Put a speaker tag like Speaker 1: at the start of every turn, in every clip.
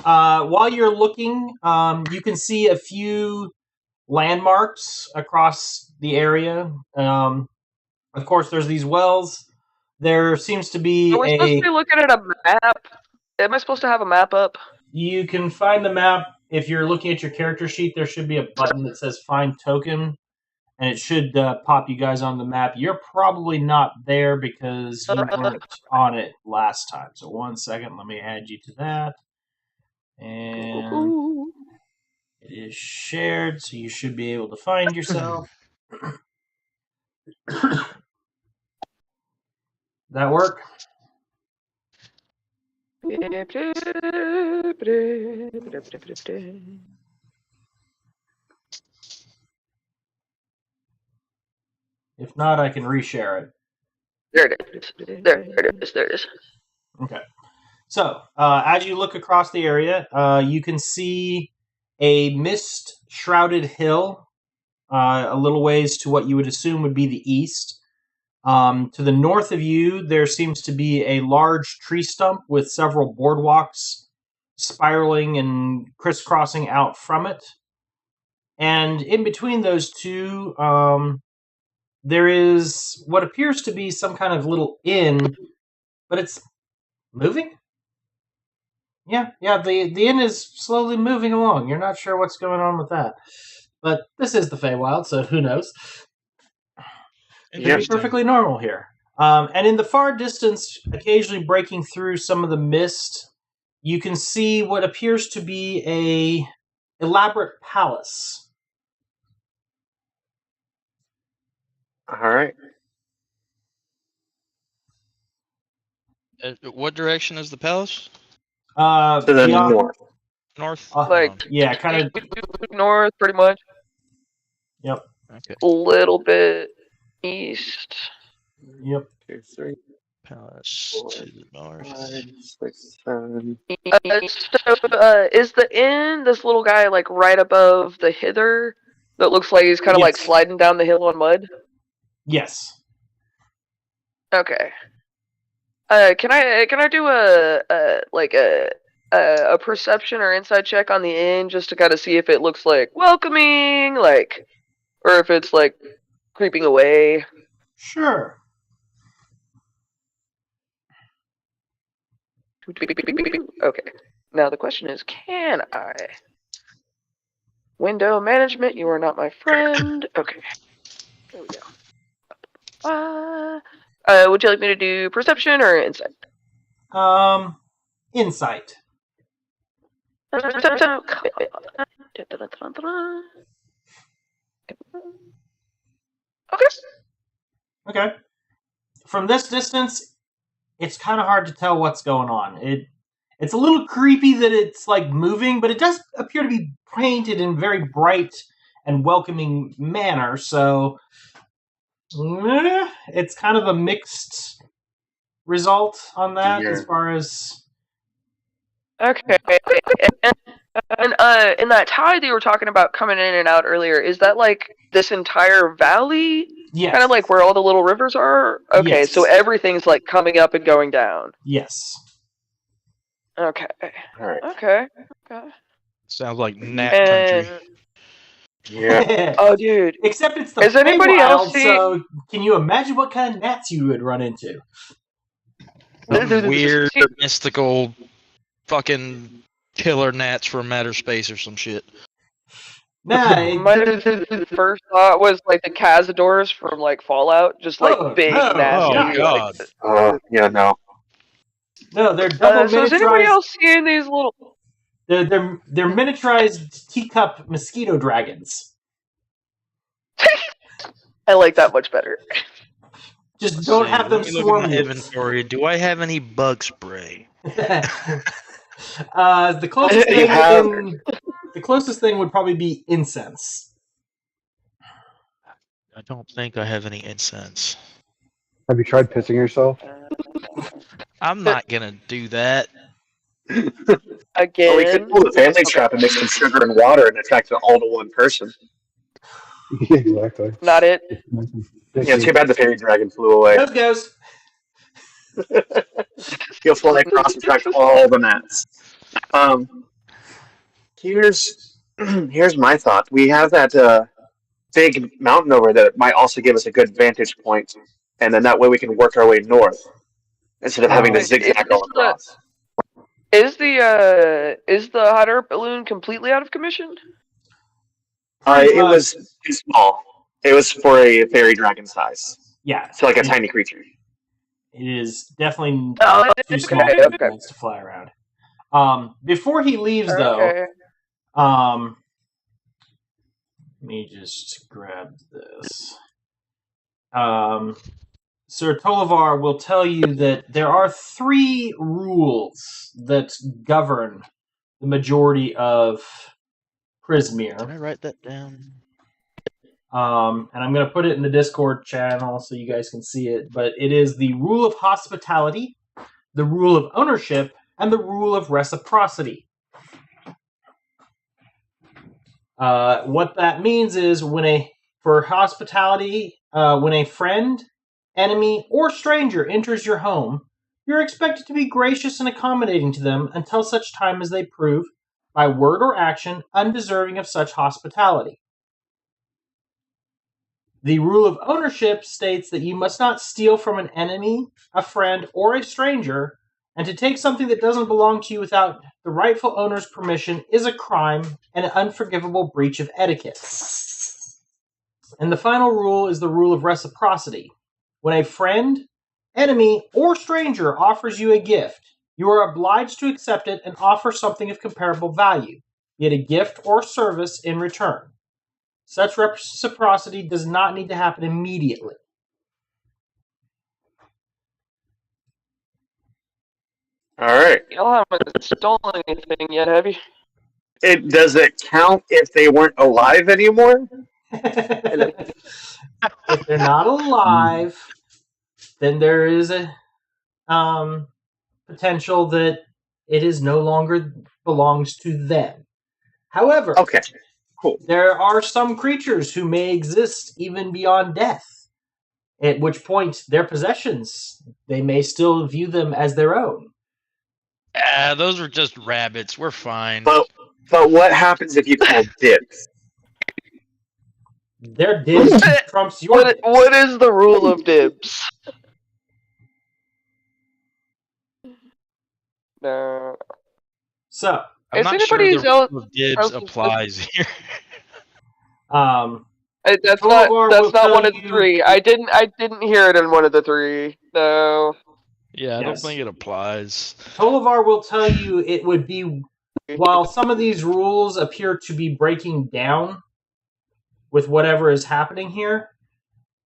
Speaker 1: while you're looking, you can see a few landmarks across the area. Of course, there's these wells. There seems to be
Speaker 2: Are we supposed to be looking at a map? Am I supposed to have a map up?
Speaker 1: You can find the map. If you're looking at your character sheet, there should be a button that says Find Token, and it should pop you guys on the map. You're probably not there because you weren't on it last time. So 1 second, let me add you to that. And it is shared, so you should be able to find yourself. That work? If not, I can reshare it.
Speaker 2: There it is. There it is.
Speaker 1: Okay. So, as you look across the area, you can see a mist-shrouded hill a little ways to what you would assume would be the east. To the north of you, there seems to be a large tree stump with several boardwalks spiraling and crisscrossing out from it. And in between those two, there is what appears to be some kind of little inn, but it's moving? Yeah, the inn is slowly moving along. You're not sure what's going on with that. But this is the Feywild, so who knows? It's perfectly normal here. And in the far distance, occasionally breaking through some of the mist, you can see what appears to be a elaborate palace.
Speaker 3: All right.
Speaker 4: What direction is the palace?
Speaker 3: To the north.
Speaker 4: North?
Speaker 1: Yeah, kind of
Speaker 2: north, pretty much.
Speaker 1: Yep.
Speaker 4: Okay.
Speaker 2: A little bit east.
Speaker 1: Yep.
Speaker 3: 2, 3,
Speaker 4: Palace
Speaker 3: 4,
Speaker 4: to the north.
Speaker 3: 5, 6, 7.
Speaker 2: Is the inn this little guy like right above the Hither that looks like he's kind of like sliding down the hill on mud?
Speaker 1: Yes.
Speaker 2: Okay. Can I do a perception or insight check on the inn just to kind of see if it looks like welcoming, like, or if it's like creeping away?
Speaker 1: Sure.
Speaker 2: Okay. Now the question is, can I? Window management, you are not my friend. Okay. There we go. Would you like me to do perception or insight?
Speaker 1: Insight. Okay. From this distance, it's kind of hard to tell what's going on. It's a little creepy that it's like moving, but it does appear to be painted in very bright and welcoming manner. So it's kind of a mixed result on that as far as.
Speaker 2: Okay. And in that tide that you were talking about coming in and out earlier, is that like this entire valley?
Speaker 1: Yes.
Speaker 2: Kind of like where all the little rivers are? Okay,
Speaker 1: yes.
Speaker 2: So everything's like coming up and going down.
Speaker 1: Yes.
Speaker 2: Okay.
Speaker 3: All right.
Speaker 2: Okay.
Speaker 4: Sounds like Nat country.
Speaker 3: Yeah.
Speaker 2: Oh, dude.
Speaker 1: Except it's the
Speaker 2: Is anybody else
Speaker 1: so can you imagine what kind of gnats you would run into?
Speaker 4: Weird, mystical, fucking killer gnats from outer space or some shit.
Speaker 1: Nah,
Speaker 2: my first thought was like the Cazadors from like Fallout, just like big, nasty.
Speaker 4: Oh god.
Speaker 3: Yeah, no.
Speaker 1: No, they're double
Speaker 2: so
Speaker 1: miniaturized.
Speaker 2: is anybody else seeing these little?
Speaker 1: They're miniaturized teacup mosquito dragons.
Speaker 2: I like that much better.
Speaker 1: Just don't have them swarm you.
Speaker 4: Inventory. Do I have any bug spray?
Speaker 1: The closest thing would probably be incense.
Speaker 4: I don't think I have any incense.
Speaker 5: Have you tried pissing yourself?
Speaker 4: I'm not gonna do that.
Speaker 2: Again.
Speaker 3: Well, we could pull the family trap and mix some sugar and water and attract it all to one person.
Speaker 5: Exactly.
Speaker 2: Not it.
Speaker 3: Yeah, too bad the fairy dragon flew away.
Speaker 1: Those goes.
Speaker 3: He'll fly across and attract all the gnats. Here's my thought. We have that big mountain over there that might also give us a good vantage point, and then that way we can work our way north instead of having to zigzag all across.
Speaker 2: Is the hot air balloon completely out of commission?
Speaker 3: It was too small. It was for a fairy dragon size.
Speaker 1: Yeah.
Speaker 3: So like a tiny creature.
Speaker 1: It is definitely
Speaker 2: Oh,
Speaker 1: too small for the birds to fly around. Before he leaves, though, let me just grab this. Sir Tolivar will tell you that there are 3 rules that govern the majority of Prismere.
Speaker 4: Can I write that down?
Speaker 1: And I'm going to put it in the Discord channel so you guys can see it. But it is the rule of hospitality, the rule of ownership, and the rule of reciprocity. What that means is for hospitality, when a friend, enemy, or stranger enters your home, you're expected to be gracious and accommodating to them until such time as they prove, by word or action, undeserving of such hospitality. The rule of ownership states that you must not steal from an enemy, a friend, or a stranger, and to take something that doesn't belong to you without the rightful owner's permission is a crime and an unforgivable breach of etiquette. And the final rule is the rule of reciprocity. When a friend, enemy, or stranger offers you a gift, you are obliged to accept it and offer something of comparable value, be it a gift or service in return. Such reciprocity does not need to happen immediately.
Speaker 3: Alright.
Speaker 2: Y'all haven't stolen anything yet, have you?
Speaker 3: Does it count if they weren't alive anymore?
Speaker 1: If they're not alive, then there is a potential that it is no longer belongs to them. However,
Speaker 3: Okay, cool.
Speaker 1: There are some creatures who may exist even beyond death, at which point their possessions, they may still view them as their own.
Speaker 4: Those are just rabbits. We're fine.
Speaker 3: But what happens if you call dibs?
Speaker 1: Their dibs trumps your dibs.
Speaker 2: What is the rule of dibs? No.
Speaker 1: So,
Speaker 4: I'm
Speaker 2: Is
Speaker 4: not
Speaker 2: anybody
Speaker 4: sure the
Speaker 2: else-
Speaker 4: rule of dibs applies here.
Speaker 2: That's
Speaker 1: Tolivar will
Speaker 2: not one
Speaker 1: tell
Speaker 2: of the
Speaker 1: you-
Speaker 2: 3. I didn't hear it in one of the 3. No.
Speaker 4: Yeah, I
Speaker 1: Yes.
Speaker 4: don't think it applies.
Speaker 1: Tolivar will tell you it would be, while some of these rules appear to be breaking down with whatever is happening here,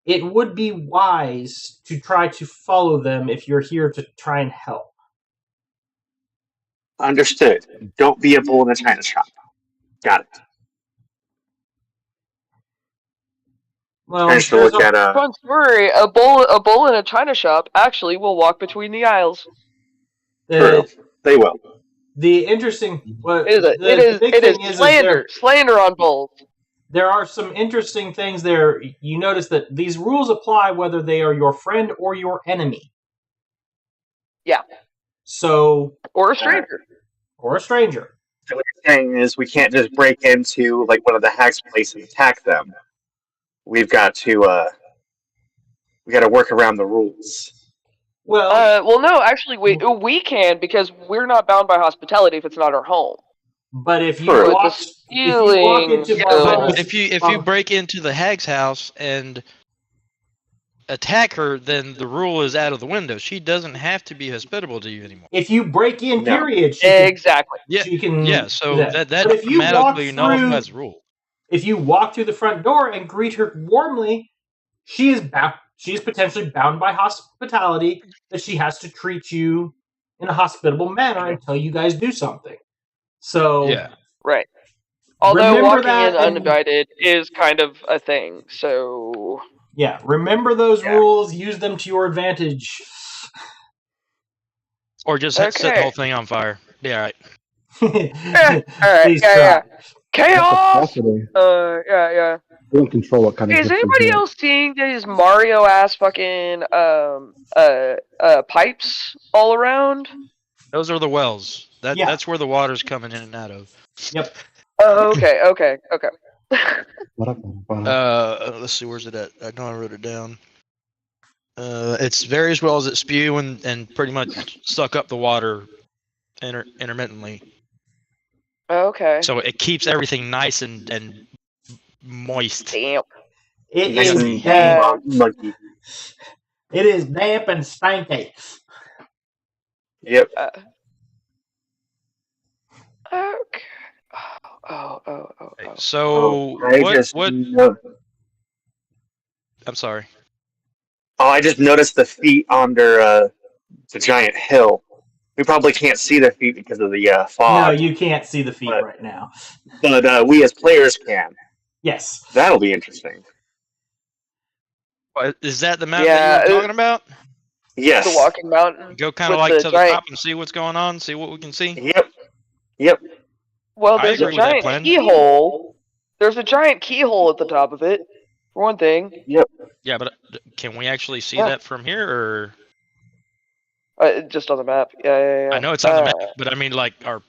Speaker 1: it would be wise to try to follow them if you're here to try and help.
Speaker 3: Understood. Don't be a bull in a china shop. Got it.
Speaker 1: Well,
Speaker 3: I used to
Speaker 1: there's
Speaker 3: look at a.
Speaker 2: Don't worry, a bull in a china shop actually will walk between the aisles.
Speaker 3: True. They will.
Speaker 1: the interesting. Well,
Speaker 2: It is slander on bulls.
Speaker 1: There are some interesting things there. You notice that these rules apply whether they are your friend or your enemy.
Speaker 2: Yeah.
Speaker 1: So,
Speaker 2: Or a stranger.
Speaker 1: or a stranger.
Speaker 3: So what you're saying is we can't just break into like one of the hacks' places and attack them. We've got to work around the rules.
Speaker 1: Well,
Speaker 2: Well, no, actually, we can because we're not bound by hospitality if it's not our home.
Speaker 1: but if you
Speaker 3: Sure.
Speaker 1: walk, into
Speaker 4: But if you break into the hag's house and attack her, then the rule is out of the window. She doesn't have to be hospitable to you anymore.
Speaker 1: if you break in,
Speaker 3: No.
Speaker 1: period,
Speaker 2: Exactly.
Speaker 1: she can.
Speaker 4: Yeah, so
Speaker 1: do
Speaker 4: that
Speaker 1: But if you walk
Speaker 4: automatically
Speaker 1: through,
Speaker 4: nullifies the rule.
Speaker 1: if you walk through the front door and greet her warmly, she is bound. She is potentially bound by hospitality that she has to treat you in a hospitable manner until you guys do something. So
Speaker 4: Yeah.
Speaker 2: Right. Although
Speaker 1: Remember
Speaker 2: walking
Speaker 1: that
Speaker 2: in
Speaker 1: and-
Speaker 2: uninvited is kind of a thing, so...
Speaker 1: yeah, remember those
Speaker 2: Yeah.
Speaker 1: rules. Use them to your advantage.
Speaker 4: Or just set the
Speaker 2: Okay.
Speaker 4: whole thing on fire. Yeah, right.
Speaker 2: Alright,
Speaker 1: Please
Speaker 2: yeah,
Speaker 1: try.
Speaker 2: yeah. Chaos!
Speaker 5: Possibly.
Speaker 2: Yeah.
Speaker 5: We don't control what kind of
Speaker 2: Is
Speaker 5: gifts we
Speaker 2: anybody
Speaker 5: get.
Speaker 2: else seeing these Mario-ass fucking, pipes all around?
Speaker 4: Those are the wells.
Speaker 1: Yeah.
Speaker 4: That's where the water's coming in and out of.
Speaker 1: Yep.
Speaker 2: Oh, okay.
Speaker 5: What up?
Speaker 4: Let's see, where's it at? I know I wrote it down. It's very as well as it spew and pretty much suck up the water intermittently.
Speaker 2: Okay.
Speaker 4: So it keeps everything nice and moist.
Speaker 2: Damn.
Speaker 1: It
Speaker 3: Nice
Speaker 1: is
Speaker 3: and
Speaker 1: damp.
Speaker 3: muggy.
Speaker 1: It is damp and stanky.
Speaker 3: Yep.
Speaker 2: Okay. Oh.
Speaker 4: So what? I'm sorry.
Speaker 3: Oh, I just noticed the feet under the giant hill. We probably can't see the feet because of the fog.
Speaker 1: No, you can't see the feet
Speaker 3: But-
Speaker 1: right now.
Speaker 3: But we as players can.
Speaker 1: Yes.
Speaker 3: That'll be interesting.
Speaker 4: Is that the mountain that you were talking about?
Speaker 3: Yes.
Speaker 2: The Walking Mountain.
Speaker 4: Go kind of
Speaker 2: with
Speaker 4: like
Speaker 2: the
Speaker 4: to
Speaker 2: giant-
Speaker 4: the top and see what's going on, see what we can see.
Speaker 3: Yep.
Speaker 2: Well,
Speaker 4: I
Speaker 2: there's a
Speaker 4: agree with that
Speaker 2: giant
Speaker 4: plan.
Speaker 2: keyhole. There's a giant keyhole at the top of it, for one thing.
Speaker 4: Yeah, but can we actually see
Speaker 2: Yeah.
Speaker 4: that from here, or
Speaker 2: Just on the map. Yeah.
Speaker 4: I know it's on the map, but I mean like our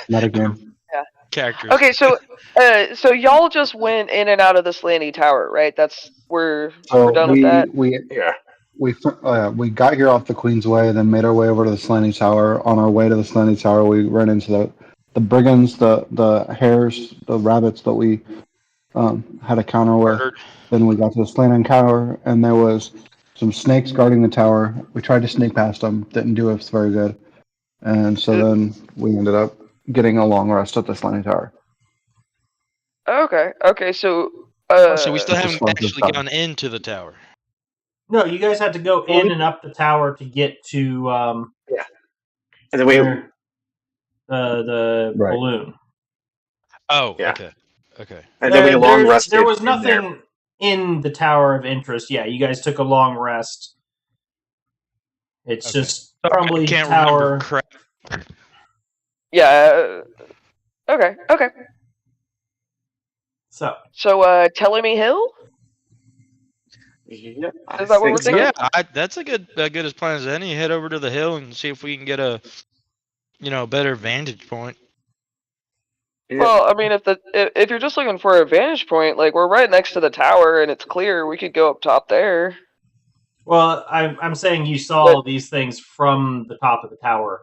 Speaker 5: Not again.
Speaker 4: characters.
Speaker 2: Okay, so y'all just went in and out of the slanty tower, right? That's we're done with that.
Speaker 3: Yeah.
Speaker 5: We got here off the Queensway, then made our way over to the Slanty Tower. On our way to the Slanty Tower, we ran into the brigands, the hares, the rabbits that we had a counter with.
Speaker 4: Murdered.
Speaker 5: Then we got to the Slanty Tower, and there was some snakes guarding the tower. We tried to sneak past them, didn't do us very good, and so then we ended up getting a long rest at the Slanty Tower.
Speaker 2: Okay, so
Speaker 4: So we still
Speaker 5: Just
Speaker 4: haven't
Speaker 5: like this
Speaker 4: actually
Speaker 5: time.
Speaker 4: gone into the tower.
Speaker 1: No, you guys had to go in and up the tower to get to
Speaker 3: And then we
Speaker 1: the
Speaker 5: Right.
Speaker 1: balloon.
Speaker 4: Oh,
Speaker 3: Yeah.
Speaker 4: okay.
Speaker 3: and then we long rested.
Speaker 1: There was
Speaker 3: in there.
Speaker 1: nothing in the tower of interest. Yeah, you guys took a long rest. It's
Speaker 4: Okay.
Speaker 1: just crumbly
Speaker 4: Can't
Speaker 1: tower.
Speaker 4: remember crap.
Speaker 2: yeah. Okay.
Speaker 1: So
Speaker 2: So Telling Hill?
Speaker 3: Yep, I
Speaker 2: Is that what
Speaker 3: think
Speaker 2: we're
Speaker 3: so.
Speaker 2: thinking?
Speaker 4: Yeah, that's a good as plan as any. Head over to the hill and see if we can get a better vantage point.
Speaker 3: Yeah.
Speaker 2: Well, I mean, if you're just looking for a vantage point, like we're right next to the tower and it's clear, we could go up top there.
Speaker 1: well, I'm saying you saw these things from the top of the tower.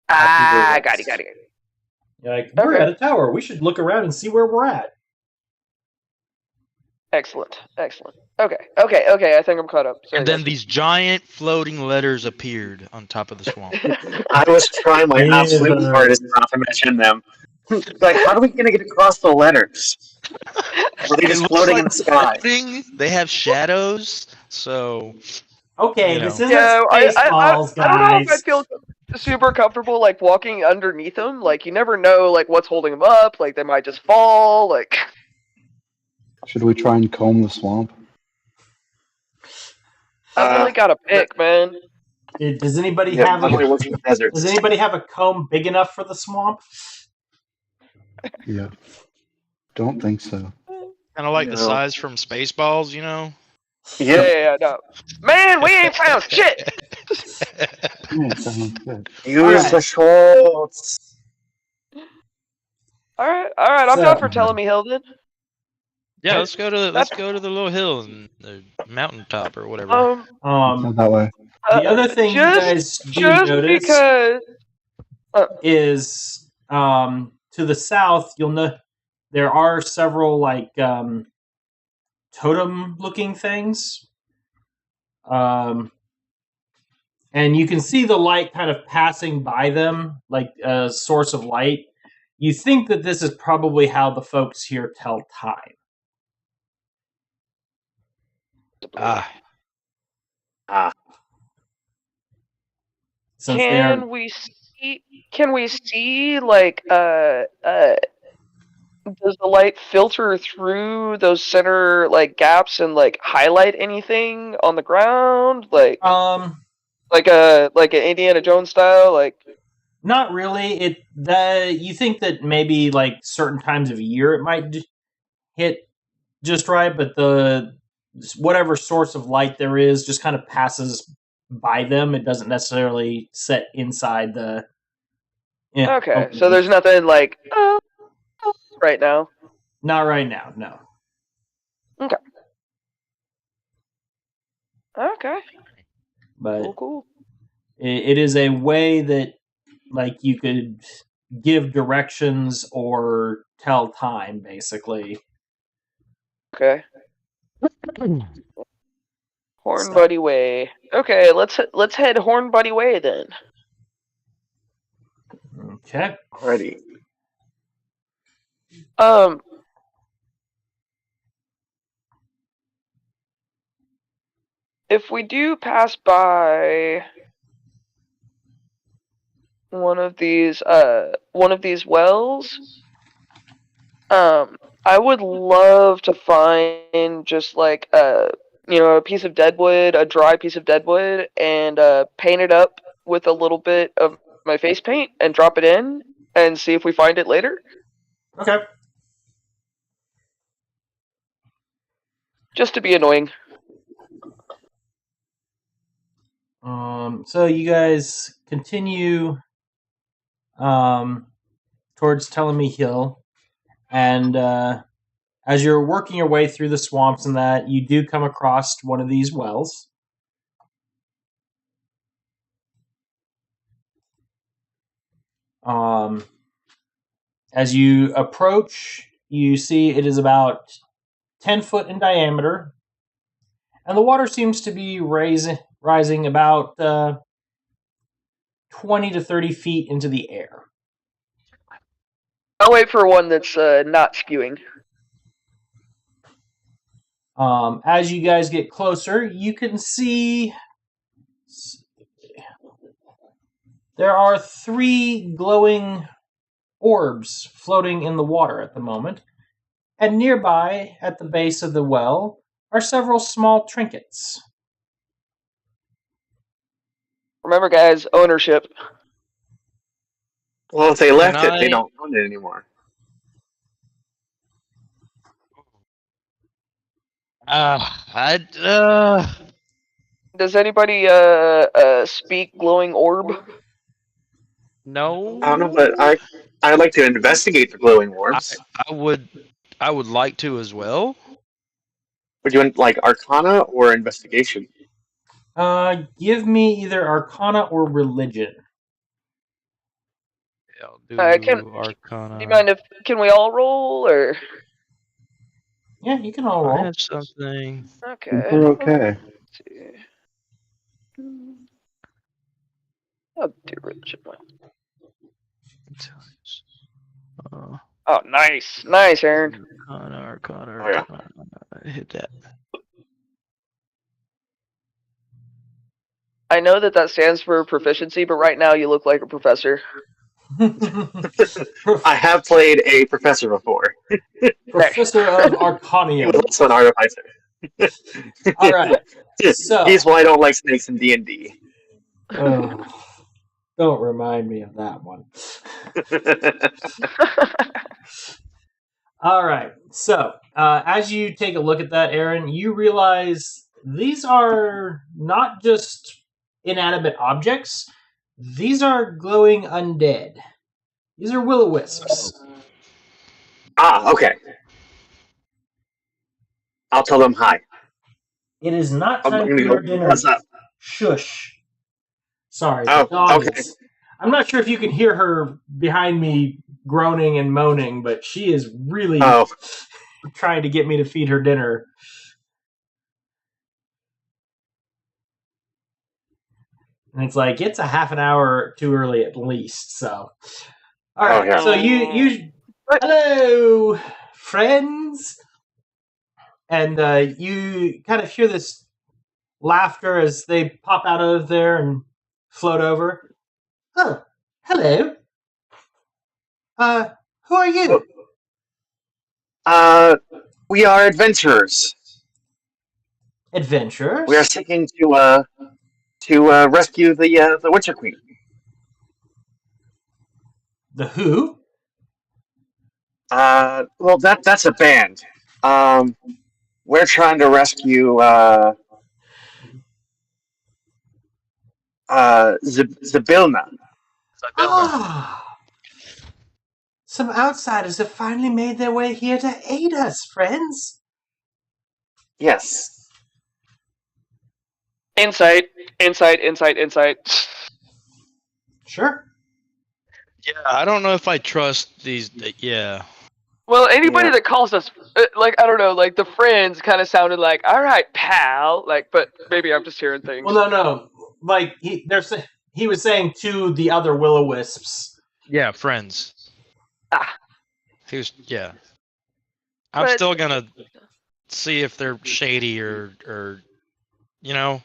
Speaker 2: Got it.
Speaker 1: You're like, we're
Speaker 2: Okay.
Speaker 1: at a tower. We should look around and see where we're at.
Speaker 2: Excellent. Okay. I think I'm caught up. Sorry,
Speaker 4: And then
Speaker 2: guys.
Speaker 4: these giant floating letters appeared on top of the swamp.
Speaker 3: I was trying my absolute
Speaker 1: Hither.
Speaker 3: hardest not to mention them. Like, how are we going to get across the letters? Were they
Speaker 4: It
Speaker 3: just
Speaker 4: looks
Speaker 3: floating
Speaker 4: like
Speaker 3: in the sky?
Speaker 4: floating. They have shadows, so
Speaker 1: Okay,
Speaker 4: You
Speaker 1: this
Speaker 4: know.
Speaker 1: isn't Spaceballs,
Speaker 2: I don't know if I
Speaker 1: guys.
Speaker 2: feel super comfortable like walking underneath them. Like you never know like what's holding them up. Like they might just fall. Like
Speaker 5: Should we try and comb the swamp?
Speaker 2: I really got to pick, man.
Speaker 1: Does anybody
Speaker 3: Yeah,
Speaker 1: have
Speaker 3: I'm only
Speaker 1: a
Speaker 3: working in deserts.
Speaker 1: Does anybody have a comb big enough for the swamp?
Speaker 5: Yeah. Don't think so.
Speaker 4: kind of like the
Speaker 3: No.
Speaker 4: size from Spaceballs, you know.
Speaker 2: Yeah, no. Man, we ain't found shit.
Speaker 5: Yeah, sounds good.
Speaker 3: Use
Speaker 1: Alright.
Speaker 3: the shorts.
Speaker 2: All right. I'm
Speaker 1: So-
Speaker 2: down for telling me Hilden.
Speaker 4: Yeah, let's go to the little hill and the mountaintop or whatever.
Speaker 5: Not that way.
Speaker 1: The other thing you guys do
Speaker 2: just
Speaker 1: notice
Speaker 2: because
Speaker 1: is to the south. You'll know there are several like totem-looking things, and you can see the light kind of passing by them, like a source of light. You think that this is probably how the folks here tell time.
Speaker 4: Ah,
Speaker 1: Since they're
Speaker 2: Can we see like does the light filter through those center like gaps and like highlight anything on the ground like like an Indiana Jones style like
Speaker 1: not really. You think that maybe like certain times of year it might hit just right, but the whatever source of light there is just kind of passes by them. It doesn't necessarily set inside the Yeah.
Speaker 2: Okay, so there's nothing like right now.
Speaker 1: Not right now, no.
Speaker 2: Okay. Okay.
Speaker 1: But
Speaker 2: Cool.
Speaker 1: it is a way that, like, you could give directions or tell time, basically.
Speaker 2: Okay. Hornbuddy Way. Okay, let's head Hornbuddy Way then.
Speaker 1: Okay.
Speaker 3: Alrighty.
Speaker 2: If we do pass by one of these wells, I would love to find just like a piece of deadwood, a dry piece of deadwood, and paint it up with a little bit of my face paint and drop it in and see if we find it later.
Speaker 1: Okay.
Speaker 2: Just to be annoying.
Speaker 1: So you guys continue towards Telemy Hill, and as you're working your way through the swamps and that, you do come across one of these wells. As you approach, you see it is about 10 foot in diameter, and the water seems to be rising about 20 to 30 feet into the air.
Speaker 2: I'll wait for one that's not spewing.
Speaker 1: As you guys get closer, you can see there are 3 glowing orbs floating in the water at the moment, and nearby, at the base of the well, are several small trinkets.
Speaker 2: Remember, guys, ownership.
Speaker 3: Well, if they left it, they don't own it anymore.
Speaker 2: Does anybody speak glowing orb?
Speaker 4: No.
Speaker 3: I don't know, but I'd like to investigate the glowing orbs.
Speaker 4: I would like to as well.
Speaker 3: Would you want like Arcana or Investigation?
Speaker 1: Give me either Arcana or Religion.
Speaker 4: Yeah, I'll do
Speaker 2: Do
Speaker 4: Arcana.
Speaker 2: you mind if can we all roll or?
Speaker 1: Yeah, you can all roll.
Speaker 4: I have something.
Speaker 2: Okay.
Speaker 5: We're okay.
Speaker 2: Let's see. I'll do religion. Oh, nice, Aaron.
Speaker 4: Arcana.
Speaker 3: Oh, yeah.
Speaker 4: Hit that.
Speaker 2: I know that stands for proficiency, but right now you look like a professor.
Speaker 3: I have played a professor before.
Speaker 1: Professor of Arcanium.
Speaker 3: He was also an artificer.
Speaker 1: All right. So
Speaker 3: he's why I don't like snakes in D&D.
Speaker 1: don't remind me of that one. All right. So as you take a look at that, Aaron, you realize these are not just inanimate objects. These are glowing undead. These are will-o-wisps.
Speaker 3: Ah, okay. I'll tell them hi.
Speaker 1: It is not time for your dinner.
Speaker 3: What's up?
Speaker 1: Shush. Sorry,
Speaker 3: Oh,
Speaker 1: the dog
Speaker 3: okay.
Speaker 1: is... I'm not sure if you can hear her behind me groaning and moaning, but she is really trying to get me to feed her dinner. And it's like, it's a half an hour too early at least, so. All right,
Speaker 3: yeah.
Speaker 1: so you hello, friends. And you kind of hear this laughter as they pop out of there and float over. Oh, hello. Who are you?
Speaker 3: We are adventurers.
Speaker 1: Adventurers?
Speaker 3: We are seeking to rescue the Witcher Queen.
Speaker 1: The who?
Speaker 3: Well, that's a band. We're trying to rescue Zabilna.
Speaker 1: Ah, Some outsiders have finally made their way here to aid us, friends.
Speaker 3: Yes.
Speaker 2: Insight.
Speaker 1: Sure.
Speaker 4: Yeah, I don't know if I trust these. Yeah.
Speaker 2: Well, anybody
Speaker 3: Yeah.
Speaker 2: that calls us, like, I don't know, like, the friends kind of sounded like, all right, pal. Like, but maybe I'm just hearing things.
Speaker 1: Well, no. Like, he was saying to the other will-o-wisps.
Speaker 4: Yeah, friends.
Speaker 2: Ah.
Speaker 4: Yeah. I'm
Speaker 2: But-
Speaker 4: still gonna see if they're shady or you know.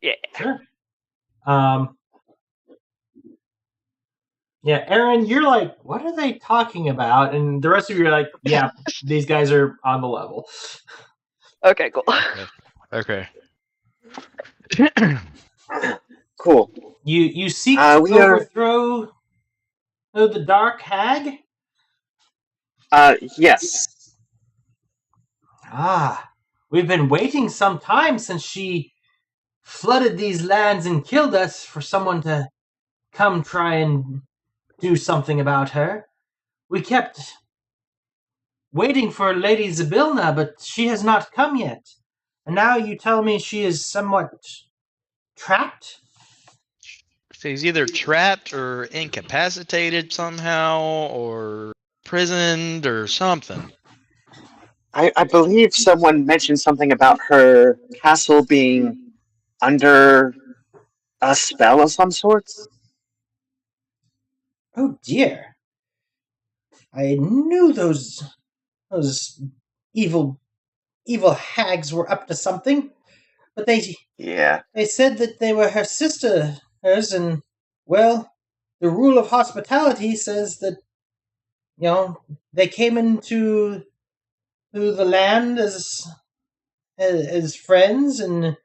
Speaker 2: Yeah.
Speaker 1: Sure. Yeah, Aaron, you're like, what are they talking about? And the rest of you are like, yeah, these guys are on the level.
Speaker 2: Okay, cool.
Speaker 4: Okay.
Speaker 3: Cool.
Speaker 1: You seek
Speaker 3: We
Speaker 1: to
Speaker 3: are-
Speaker 1: overthrow the Dark Hag?
Speaker 3: Yes.
Speaker 1: Ah, we've been waiting some time since she flooded these lands and killed us for someone to come try and do something about her. We kept waiting for Lady Zabilna, but she has not come yet. And now you tell me she is somewhat trapped?
Speaker 4: She's either trapped or incapacitated somehow, or imprisoned or something.
Speaker 3: I believe someone mentioned something about her castle being under a spell of some sort.
Speaker 1: Oh dear. I knew those evil hags were up to something, but
Speaker 3: Yeah.
Speaker 1: they said that they were her sisters, and well, the rule of hospitality says that they came into the land as friends and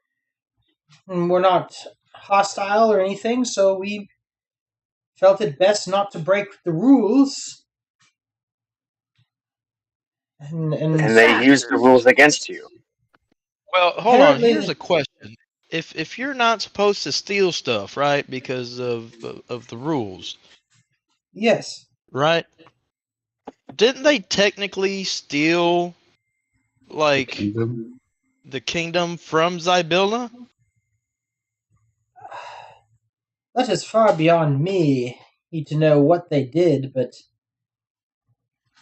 Speaker 1: were not hostile or anything, so we felt it best not to break the rules. And
Speaker 3: they used the rules against you.
Speaker 4: Well, hold on.
Speaker 1: Apparently
Speaker 4: Here's a question: If you're not supposed to steal stuff, right, because of the rules,
Speaker 1: yes.
Speaker 4: right? Didn't they technically steal like
Speaker 5: Kingdom.
Speaker 4: the kingdom from Zybilna?
Speaker 1: That is far beyond me to know what they did, but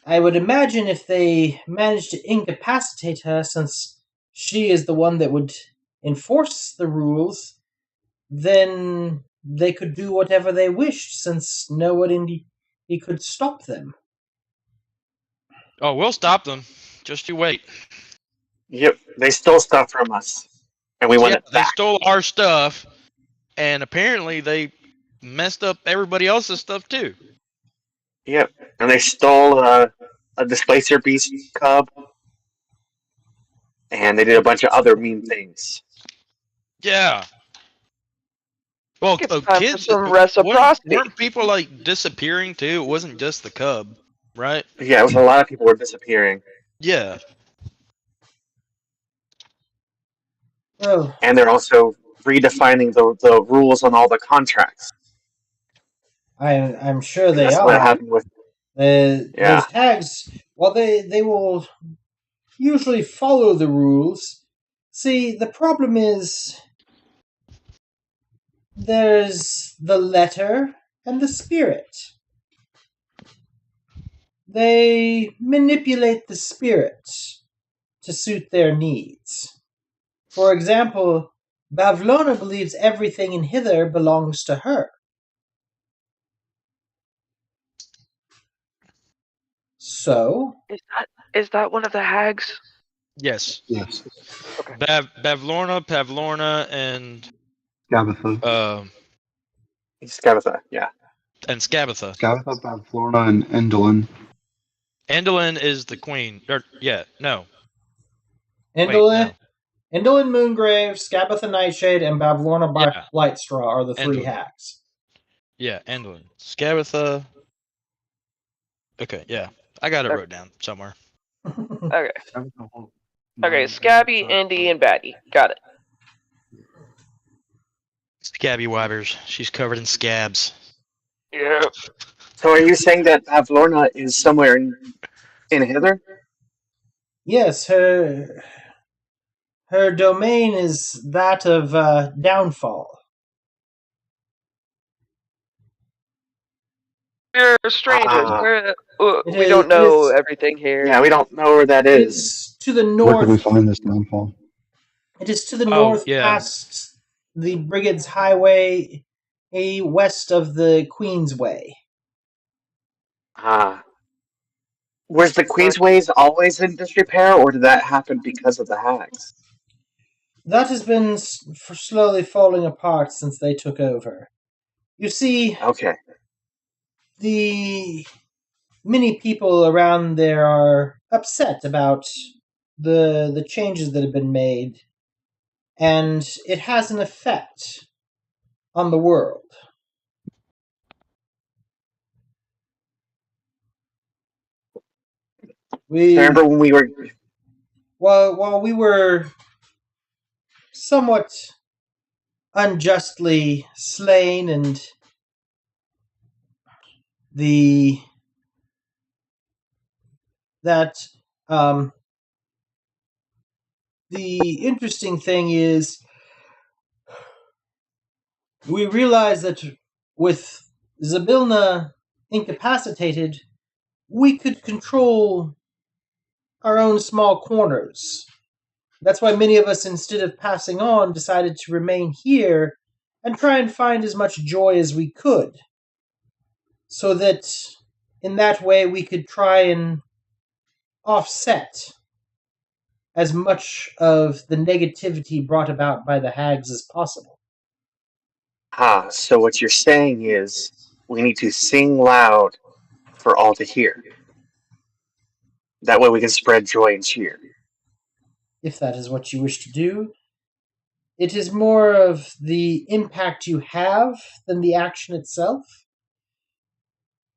Speaker 1: I would imagine if they managed to incapacitate her, since she is the one that would enforce the rules, then they could do whatever they wished, since no one could stop them.
Speaker 4: Oh, we'll stop them. Just you wait.
Speaker 3: Yep. They stole stuff from us, and we want it
Speaker 4: They
Speaker 3: back.
Speaker 4: stole our stuff, and apparently they messed up everybody else's stuff too.
Speaker 3: Yep. And they stole a displacer beast cub, and they did a bunch of other mean things.
Speaker 4: Yeah. Well,
Speaker 2: It's time for
Speaker 4: kids,
Speaker 2: some reciprocity.
Speaker 4: weren't people like disappearing too? It wasn't just the cub, right?
Speaker 3: Yeah, it was a lot of people were disappearing,
Speaker 4: Yeah.
Speaker 1: Well,
Speaker 3: and they're also redefining the rules on all the contracts.
Speaker 1: I'm sure they
Speaker 3: That's
Speaker 1: are.
Speaker 3: what happened with. Yeah.
Speaker 1: Those hags, while they will usually follow the rules, see, the problem is there's the letter and the spirit. They manipulate the spirit to suit their needs. For example, Bavlona believes everything in Hither belongs to her. So,
Speaker 2: Is that one of the hags?
Speaker 4: Yes.
Speaker 5: Yes.
Speaker 2: Okay.
Speaker 4: Pavlorna, and
Speaker 5: Gabatha.
Speaker 3: Scabatha, yeah.
Speaker 4: Scabatha.
Speaker 5: Gabatha, Bavlorna, and Endolin.
Speaker 4: Endolin is the queen. No.
Speaker 1: Indolin,
Speaker 4: Wait, no.
Speaker 1: Indolin Moongrave, Scabatha Nightshade, and Bavlorna
Speaker 4: Yeah.
Speaker 1: Blightstraw are the three
Speaker 4: Indolin.
Speaker 1: hacks.
Speaker 4: Yeah, Endolin. Scabatha. Okay, yeah. I got it wrote down somewhere.
Speaker 2: Okay. Okay, Scabby, Indy, and Batty. Got it.
Speaker 4: Scabby Wibers. She's covered in scabs.
Speaker 2: Yeah.
Speaker 3: So are you saying that Avlorna is somewhere in Hither?
Speaker 1: Yes, her domain is that of downfall.
Speaker 2: We're strangers.
Speaker 3: Ah,
Speaker 2: We don't
Speaker 1: It
Speaker 2: know
Speaker 1: is.
Speaker 2: everything here.
Speaker 3: yeah, we don't know where that
Speaker 1: It
Speaker 3: is.
Speaker 1: is to the
Speaker 5: Where could we
Speaker 1: north.
Speaker 5: find this downfall?
Speaker 1: It is to the
Speaker 4: Oh,
Speaker 1: north,
Speaker 4: yeah.
Speaker 1: past the Brigands Highway, west of the Queensway.
Speaker 3: Ah. Was the Queensways always in disrepair, or did that happen because of the hags?
Speaker 1: That has been slowly falling apart since they took over. You see,
Speaker 3: Okay.
Speaker 1: the many people around there are upset about the changes that have been made, and it has an effect on the world.
Speaker 3: So
Speaker 1: We
Speaker 3: remember when we were...
Speaker 1: while we were somewhat unjustly slain, and the that the interesting thing is we realized that with Zabilna incapacitated, we could control our own small corners. That's why many of us, instead of passing on, decided to remain here and try and find as much joy as we could, so that in that way we could try and offset as much of the negativity brought about by the hags as possible.
Speaker 3: Ah, so what you're saying is we need to sing loud for all to hear. That way we can spread joy and cheer.
Speaker 1: If that is what you wish to do, it is more of the impact you have than the action itself.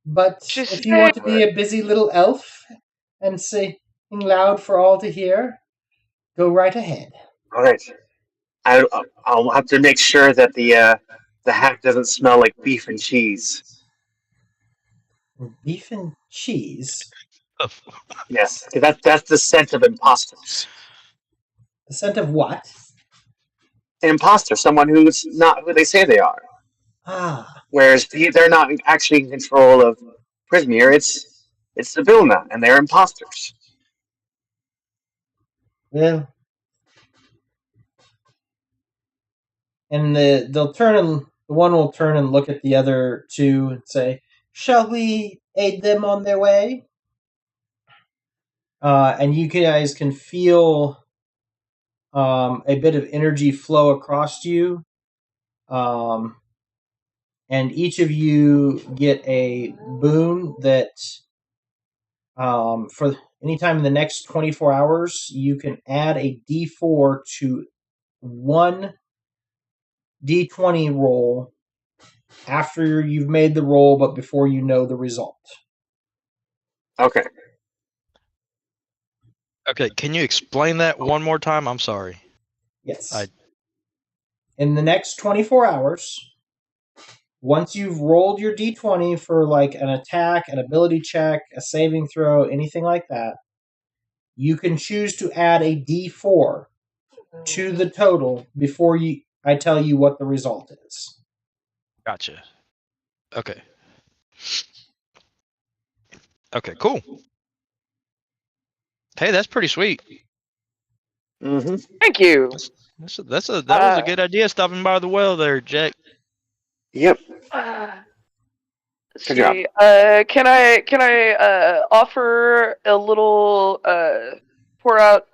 Speaker 1: But
Speaker 2: Just
Speaker 1: if you want to
Speaker 2: say
Speaker 1: be a busy little elf and sing loud for all to hear, go right ahead.
Speaker 3: All right. I'll have to make sure that the hack doesn't smell like beef and cheese.
Speaker 1: Beef and cheese.
Speaker 3: Yes, because that's the scent of imposters.
Speaker 1: The scent of what?
Speaker 3: An imposter, someone who's not who they say they are.
Speaker 1: Ah,
Speaker 3: Whereas they're not actually in control of Prismir. It's the Vilna, and they're imposters.
Speaker 1: well. And the one will turn and look at the other two and say, "Shall we aid them on their way?" And you guys can feel a bit of energy flow across you. And each of you get a boon that for anytime in the next 24 hours, you can add a d4 to one d20 roll after you've made the roll, but before you know the result.
Speaker 3: Okay.
Speaker 4: Okay, can you explain that one more time? I'm sorry.
Speaker 1: Yes. In the next 24 hours, once you've rolled your d20 for like an attack, an ability check, a saving throw, anything like that, you can choose to add a d4 to the total before I tell you what the result is.
Speaker 4: Gotcha. Okay. Okay, cool. Hey, that's pretty sweet.
Speaker 3: Mm-hmm.
Speaker 2: thank you.
Speaker 4: That was a good idea stopping by the well there, Jack.
Speaker 3: Yep.
Speaker 2: Let's
Speaker 3: Good job.
Speaker 2: see. Can I offer a little pour out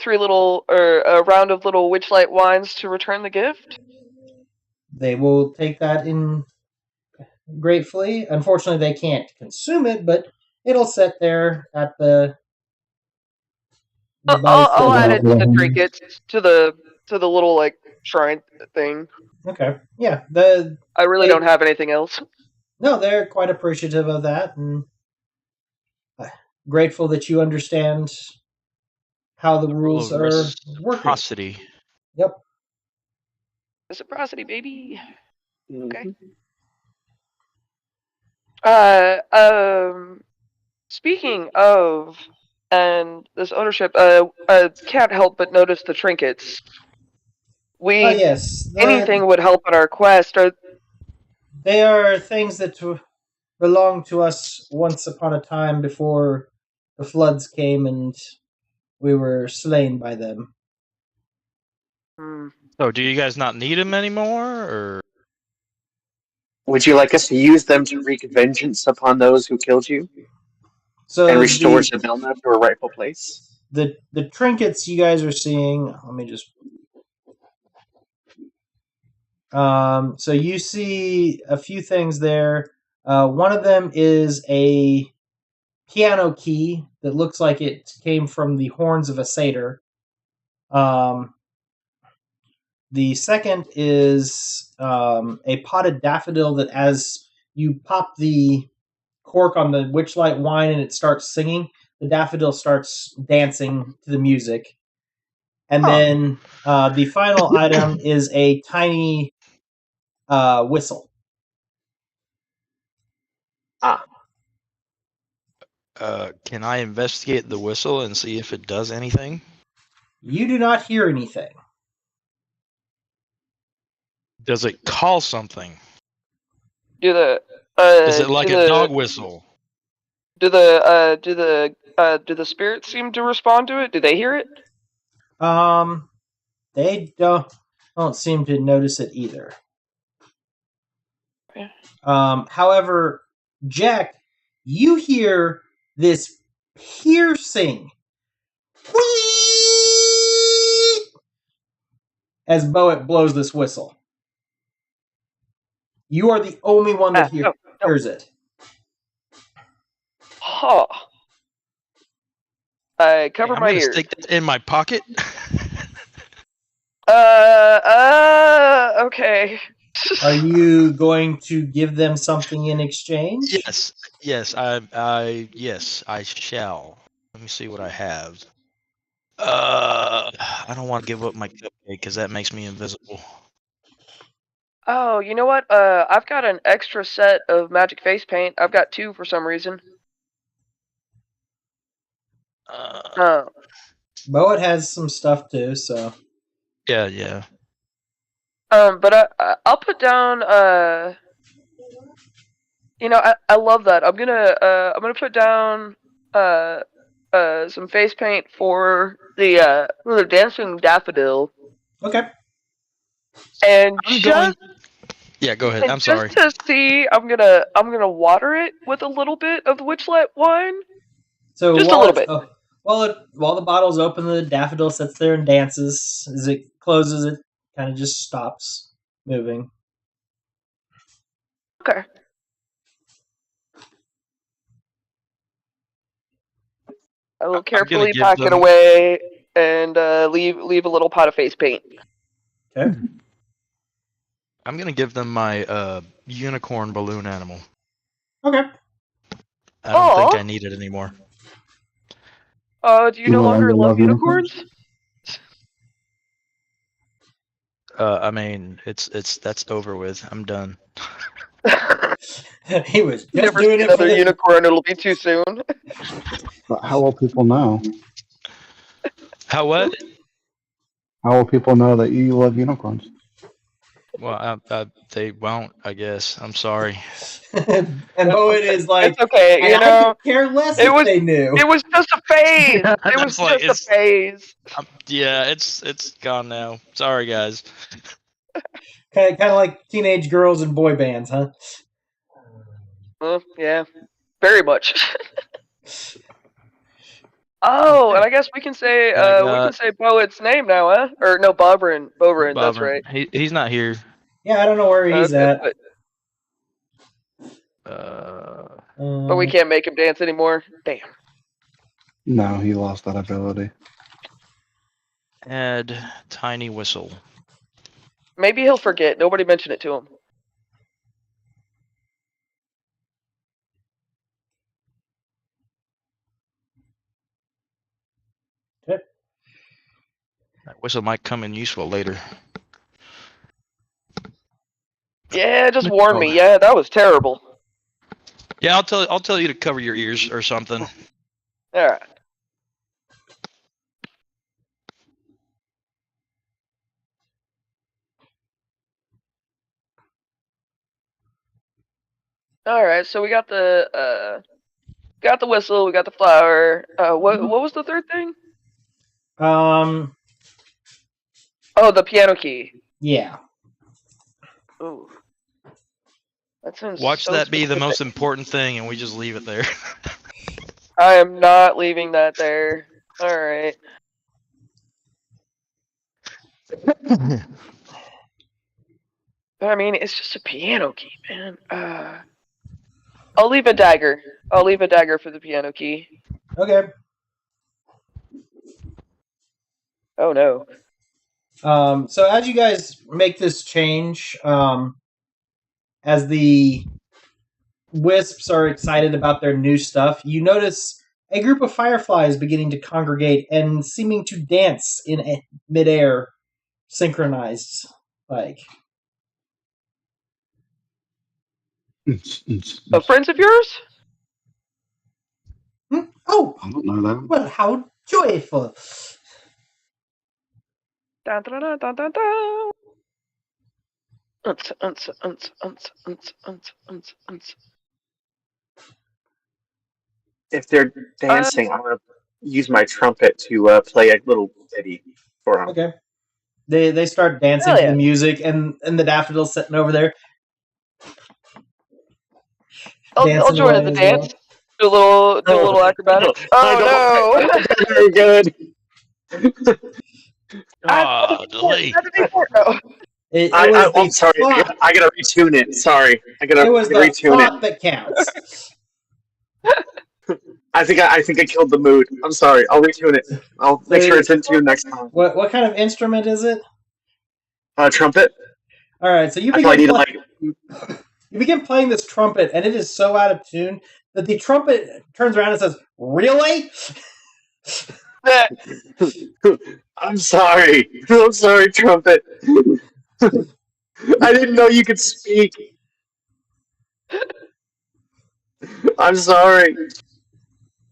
Speaker 2: three little or a round of little Witchlight wines to return the gift?
Speaker 1: They will take that in gratefully. Unfortunately, they can't consume it, but it'll sit there at the buddy's
Speaker 2: I'll add
Speaker 1: table.
Speaker 2: it to the trinkets to the little like shrine thing.
Speaker 1: Okay, yeah.
Speaker 2: I really don't have anything else.
Speaker 1: No, they're quite appreciative of that, and grateful that you understand how the rules
Speaker 4: Rule of
Speaker 1: are working.
Speaker 4: reciprocity.
Speaker 1: Yep.
Speaker 2: Reciprocity, baby. Okay. Speaking of, and this ownership, can't help but notice the trinkets.
Speaker 1: Oh yes,
Speaker 2: Anything would help in our quest.
Speaker 1: they are things that belonged to us once upon a time before the floods came and we were slain by them.
Speaker 4: So, do you guys not need them anymore, or?
Speaker 3: Would you like us to use them to wreak vengeance upon those who killed you
Speaker 1: So
Speaker 3: and restore Sibilna to her rightful place?
Speaker 1: the trinkets you guys are seeing. Let me just. So you see a few things there. One of them is a piano key that looks like it came from the horns of a satyr. The second is a potted daffodil that, as you pop the cork on the Witchlight wine and it starts singing, the daffodil starts dancing to the music. And then the final item is a tiny whistle.
Speaker 4: Can I investigate the whistle and see if it does anything?
Speaker 1: You do not hear anything.
Speaker 4: Does it call something?
Speaker 2: Is
Speaker 4: it like a dog whistle?
Speaker 2: Do the spirits seem to respond to it? Do they hear it?
Speaker 1: They don't seem to notice it either.
Speaker 2: Okay.
Speaker 1: However, Jack, you hear this piercing whee as Boet blows this whistle. You are the only one that hears it.
Speaker 2: Huh. I cover my ears.
Speaker 4: Stick that in my pocket.
Speaker 2: Okay.
Speaker 1: Are you going to give them something in exchange?
Speaker 4: Yes, I shall. Let me see what I have. I don't want to give up my cupcake because that makes me invisible.
Speaker 2: Oh, you know what? I've got an extra set of magic face paint. I've got 2 for some reason.
Speaker 1: Boet has some stuff too, so.
Speaker 4: Yeah.
Speaker 2: But I'll put down. You know, I love that. I'm gonna put down some face paint for the dancing daffodil.
Speaker 1: Okay.
Speaker 2: And
Speaker 4: yeah, go ahead. I'm sorry.
Speaker 2: Just to see, I'm gonna water it with a little bit of the Witchlight wine.
Speaker 1: So
Speaker 2: just a little bit.
Speaker 1: While the bottle's open, the daffodil sits there and dances. As it closes, it kind of just stops moving.
Speaker 2: Okay. I will carefully pack it away and leave a little pot of face paint.
Speaker 1: Okay.
Speaker 4: I'm gonna give them my unicorn balloon animal.
Speaker 1: Okay.
Speaker 4: I don't think I need it anymore.
Speaker 2: Do you no longer love unicorns?
Speaker 4: I mean, that's over with. I'm done.
Speaker 1: He was just
Speaker 2: never
Speaker 1: doing
Speaker 2: see
Speaker 1: it
Speaker 2: another unicorn. It'll be too soon.
Speaker 5: But how will people know?
Speaker 4: How what?
Speaker 5: How will people know that you love unicorns?
Speaker 4: Well, they won't, I guess. I'm sorry.
Speaker 1: And Boet is like,
Speaker 2: it's okay. You know,
Speaker 1: I could care less if they knew.
Speaker 2: It was just a phase. It was just a phase.
Speaker 4: Yeah, it's gone now. Sorry, guys.
Speaker 1: Kind of like teenage girls and boy bands, huh?
Speaker 2: Yeah, very much. Oh, and I guess we can say Boet's name now, huh? Or no, Bobrin. That's right.
Speaker 4: He's not here.
Speaker 1: Yeah, I don't know where he's at.
Speaker 2: But we can't make him dance anymore. Damn.
Speaker 5: No, he lost that ability.
Speaker 4: Add tiny whistle.
Speaker 2: Maybe he'll forget. Nobody mentioned it to him.
Speaker 1: Okay.
Speaker 4: That whistle might come in useful later.
Speaker 2: Yeah, just warn me. Yeah, that was terrible.
Speaker 4: Yeah, I'll tell you to cover your ears or something.
Speaker 2: All right. All right. So we got the whistle. We got the flower. What was the third thing?
Speaker 1: Um,
Speaker 2: Oh, the piano key.
Speaker 1: yeah.
Speaker 2: Ooh. That sounds
Speaker 4: Watch
Speaker 2: so
Speaker 4: that be the
Speaker 2: specific.
Speaker 4: most important thing, and we just leave it there.
Speaker 2: I am not leaving that there. All right. I mean, it's just a piano key, man. I'll leave a dagger. I'll leave a dagger for the piano key.
Speaker 1: Okay.
Speaker 2: Oh no.
Speaker 1: So as you guys make this change, as the wisps are excited about their new stuff, you notice a group of fireflies beginning to congregate and seeming to dance in midair, synchronized. Like,
Speaker 2: Friends of yours?
Speaker 1: oh,
Speaker 5: I don't know that.
Speaker 1: well, how joyful!
Speaker 2: Dun, dun, dun, dun, dun, dun. Unts, unts, unts, unts, unts, unts, unts, unts.
Speaker 3: If they're dancing, I'm gonna use my trumpet to play a little ditty for them.
Speaker 1: Okay. They start dancing
Speaker 2: Hell
Speaker 1: to
Speaker 2: yeah.
Speaker 1: the music, and the daffodil's sitting over there.
Speaker 2: I'll
Speaker 1: dancing
Speaker 2: join in
Speaker 1: away
Speaker 2: the
Speaker 1: as well.
Speaker 2: dance. Do a little acrobatics.
Speaker 3: I
Speaker 2: Oh
Speaker 3: don't- Very good.
Speaker 4: Ah, delay.
Speaker 2: no.
Speaker 1: It was
Speaker 3: I'm sorry.
Speaker 1: thought,
Speaker 3: I gotta retune it. Sorry, I gotta
Speaker 1: it was the
Speaker 3: retune
Speaker 1: thought
Speaker 3: it.
Speaker 1: that counts.
Speaker 3: I think I killed the mood. I'm sorry. I'll retune it. I'll make sure it's in tune next time.
Speaker 1: What kind of instrument is it?
Speaker 3: Trumpet.
Speaker 1: All right, so you
Speaker 3: I probably
Speaker 1: begin,
Speaker 3: need
Speaker 1: you begin playing this trumpet, and it is so out of tune that the trumpet turns around and says, "Really?"
Speaker 3: I'm sorry. I'm sorry, trumpet. I didn't know you could speak. I'm sorry.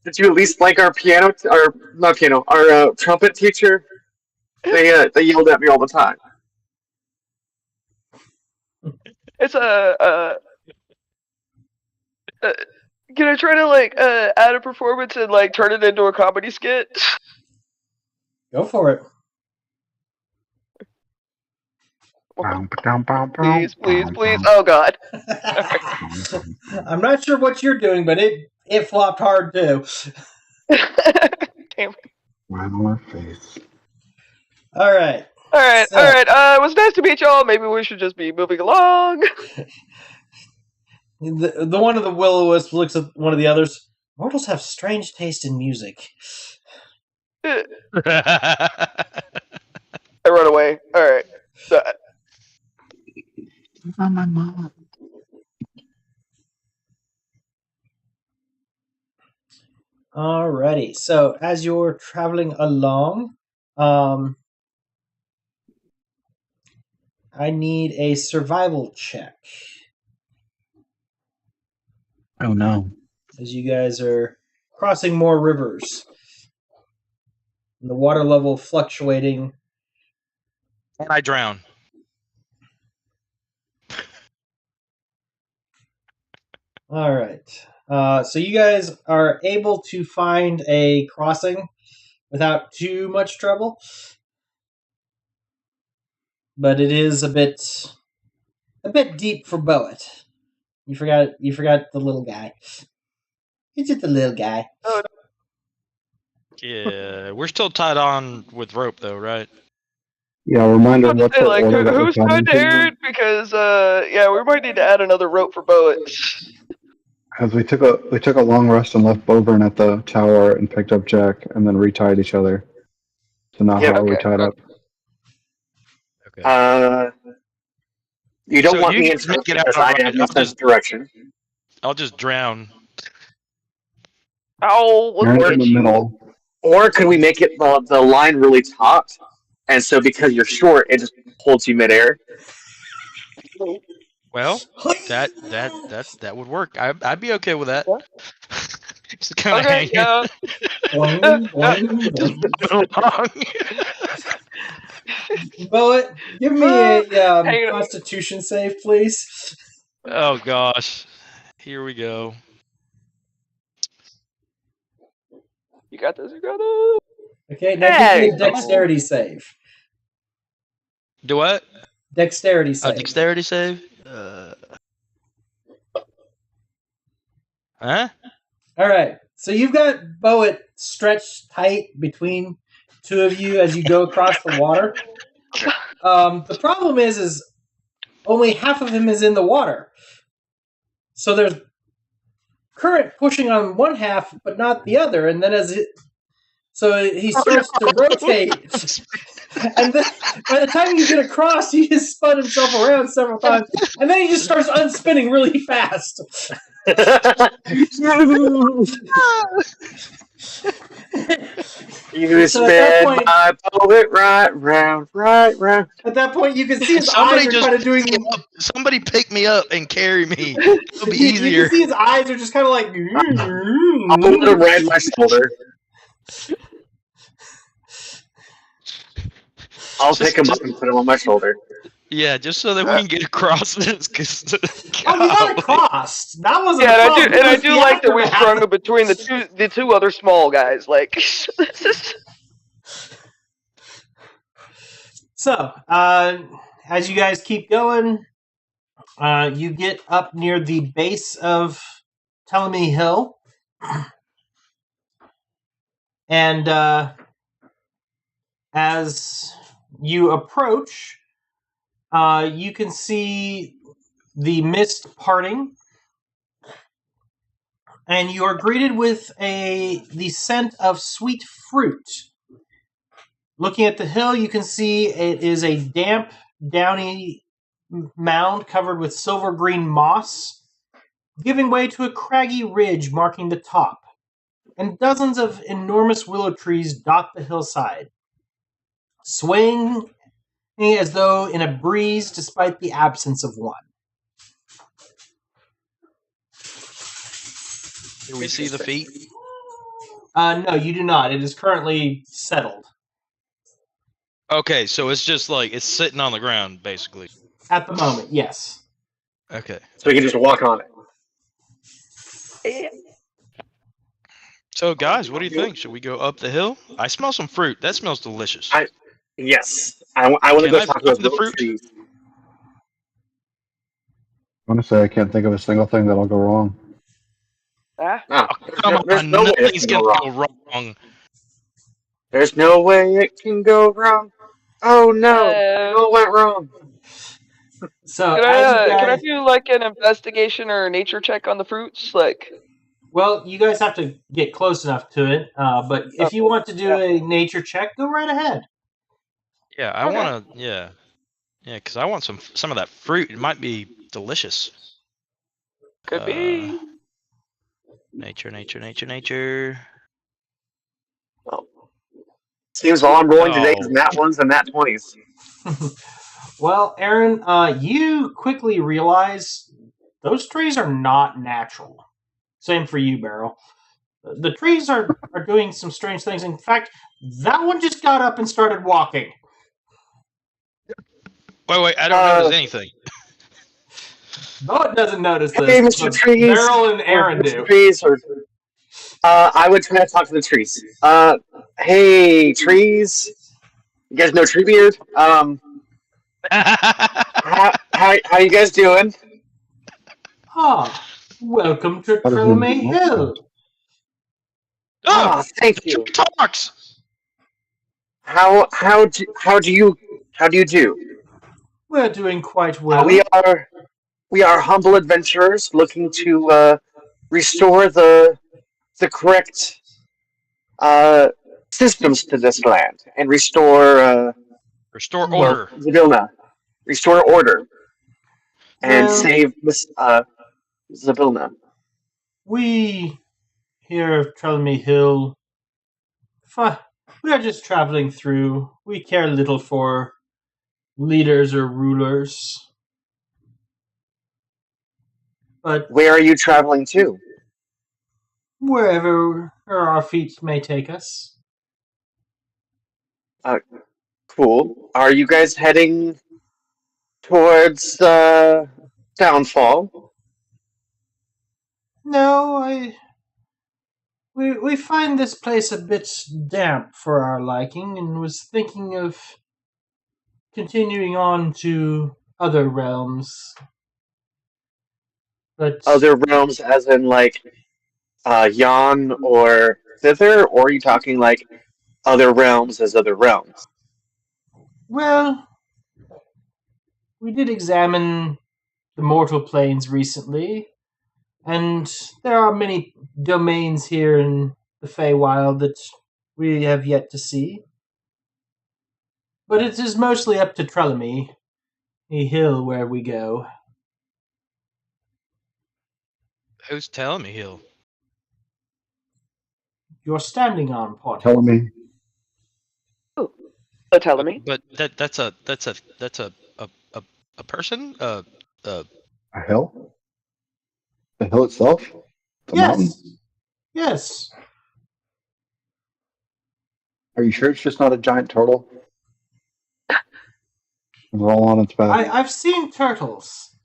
Speaker 3: Did you at least like our our trumpet teacher? They yelled at me all the time.
Speaker 2: It's can I try to add a performance and turn it into a comedy skit?
Speaker 1: Go for it.
Speaker 2: Please, please, please. Oh God.
Speaker 1: I'm not sure what you're doing, but it flopped hard too.
Speaker 2: Damn it.
Speaker 5: Right on my face.
Speaker 1: All right.
Speaker 2: All right,
Speaker 1: So-
Speaker 2: all right. It was nice to meet y'all. Maybe we should just be moving along.
Speaker 1: The one of the will-o-wisps looks at one of the others. Mortals have strange taste in music.
Speaker 2: I run away. All right.
Speaker 5: My mom.
Speaker 1: Alrighty. So as you're traveling along, I need a survival check.
Speaker 5: Oh no.
Speaker 1: As you guys are crossing more rivers. And the water level fluctuating.
Speaker 4: And I drown.
Speaker 1: Alright. So you guys are able to find a crossing without too much trouble. But it is a bit deep for Boet. You forgot the little guy. It's just the little guy.
Speaker 4: Yeah, we're still tied on with rope though, right?
Speaker 5: Yeah, reminder what's the
Speaker 2: Like,
Speaker 5: order that we're
Speaker 2: who's
Speaker 5: traveling
Speaker 2: trying to
Speaker 5: to?
Speaker 2: Aaron? Because yeah, we might need to add another rope for Boets.
Speaker 5: As we took a long rest and left Bovern at the tower and picked up Jack and then retied each other. So now
Speaker 3: Yeah,
Speaker 5: how are we
Speaker 2: okay.
Speaker 5: tied up?
Speaker 4: Okay.
Speaker 3: You don't
Speaker 4: So
Speaker 3: want
Speaker 4: you
Speaker 3: me in
Speaker 4: can
Speaker 3: front
Speaker 4: make it out
Speaker 3: because I
Speaker 4: right.
Speaker 3: have no
Speaker 4: I'll
Speaker 3: sense
Speaker 4: just-
Speaker 3: of direction.
Speaker 4: I'll just drown.
Speaker 2: Oh,
Speaker 5: Aaron's
Speaker 2: look
Speaker 5: in the
Speaker 2: at you.
Speaker 5: middle.
Speaker 3: Or could we make it the line really taut, and so because you're short, it just holds you midair?
Speaker 4: Well, that would work. I'd be okay with that.
Speaker 2: Yeah.
Speaker 4: Just kind of
Speaker 2: Okay,
Speaker 4: hanging,
Speaker 2: yeah.
Speaker 1: Boing, boing,
Speaker 4: just
Speaker 1: boing.
Speaker 4: moving along.
Speaker 1: Well, give me a
Speaker 2: Hang on.
Speaker 1: Constitution save, please.
Speaker 4: Oh gosh, here we go.
Speaker 2: You got this. You got it.
Speaker 1: Okay, now give me a
Speaker 2: Hey!
Speaker 1: Dexterity save.
Speaker 4: Do what?
Speaker 1: Dexterity
Speaker 4: A
Speaker 1: save.
Speaker 4: dexterity save? Huh?
Speaker 1: All right. So you've got Boet stretched tight between two of you as you go across the water. The problem is only half of him is in the water. So there's current pushing on one half, but not the other. And then so he starts to rotate. And then by the time you get across, he has spun himself around several times. And then he just starts unspinning really fast.
Speaker 3: You
Speaker 1: So at that
Speaker 3: spin
Speaker 1: point-
Speaker 3: my bullet right round, right round.
Speaker 1: At that point, you can see his eyes are kind of doing.
Speaker 4: Somebody pick me up and carry me. It'll be
Speaker 1: You
Speaker 4: easier.
Speaker 1: can see his eyes are just kind of like.
Speaker 3: I'm gonna ride my shoulder. I'll pick him up and put him on my shoulder.
Speaker 4: Yeah, just so that we can get across this. Cause,
Speaker 1: Oh, we got across. That wasn't.
Speaker 2: Yeah,
Speaker 1: the
Speaker 2: and
Speaker 1: problem.
Speaker 2: I
Speaker 1: It was
Speaker 2: do
Speaker 1: the
Speaker 2: like that we
Speaker 1: aftermath.
Speaker 2: strung between the two other small guys. Like,
Speaker 1: So, as you guys keep going, you get up near the base of Ptolemy Hill, and as you approach, you can see the mist parting, and you are greeted with the scent of sweet fruit. Looking at the hill, you can see it is a damp, downy mound covered with silver green moss, giving way to a craggy ridge marking the top, and dozens of enormous willow trees dot the hillside, swaying as though in a breeze despite the absence of one.
Speaker 4: Do we see the feet?
Speaker 1: No, you do not. It is currently settled.
Speaker 4: Okay, so it's just like it's sitting on the ground, basically.
Speaker 1: At the moment, yes.
Speaker 4: Okay.
Speaker 3: So we can just walk on it.
Speaker 4: So, guys, what do you think? Should we go up the hill? I smell some fruit. That smells delicious.
Speaker 3: Yes. I want to
Speaker 4: Can
Speaker 3: go
Speaker 4: I
Speaker 3: talk to those
Speaker 4: find the
Speaker 3: little
Speaker 4: fruit?
Speaker 3: trees.
Speaker 5: I want to say I can't think of a single thing that'll go wrong.
Speaker 3: No,
Speaker 4: Come
Speaker 3: there's
Speaker 4: on,
Speaker 3: no way it
Speaker 4: nothing's
Speaker 3: can
Speaker 4: gonna
Speaker 3: go
Speaker 4: go
Speaker 3: wrong.
Speaker 4: wrong.
Speaker 3: There's no way it can go wrong. Oh no, it all went wrong.
Speaker 1: So,
Speaker 2: can
Speaker 1: as you
Speaker 2: I
Speaker 1: guys,
Speaker 2: do like an investigation or a nature check on the fruits? Like,
Speaker 1: well, you guys have to get close enough to it. But if you want to do a nature check, go right ahead.
Speaker 4: Yeah, I
Speaker 2: Okay.
Speaker 4: wanna. Yeah, because I want some of that fruit. It might be delicious.
Speaker 2: could be.
Speaker 4: Nature.
Speaker 3: Well, seems all I'm rolling today is
Speaker 4: Oh.
Speaker 3: nat ones and nat 20s.
Speaker 1: Well, Aaron, you quickly realize those trees are not natural. Same for you, Beryl. The trees are doing some strange things. In fact, that one just got up and started walking.
Speaker 4: Wait, I don't notice anything.
Speaker 1: Boat doesn't notice this.
Speaker 3: Hey, Mr.
Speaker 1: but
Speaker 3: Trees.
Speaker 1: Beryl and Aaron
Speaker 3: Mr.
Speaker 1: do.
Speaker 3: Trees or I would try to talk to the trees. Hey, trees. You guys know Treebeard? How you guys doing?
Speaker 1: Ah, welcome to
Speaker 5: How does
Speaker 1: Ptolemy
Speaker 5: he-
Speaker 1: Hill.
Speaker 3: Oh, thank you.
Speaker 4: Talks.
Speaker 3: How do you do?
Speaker 1: We're doing quite well.
Speaker 3: We are humble adventurers looking to restore the correct systems to this land and restore
Speaker 4: Restore order.
Speaker 3: Zabilna. Restore order and
Speaker 1: Well-
Speaker 3: save Miss Zabilna.
Speaker 1: We here of Ptolemy Hill, we are just traveling through. We care little for leaders or rulers. But
Speaker 3: Where are you traveling to?
Speaker 1: wherever our feet may take us.
Speaker 3: Cool. Are you guys heading towards Downfall?
Speaker 1: No, we find this place a bit damp for our liking, and was thinking of continuing on to other realms. But
Speaker 3: Other realms, as in like Yon or Thither, or are you talking like other realms as other realms?
Speaker 1: well, we did examine the mortal planes recently, and there are many domains here in the Feywild that we have yet to see. But it is mostly up to Trelawney, a hill where we go.
Speaker 4: Who's telling me he'll?
Speaker 1: You're standing on, Porter.
Speaker 5: Telling me.
Speaker 2: So tell me.
Speaker 4: But that's a person?
Speaker 5: A hill? The hill itself? The mountain?
Speaker 1: Yes.
Speaker 5: Are you sure it's just not a giant turtle? Roll on its back.
Speaker 1: I've seen turtles.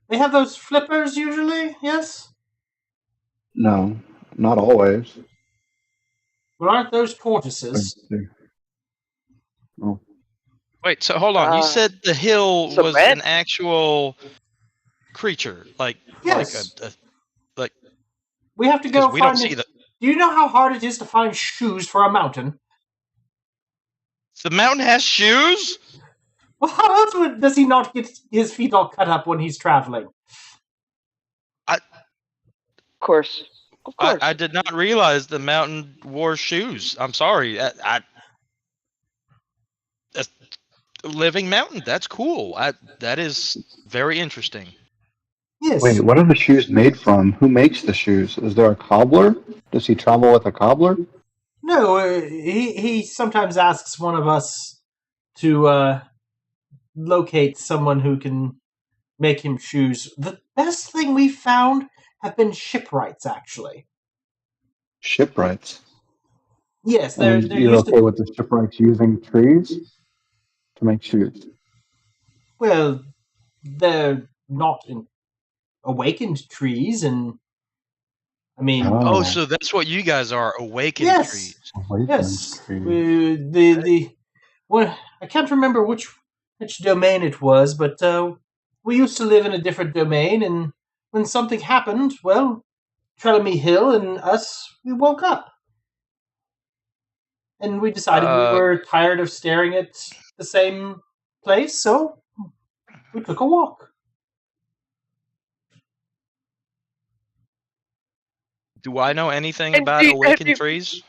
Speaker 1: They have those flippers usually, yes?
Speaker 5: No, not always.
Speaker 1: But aren't those tortoises?
Speaker 5: Oh.
Speaker 4: Wait, so hold on. You said the hill
Speaker 2: so
Speaker 4: was
Speaker 2: red?
Speaker 4: an actual creature,
Speaker 1: Yes.
Speaker 4: like
Speaker 1: We have to go
Speaker 4: because we don't
Speaker 1: find
Speaker 4: see
Speaker 1: it.
Speaker 4: the.
Speaker 1: Do you know how hard it is to find shoes for a mountain?
Speaker 4: The mountain has shoes.
Speaker 1: Well, how else does he not get his feet all cut up when he's traveling?
Speaker 2: Of course. Of course.
Speaker 4: I did not realize the mountain wore shoes. I'm sorry. That's a living mountain. That's cool. That is very interesting.
Speaker 1: Yes.
Speaker 5: Wait, what are the shoes made from? Who makes the shoes? Is there a cobbler? Does he travel with a cobbler?
Speaker 1: No, he sometimes asks one of us to locate someone who can make him shoes. The best thing we found have been shipwrights, actually.
Speaker 5: Shipwrights.
Speaker 1: Yes, they're
Speaker 5: You're
Speaker 1: used
Speaker 5: okay
Speaker 1: to.
Speaker 5: with the shipwrights using trees to make shoes?
Speaker 1: Well, they're not awakened trees, and I mean,
Speaker 4: Oh, so that's what you guys are, awakened
Speaker 1: yes,
Speaker 4: trees.
Speaker 5: awakened
Speaker 1: yes.
Speaker 5: trees.
Speaker 1: The well, I can't remember which domain it was, but we used to live in a different domain, and when something happened, well, Trelawney Hill and us, we woke up. And we decided we were tired of staring at the same place, so we took a walk.
Speaker 4: Do I know anything
Speaker 2: And
Speaker 4: about
Speaker 2: have
Speaker 4: awakened
Speaker 2: you-
Speaker 4: trees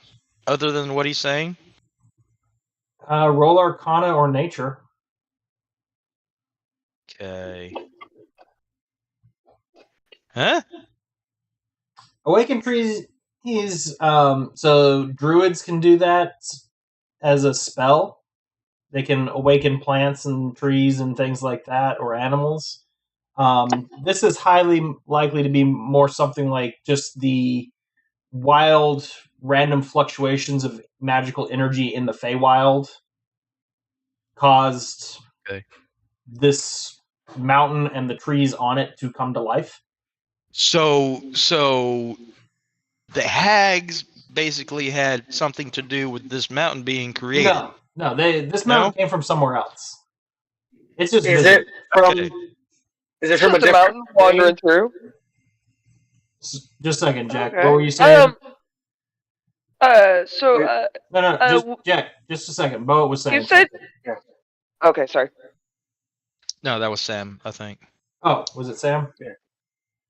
Speaker 4: other than what he's saying?
Speaker 1: Roll Arcana or Nature.
Speaker 4: Okay. Huh?
Speaker 1: Awakened trees is so druids can do that as a spell. They can awaken plants and trees and things like that, or animals. This is highly likely to be more something like just the wild, random fluctuations of magical energy in the Feywild caused this mountain and the trees on it to come to life.
Speaker 4: So the hags basically had something to do with this mountain being created.
Speaker 1: No, this mountain came from somewhere else. It's just
Speaker 3: Is it from?
Speaker 4: Okay.
Speaker 3: Is it
Speaker 2: It's
Speaker 3: from a
Speaker 2: just a
Speaker 3: different
Speaker 2: mountain wandering through.
Speaker 1: Just a second, Jack.
Speaker 2: Okay.
Speaker 1: What were you saying?
Speaker 2: No,
Speaker 1: Jack. Just a second. Bo was saying.
Speaker 2: you said.
Speaker 1: something.
Speaker 3: Yeah.
Speaker 2: Okay, sorry.
Speaker 4: No, that was Sam, I think.
Speaker 1: Oh, was it Sam?
Speaker 3: Yeah.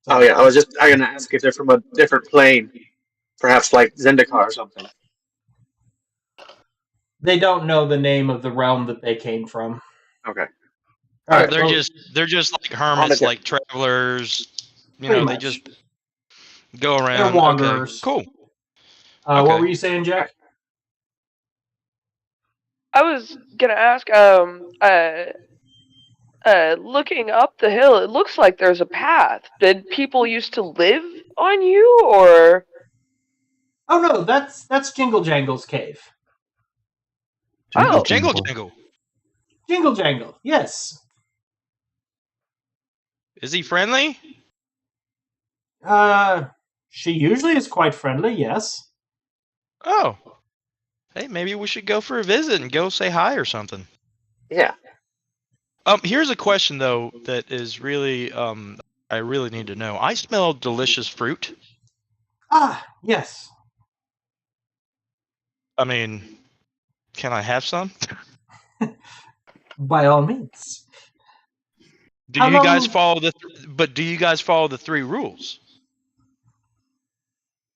Speaker 3: Oh yeah, I was gonna ask if they're from a different plane, perhaps like Zendikar or something.
Speaker 1: They don't know the name of the realm that they came from.
Speaker 3: Okay.
Speaker 1: All right,
Speaker 4: They're just like hermits, like travelers. You know, they just go around.
Speaker 1: They're wanderers.
Speaker 4: Okay, cool.
Speaker 1: What were you saying, Jack?
Speaker 2: I was gonna ask. looking up the hill, it looks like there's a path. Did people used to live on you, or?
Speaker 1: Oh no, that's Jingle Jangle's cave.
Speaker 2: Oh.
Speaker 4: Jingle Jangle.
Speaker 1: Jingle Jangle, yes.
Speaker 4: Is he friendly?
Speaker 1: She usually is quite friendly, yes.
Speaker 4: Oh. Hey, maybe we should go for a visit and go say hi or something.
Speaker 3: Yeah.
Speaker 4: Here's a question though that is really I really need to know. I smell delicious fruit.
Speaker 1: Ah, yes.
Speaker 4: I mean, can I have some?
Speaker 1: By all means.
Speaker 4: Do
Speaker 1: How
Speaker 4: you guys
Speaker 1: long-
Speaker 4: follow do you guys follow the 3 rules?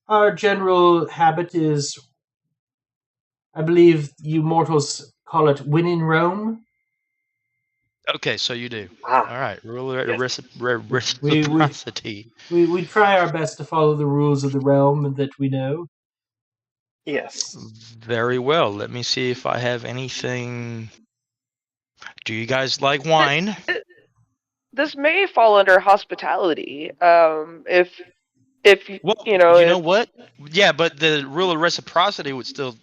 Speaker 1: Our general habit is, I believe you mortals call it win in Rome.
Speaker 4: Okay, so you do.
Speaker 3: Ah,
Speaker 4: All right, rule of
Speaker 3: Yes.
Speaker 4: reciprocity.
Speaker 1: We try our best to follow the rules of the realm that we know.
Speaker 3: yes.
Speaker 4: Very well. Let me see if I have anything. Do you guys like wine?
Speaker 2: This may fall under hospitality. If
Speaker 4: Well,
Speaker 2: you know,
Speaker 4: you know
Speaker 2: if
Speaker 4: what? Yeah, but the rule of reciprocity would still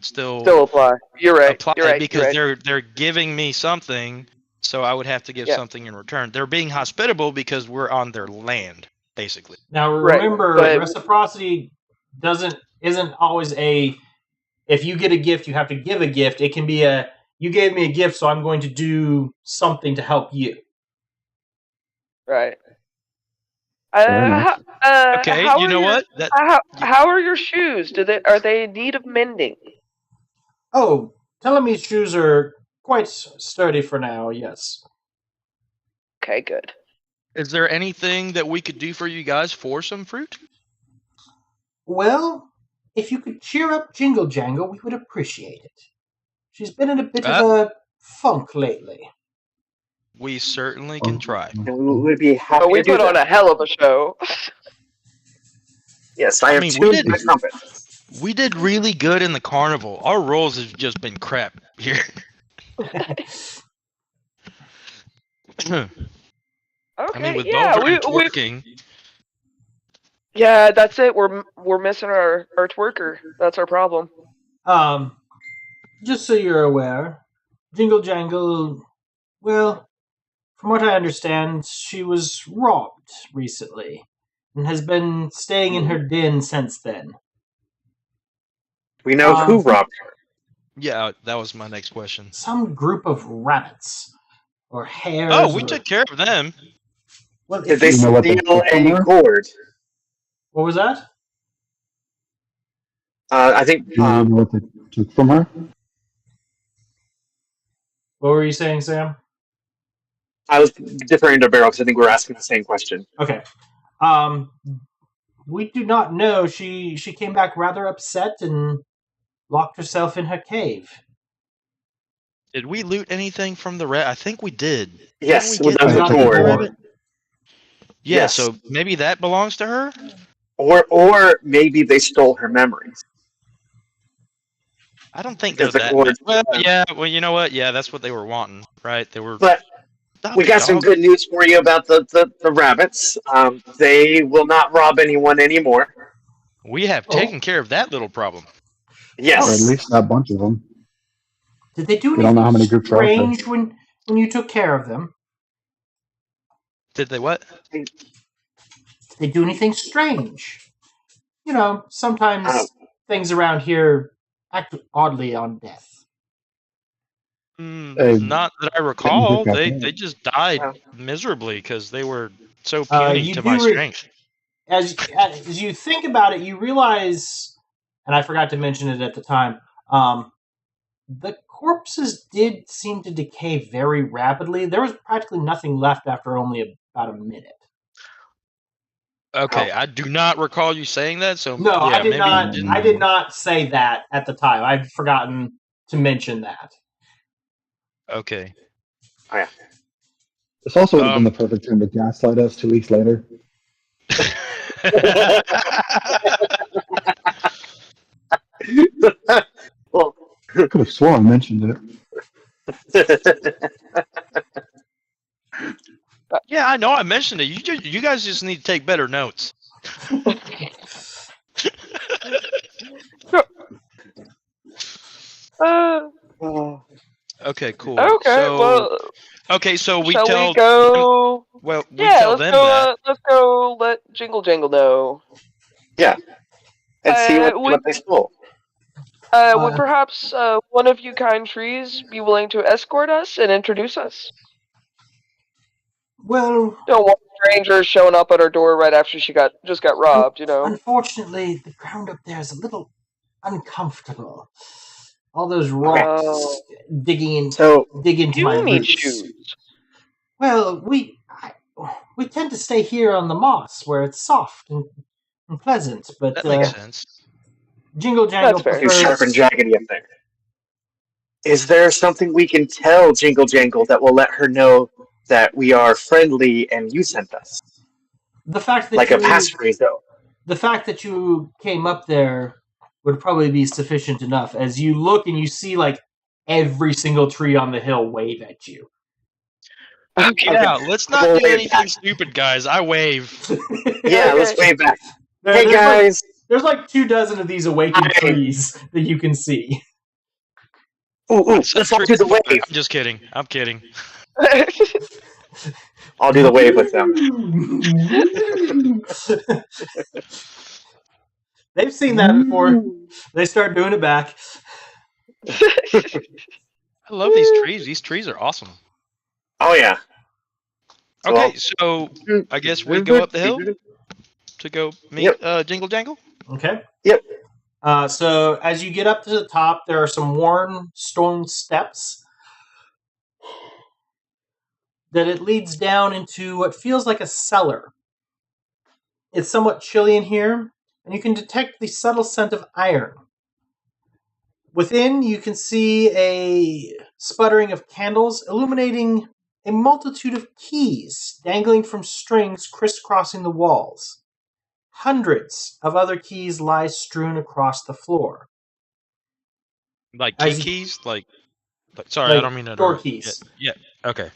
Speaker 2: still apply. You're right.
Speaker 4: apply
Speaker 2: You're right.
Speaker 4: because
Speaker 2: You're right.
Speaker 4: they're giving me something, so I would have to give
Speaker 2: Yeah.
Speaker 4: something in return. They're being hospitable because we're on their land, basically.
Speaker 1: Now
Speaker 2: Right,
Speaker 1: remember,
Speaker 2: but-
Speaker 1: reciprocity isn't always a if you get a gift, you have to give a gift. It can be a you gave me a gift, so I'm going to do something to help you.
Speaker 2: Right.
Speaker 5: Fair enough.
Speaker 4: Okay,
Speaker 2: how
Speaker 4: you
Speaker 2: are
Speaker 4: know
Speaker 2: your-
Speaker 4: what? That
Speaker 2: How are your shoes? Are they in need of mending?
Speaker 1: Oh, Telemy's shoes are quite sturdy for now, yes.
Speaker 2: Okay, good.
Speaker 4: is there anything that we could do for you guys for some fruit?
Speaker 1: Well, if you could cheer up Jingle Jangle, we would appreciate it. She's been in a bit of a funk lately.
Speaker 4: We certainly can try.
Speaker 3: And we would be happy
Speaker 2: Oh, we
Speaker 3: to do
Speaker 2: put on
Speaker 3: that.
Speaker 2: a hell of a show.
Speaker 3: Yes, I have
Speaker 4: mean, we
Speaker 3: tuned
Speaker 4: did-
Speaker 3: my trumpet.
Speaker 4: We did really good in the carnival. Our rolls have just been crap here.
Speaker 2: Okay,
Speaker 4: I mean, with
Speaker 2: yeah,
Speaker 4: Belver
Speaker 2: we
Speaker 4: twerking,
Speaker 2: yeah, that's it. We're missing our twerker. That's our problem.
Speaker 1: Just so you're aware, Jingle Jangle, well, from what I understand, she was robbed recently and has been staying in her den since then.
Speaker 3: We know who robbed her.
Speaker 4: yeah, that was my next question.
Speaker 1: Some group of rabbits or hares.
Speaker 4: Oh, we
Speaker 1: or-
Speaker 4: took care of them.
Speaker 1: Well,
Speaker 3: Did they
Speaker 5: You know what they
Speaker 3: steal
Speaker 5: took from
Speaker 3: a
Speaker 5: her?
Speaker 3: gourd?
Speaker 1: what was that?
Speaker 3: I think.
Speaker 5: Do you know what they took from her?
Speaker 1: What were you saying, Sam?
Speaker 3: I was deferring to Barrel because I think we're asking the same question.
Speaker 1: Okay. We do not know. She came back rather upset and locked herself in her cave.
Speaker 4: Did we loot anything from the rabbit? I think we did.
Speaker 3: Yes,
Speaker 4: Didn't we
Speaker 3: that was
Speaker 4: get
Speaker 3: a
Speaker 4: anything from the
Speaker 3: gourd.
Speaker 4: rabbit? Yeah,
Speaker 3: Yes.
Speaker 4: so maybe that belongs to her?
Speaker 3: Or maybe they stole her memories.
Speaker 4: I don't think they're
Speaker 3: Because the
Speaker 4: that.
Speaker 3: gourd-
Speaker 4: Well, yeah. Well, you know what? Yeah, that's what they were wanting, right? They were.
Speaker 3: But
Speaker 4: Stop
Speaker 3: we
Speaker 4: it,
Speaker 3: got some
Speaker 4: dog.
Speaker 3: good news for you about the rabbits. They will not rob anyone anymore.
Speaker 4: We have
Speaker 1: Oh.
Speaker 4: taken care of that little problem.
Speaker 5: Or at
Speaker 3: Yes.
Speaker 5: least a bunch of them.
Speaker 1: Did they do
Speaker 5: We don't know how many
Speaker 1: anything
Speaker 5: groups are out there.
Speaker 1: strange when you took care of them?
Speaker 4: Did they what?
Speaker 1: Did they do anything strange? You know, sometimes
Speaker 3: Oh.
Speaker 1: things around here act oddly on death.
Speaker 4: Not that I recall.
Speaker 5: pick up
Speaker 4: They
Speaker 5: that.
Speaker 4: they just died
Speaker 3: Yeah.
Speaker 4: miserably because they were so puny
Speaker 1: you
Speaker 4: to
Speaker 1: do
Speaker 4: my
Speaker 1: re-
Speaker 4: strength.
Speaker 1: As you think about it, you realize, and I forgot to mention it at the time, the corpses did seem to decay very rapidly. There was practically nothing left after only about a minute.
Speaker 4: Okay, I do not recall you saying that. So
Speaker 1: No,
Speaker 4: yeah,
Speaker 1: I did
Speaker 4: maybe
Speaker 1: not.
Speaker 4: you didn't.
Speaker 1: I did not say that at the time. I'd forgotten to mention that.
Speaker 4: Okay.
Speaker 5: This also would have been the perfect time to gaslight us 2 weeks later.
Speaker 3: Well,
Speaker 5: I could have sworn I mentioned it.
Speaker 4: I know I mentioned it. You guys just need to take better notes. Okay, cool.
Speaker 2: Okay, well,
Speaker 4: So we
Speaker 2: shall
Speaker 4: tell
Speaker 2: we go?
Speaker 4: well, we
Speaker 2: Yeah,
Speaker 4: tell
Speaker 2: let's
Speaker 4: them
Speaker 2: go.
Speaker 4: that.
Speaker 2: Let's go. Let Jingle Jangle know.
Speaker 3: Yeah, and see what
Speaker 2: Would
Speaker 3: they stole.
Speaker 2: would perhaps one of you kind trees be willing to escort us and introduce us?
Speaker 1: Well,
Speaker 2: Don't want strangers showing up at our door right after she just got robbed. You know.
Speaker 1: unfortunately, the ground up there is a little uncomfortable. All those rocks
Speaker 2: Oh.
Speaker 1: dig into
Speaker 2: Do
Speaker 1: my
Speaker 2: you need
Speaker 1: roots.
Speaker 2: shoes?
Speaker 1: Well, we tend to stay here on the moss where it's soft and pleasant, but
Speaker 4: That makes sense.
Speaker 1: Jingle Jangle
Speaker 2: That's fair.
Speaker 3: Too sharp and
Speaker 1: prefers.
Speaker 3: jaggedy up there. Is there something we can tell Jingle Jangle that will let her know that we are friendly and you sent us?
Speaker 1: The fact that
Speaker 3: Like a passphrase, though.
Speaker 1: the fact that you came up there would probably be sufficient enough. As you look and you see like every single tree on the hill wave at you.
Speaker 2: Okay.
Speaker 4: Yeah, let's not
Speaker 3: We'll
Speaker 4: do
Speaker 3: wave
Speaker 4: anything
Speaker 3: back.
Speaker 4: stupid, guys. I wave.
Speaker 3: Yeah,
Speaker 2: Okay.
Speaker 3: let's wave back.
Speaker 1: There-
Speaker 3: Hey
Speaker 1: there's
Speaker 3: guys!
Speaker 1: there's like 24 of these awakened
Speaker 3: Hi.
Speaker 1: trees that you can see.
Speaker 3: Ooh, let's all do the wave.
Speaker 4: I'm just kidding. I'm kidding.
Speaker 3: I'll do the wave with them.
Speaker 1: They've seen that before. They start doing it back.
Speaker 4: I love these trees. These trees are awesome.
Speaker 3: Oh yeah.
Speaker 4: Okay, so I guess we go up the hill to go meet Jingle Jangle.
Speaker 1: Okay.
Speaker 3: Yep.
Speaker 1: So as you get up to the top, there are some worn stone steps that it leads down into what feels like a cellar. It's somewhat chilly in here, and you can detect the subtle scent of iron. Within, you can see a sputtering of candles illuminating a multitude of keys dangling from strings crisscrossing the walls. Hundreds of other keys lie strewn across the floor.
Speaker 4: Like
Speaker 1: As you-
Speaker 4: keys? Like sorry, I don't mean to
Speaker 1: door
Speaker 4: interrupt.
Speaker 1: keys.
Speaker 4: Yeah. Okay.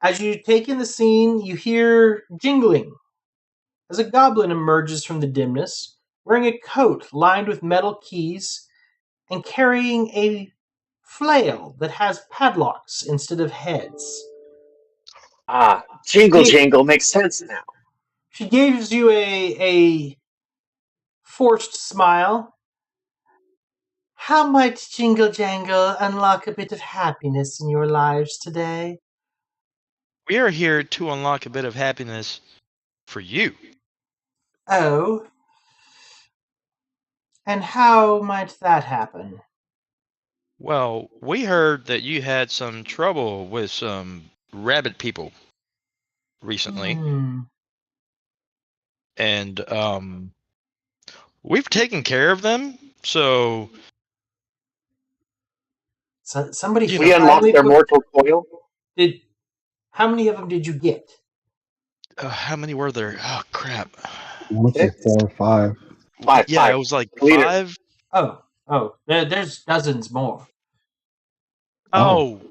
Speaker 1: As you take in the scene, you hear jingling as a goblin emerges from the dimness, wearing a coat lined with metal keys and carrying a flail that has padlocks instead of heads.
Speaker 3: Jingle Jangle makes sense now.
Speaker 1: She gives you a forced smile. How might Jingle Jangle unlock a bit of happiness in your lives today?
Speaker 4: We are here to unlock a bit of happiness for you.
Speaker 1: Oh. And how might that happen?
Speaker 4: Well, we heard that you had some trouble with some rabbit people recently. And we've taken care of them, so
Speaker 1: Somebody
Speaker 3: We unlocked their mortal coil.
Speaker 1: How many of them did you get?
Speaker 4: how many were there? Oh crap.
Speaker 5: I want to say 4 or 5.
Speaker 3: Five.
Speaker 4: Yeah, it was like
Speaker 3: Leader.
Speaker 4: 5.
Speaker 1: Oh, there's dozens more.
Speaker 4: Oh.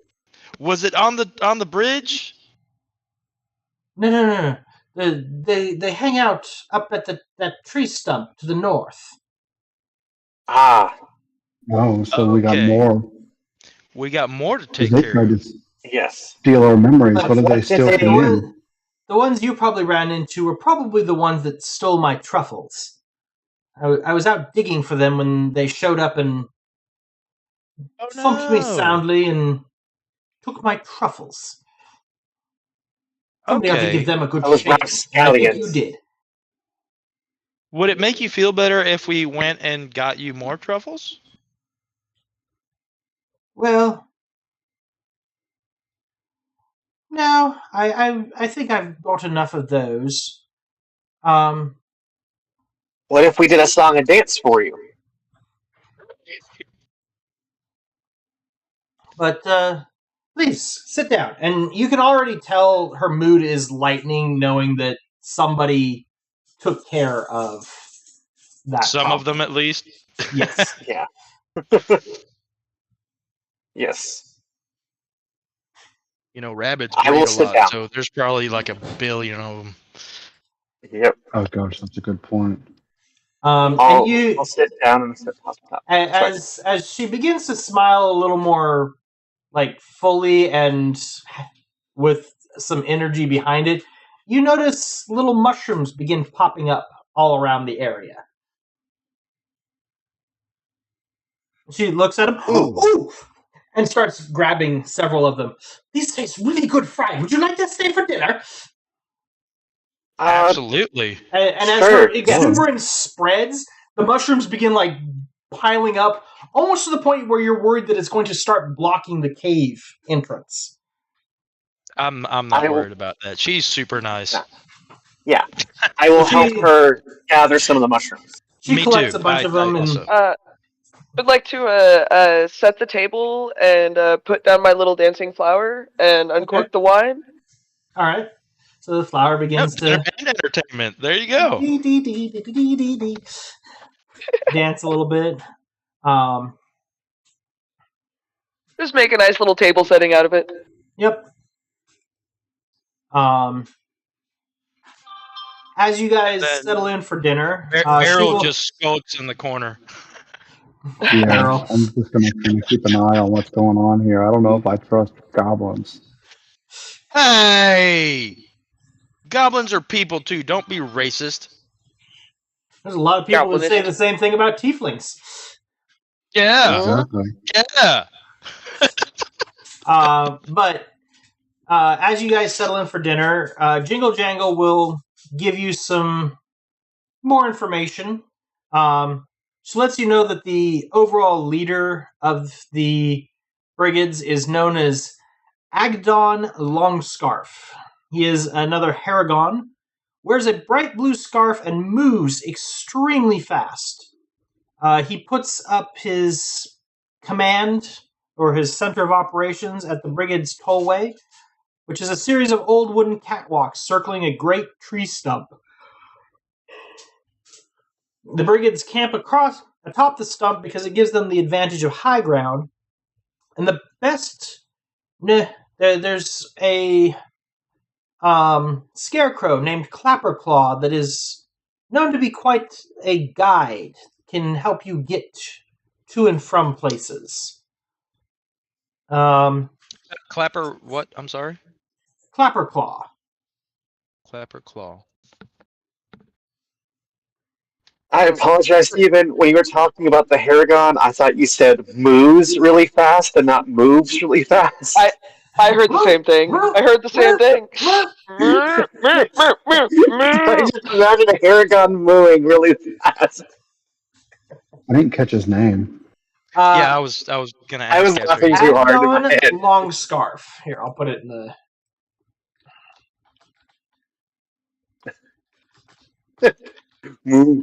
Speaker 4: Was it on the bridge?
Speaker 1: No. They hang out up at that tree stump to the north.
Speaker 3: Ah,
Speaker 5: Oh, so we got
Speaker 4: Okay.
Speaker 5: more.
Speaker 4: We got more to
Speaker 5: 'Cause
Speaker 4: take
Speaker 5: they
Speaker 4: care
Speaker 5: tried
Speaker 4: of.
Speaker 5: to
Speaker 3: yes.
Speaker 5: steal our memories.
Speaker 1: But
Speaker 5: What did they
Speaker 3: what
Speaker 5: steal
Speaker 3: did
Speaker 5: from
Speaker 3: they
Speaker 5: you?
Speaker 1: The ones you probably ran into were probably the ones that stole my truffles. I was out digging for them when they showed up and
Speaker 4: Oh
Speaker 1: thumped me
Speaker 4: no.
Speaker 1: soundly and took my truffles. Somebody ought to give them a good
Speaker 3: Those
Speaker 1: shake. And I think you
Speaker 3: rapscallions.
Speaker 1: did.
Speaker 4: Would it make you feel better if we went and got you more truffles?
Speaker 1: Well, no, I think I've bought enough of those.
Speaker 3: What if we did a song and dance for you?
Speaker 1: But please sit down, and you can already tell her mood is lightening, knowing that somebody took care of that.
Speaker 4: Some of them, at least.
Speaker 1: Yes.
Speaker 3: Yeah. Yes.
Speaker 4: rabbits
Speaker 3: I will
Speaker 4: breed a
Speaker 3: sit
Speaker 4: lot,
Speaker 3: down.
Speaker 4: so there's probably like 1 billion of them.
Speaker 3: Yep.
Speaker 5: Oh gosh, that's a good point.
Speaker 1: And
Speaker 3: I'll
Speaker 1: you,
Speaker 3: sit down and sit on top. Sorry.
Speaker 1: as she begins to smile a little more, like fully and with some energy behind it, you notice little mushrooms begin popping up all around the area. She looks at them, ooh, and starts grabbing several of them. These taste really good fried. Would you like to stay for dinner?
Speaker 4: Absolutely.
Speaker 1: And as
Speaker 3: Sure.
Speaker 1: her exuberance spreads, the mushrooms begin like piling up, almost to the point where you're worried that it's going to start blocking the cave entrance.
Speaker 4: I'm not worried about that. She's super nice.
Speaker 3: Yeah. I will help her gather some of the mushrooms.
Speaker 1: She
Speaker 4: Me
Speaker 1: collects
Speaker 4: too.
Speaker 1: a bunch of them, and
Speaker 2: I'd like to set the table and put down my little dancing flower and uncork the wine.
Speaker 1: All right. So the flower begins to
Speaker 4: entertainment. There you go.
Speaker 1: Dance a little bit.
Speaker 2: Just make a nice little table setting out of it.
Speaker 1: Yep. As you guys settle in for dinner,
Speaker 4: Meryl just skulks in the corner.
Speaker 5: Yeah, I'm just gonna kind of keep an eye on what's going on here. I don't know if I trust goblins.
Speaker 4: Hey! Goblins are people too. Don't be racist.
Speaker 1: There's a lot of people that say the same thing about tieflings.
Speaker 4: Yeah.
Speaker 5: Exactly.
Speaker 4: Yeah.
Speaker 1: But as you guys settle in for dinner, Jingle Jangle will give you some more information. She lets you know that the overall leader of the brigades is known as Agdon Longscarf. He is another Haragon, wears a bright blue scarf, and moves extremely fast. He puts up his command, or his center of operations, at the brigade's tollway, which is a series of old wooden catwalks circling a great tree stump. The brigades camp atop the stump because it gives them the advantage of high ground. And the best... there's a scarecrow named Clapperclaw that is known to be quite a guide. Can help you get to and from places.
Speaker 4: Clapper what? I'm sorry?
Speaker 1: Clapperclaw.
Speaker 4: Clapperclaw.
Speaker 3: I apologize, Stephen. When you were talking about the Haragon, I thought you said moves really fast and not moves really fast.
Speaker 2: I heard the same thing. I heard the same thing.
Speaker 3: I just imagine a Haragon mooing really fast.
Speaker 5: I didn't catch his name.
Speaker 4: Yeah, I was gonna ask.
Speaker 3: I was laughing too hard in my head.
Speaker 1: Long scarf. Here, I'll put it in the.
Speaker 3: Moo.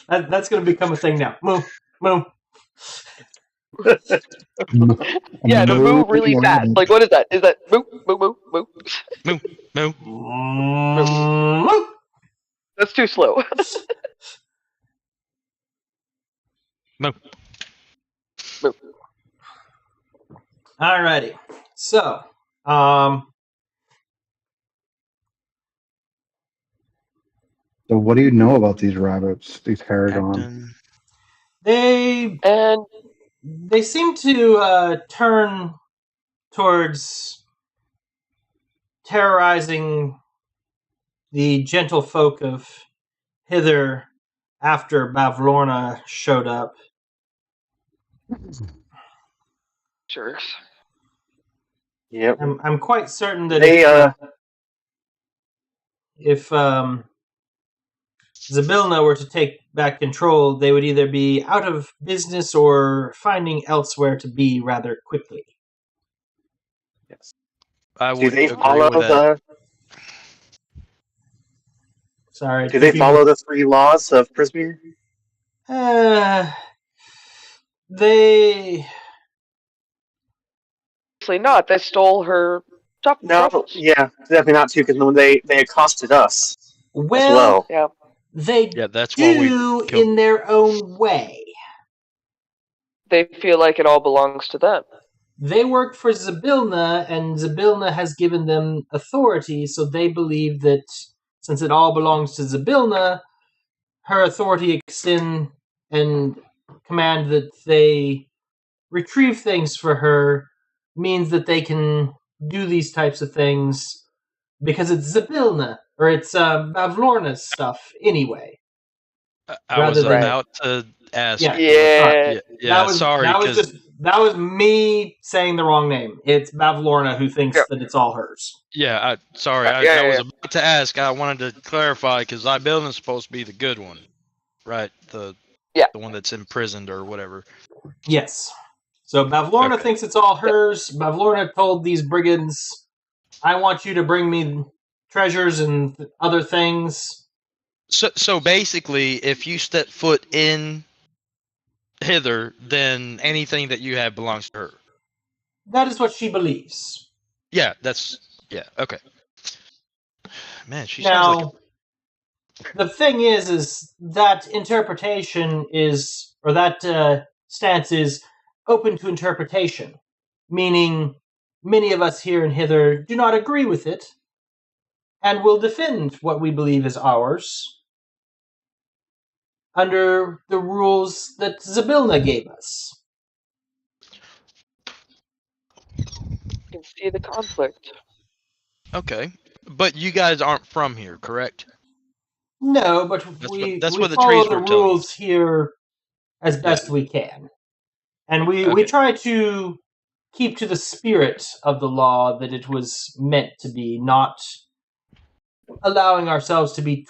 Speaker 1: That's going to become a thing now. Moo, moo.
Speaker 2: Yeah, to move really fast. Like, what is that? Is that moo, moo, moo, moo?
Speaker 4: Moo, moo.
Speaker 1: Moo.
Speaker 2: That's too slow.
Speaker 4: Moo.
Speaker 2: Moo.
Speaker 1: Alrighty. So,
Speaker 5: So what do you know about these rabbits, these Haragon?
Speaker 1: They seem to turn towards terrorizing the gentle folk of Hither after Bavlorna showed up.
Speaker 2: Sure.
Speaker 3: Yep.
Speaker 1: I'm quite certain that if Zabilna were to take back control, they would either be out of business or finding elsewhere to be rather quickly.
Speaker 3: Yes.
Speaker 4: I
Speaker 3: Do
Speaker 4: would
Speaker 3: they
Speaker 4: agree
Speaker 3: follow
Speaker 4: with that.
Speaker 1: Sorry.
Speaker 3: Do they follow the 3 laws of Prismere?
Speaker 1: They...
Speaker 2: Obviously not. They stole her truffles.
Speaker 3: Yeah, definitely not too, because when they accosted us as well.
Speaker 2: Yeah.
Speaker 1: They
Speaker 4: that's why we
Speaker 1: do
Speaker 4: killed
Speaker 1: in their own way.
Speaker 2: They feel like it all belongs to them.
Speaker 1: they work for Zybilna, and Zybilna has given them authority, so they believe that since it all belongs to Zybilna, her authority extend and command that they retrieve things for her means that they can do these types of things because it's Zybilna, or it's Bavlorna's stuff anyway.
Speaker 4: I
Speaker 1: Rather
Speaker 4: was
Speaker 1: than
Speaker 4: about to ask.
Speaker 1: Yeah.
Speaker 2: Yeah.
Speaker 4: Yeah, sorry, because
Speaker 1: that was me saying the wrong name. It's Bavlorna who thinks
Speaker 2: Yep.
Speaker 1: that it's all hers.
Speaker 4: I was about to ask. I wanted to clarify because Zybilna's supposed to be the good one, right? The one that's imprisoned or whatever.
Speaker 1: Yes. So Bavlorna
Speaker 4: Okay.
Speaker 1: thinks it's all hers. Bavlorna told these brigands, I want you to bring me treasures and other things.
Speaker 4: So basically, if you step foot in Hither, then anything that you have belongs to her.
Speaker 1: That is what she believes.
Speaker 4: Yeah, okay. Man, she sounds like
Speaker 1: the thing is that interpretation is, or that stance is open to interpretation, meaning many of us here in Hither do not agree with it and will defend what we believe is ours under the rules that Zybilna gave us.
Speaker 2: You can see the conflict.
Speaker 4: okay. But you guys aren't from here, correct?
Speaker 1: No, but
Speaker 4: That's
Speaker 1: we
Speaker 4: what the
Speaker 1: follow
Speaker 4: trees
Speaker 1: the
Speaker 4: were telling
Speaker 1: rules here as best we can. And we
Speaker 4: Okay.
Speaker 1: try to keep to the spirit of the law that it was meant to be, not allowing ourselves to be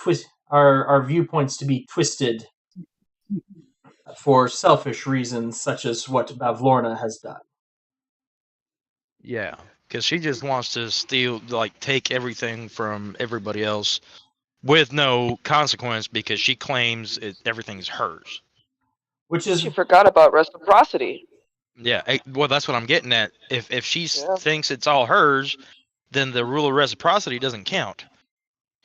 Speaker 1: our viewpoints to be twisted for selfish reasons, such as what Bavlorna has done.
Speaker 4: Yeah, because she just wants to steal, take everything from everybody else with no consequence because she claims everything's hers.
Speaker 1: Which is
Speaker 2: She forgot about reciprocity.
Speaker 4: Yeah, well, that's what I'm getting at. If she thinks it's all hers, then the rule of reciprocity doesn't count.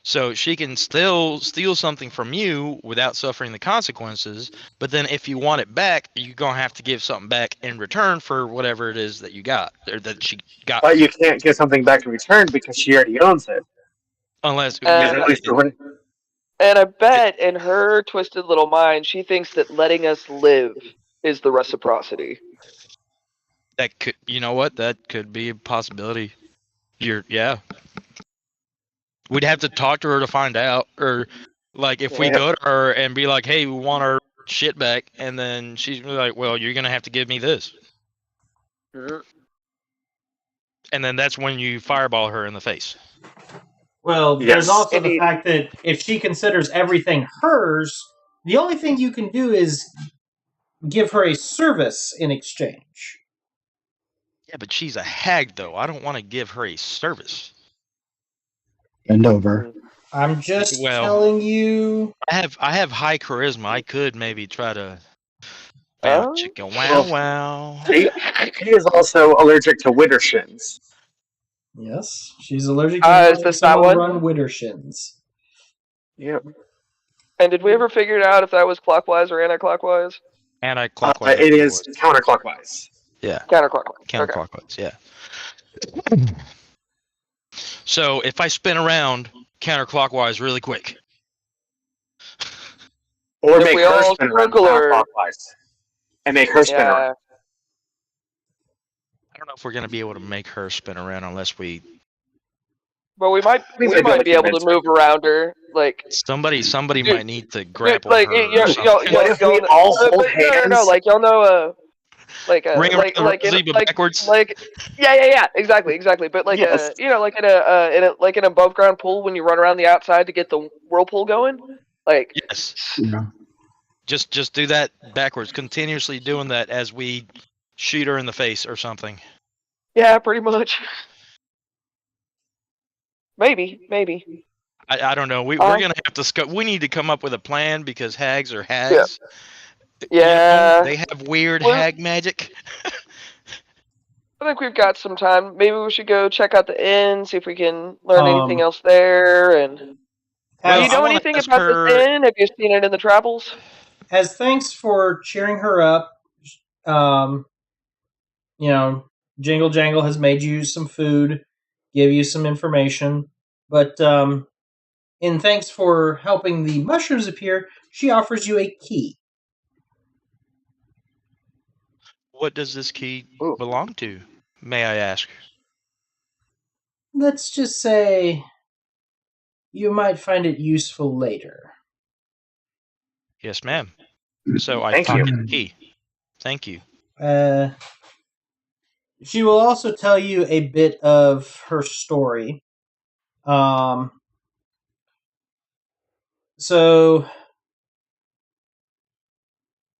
Speaker 4: So she can still steal something from you without suffering the consequences, but then if you want it back, you're going to have to give something back in return for whatever it is that you got, or that she got.
Speaker 3: But you can't get something back in return because she already owns it.
Speaker 4: Unless...
Speaker 3: At least
Speaker 2: and I bet in her twisted little mind, she thinks that letting us live is the reciprocity.
Speaker 4: That could... You know what? That could be a possibility. Yeah. We'd have to talk to her to find out, or if we go to her and be like, "Hey, we want our shit back," and then she's like, "Well, you're gonna have to give me this," and then that's when you fireball her in the face.
Speaker 1: Well, there's also the fact that if she considers everything hers, the only thing you can do is give her a service in exchange.
Speaker 4: Yeah, but she's a hag, though. I don't want to give her a service.
Speaker 5: Bend over.
Speaker 1: I'm just telling you.
Speaker 4: I have high charisma. I could maybe try to bounce chicken. Wow.
Speaker 3: He is also allergic to widdershins.
Speaker 1: Yes, she's allergic to someone run widdershins.
Speaker 3: Yep.
Speaker 2: And did we ever figure out if that was clockwise or anti-clockwise?
Speaker 4: Anti-clockwise.
Speaker 3: It is counterclockwise.
Speaker 4: Yeah.
Speaker 2: Counterclockwise.
Speaker 4: Counterclockwise, yeah. So if I spin around counterclockwise really quick.
Speaker 3: Or make her spin around counterclockwise. And make her spin around.
Speaker 4: I don't know if we're going to be able to make her spin around unless we...
Speaker 2: Well, we might be able to move around her.
Speaker 4: Somebody might need to grapple
Speaker 2: her.
Speaker 3: We all hold hands?
Speaker 2: No, y'all know...
Speaker 4: backwards.
Speaker 2: Yeah, exactly. But
Speaker 3: yes.
Speaker 2: in an above ground pool when you run around the outside to get the whirlpool going,
Speaker 4: yes,
Speaker 5: yeah.
Speaker 4: Just do that backwards, continuously doing that as we shoot her in the face or something.
Speaker 2: Yeah, pretty much. Maybe.
Speaker 4: I don't know. We're gonna have to. We need to come up with a plan because hags are hags.
Speaker 2: Yeah.
Speaker 4: They have weird hag magic.
Speaker 2: I think we've got some time. Maybe we should go check out the inn, see if we can learn anything else there. And do you know anything about this inn? Have you seen it in the travels?
Speaker 1: As thanks for cheering her up, Jingle Jangle has made you some food, give you some information, but in thanks for helping the mushrooms appear, she offers you a key.
Speaker 4: What does this key
Speaker 2: Ooh.
Speaker 4: belong to? May I ask?
Speaker 1: Let's just say you might find it useful later.
Speaker 4: Yes, ma'am. So I
Speaker 3: Thank you.
Speaker 4: pocket the key. Thank you.
Speaker 1: She will also tell you a bit of her story. So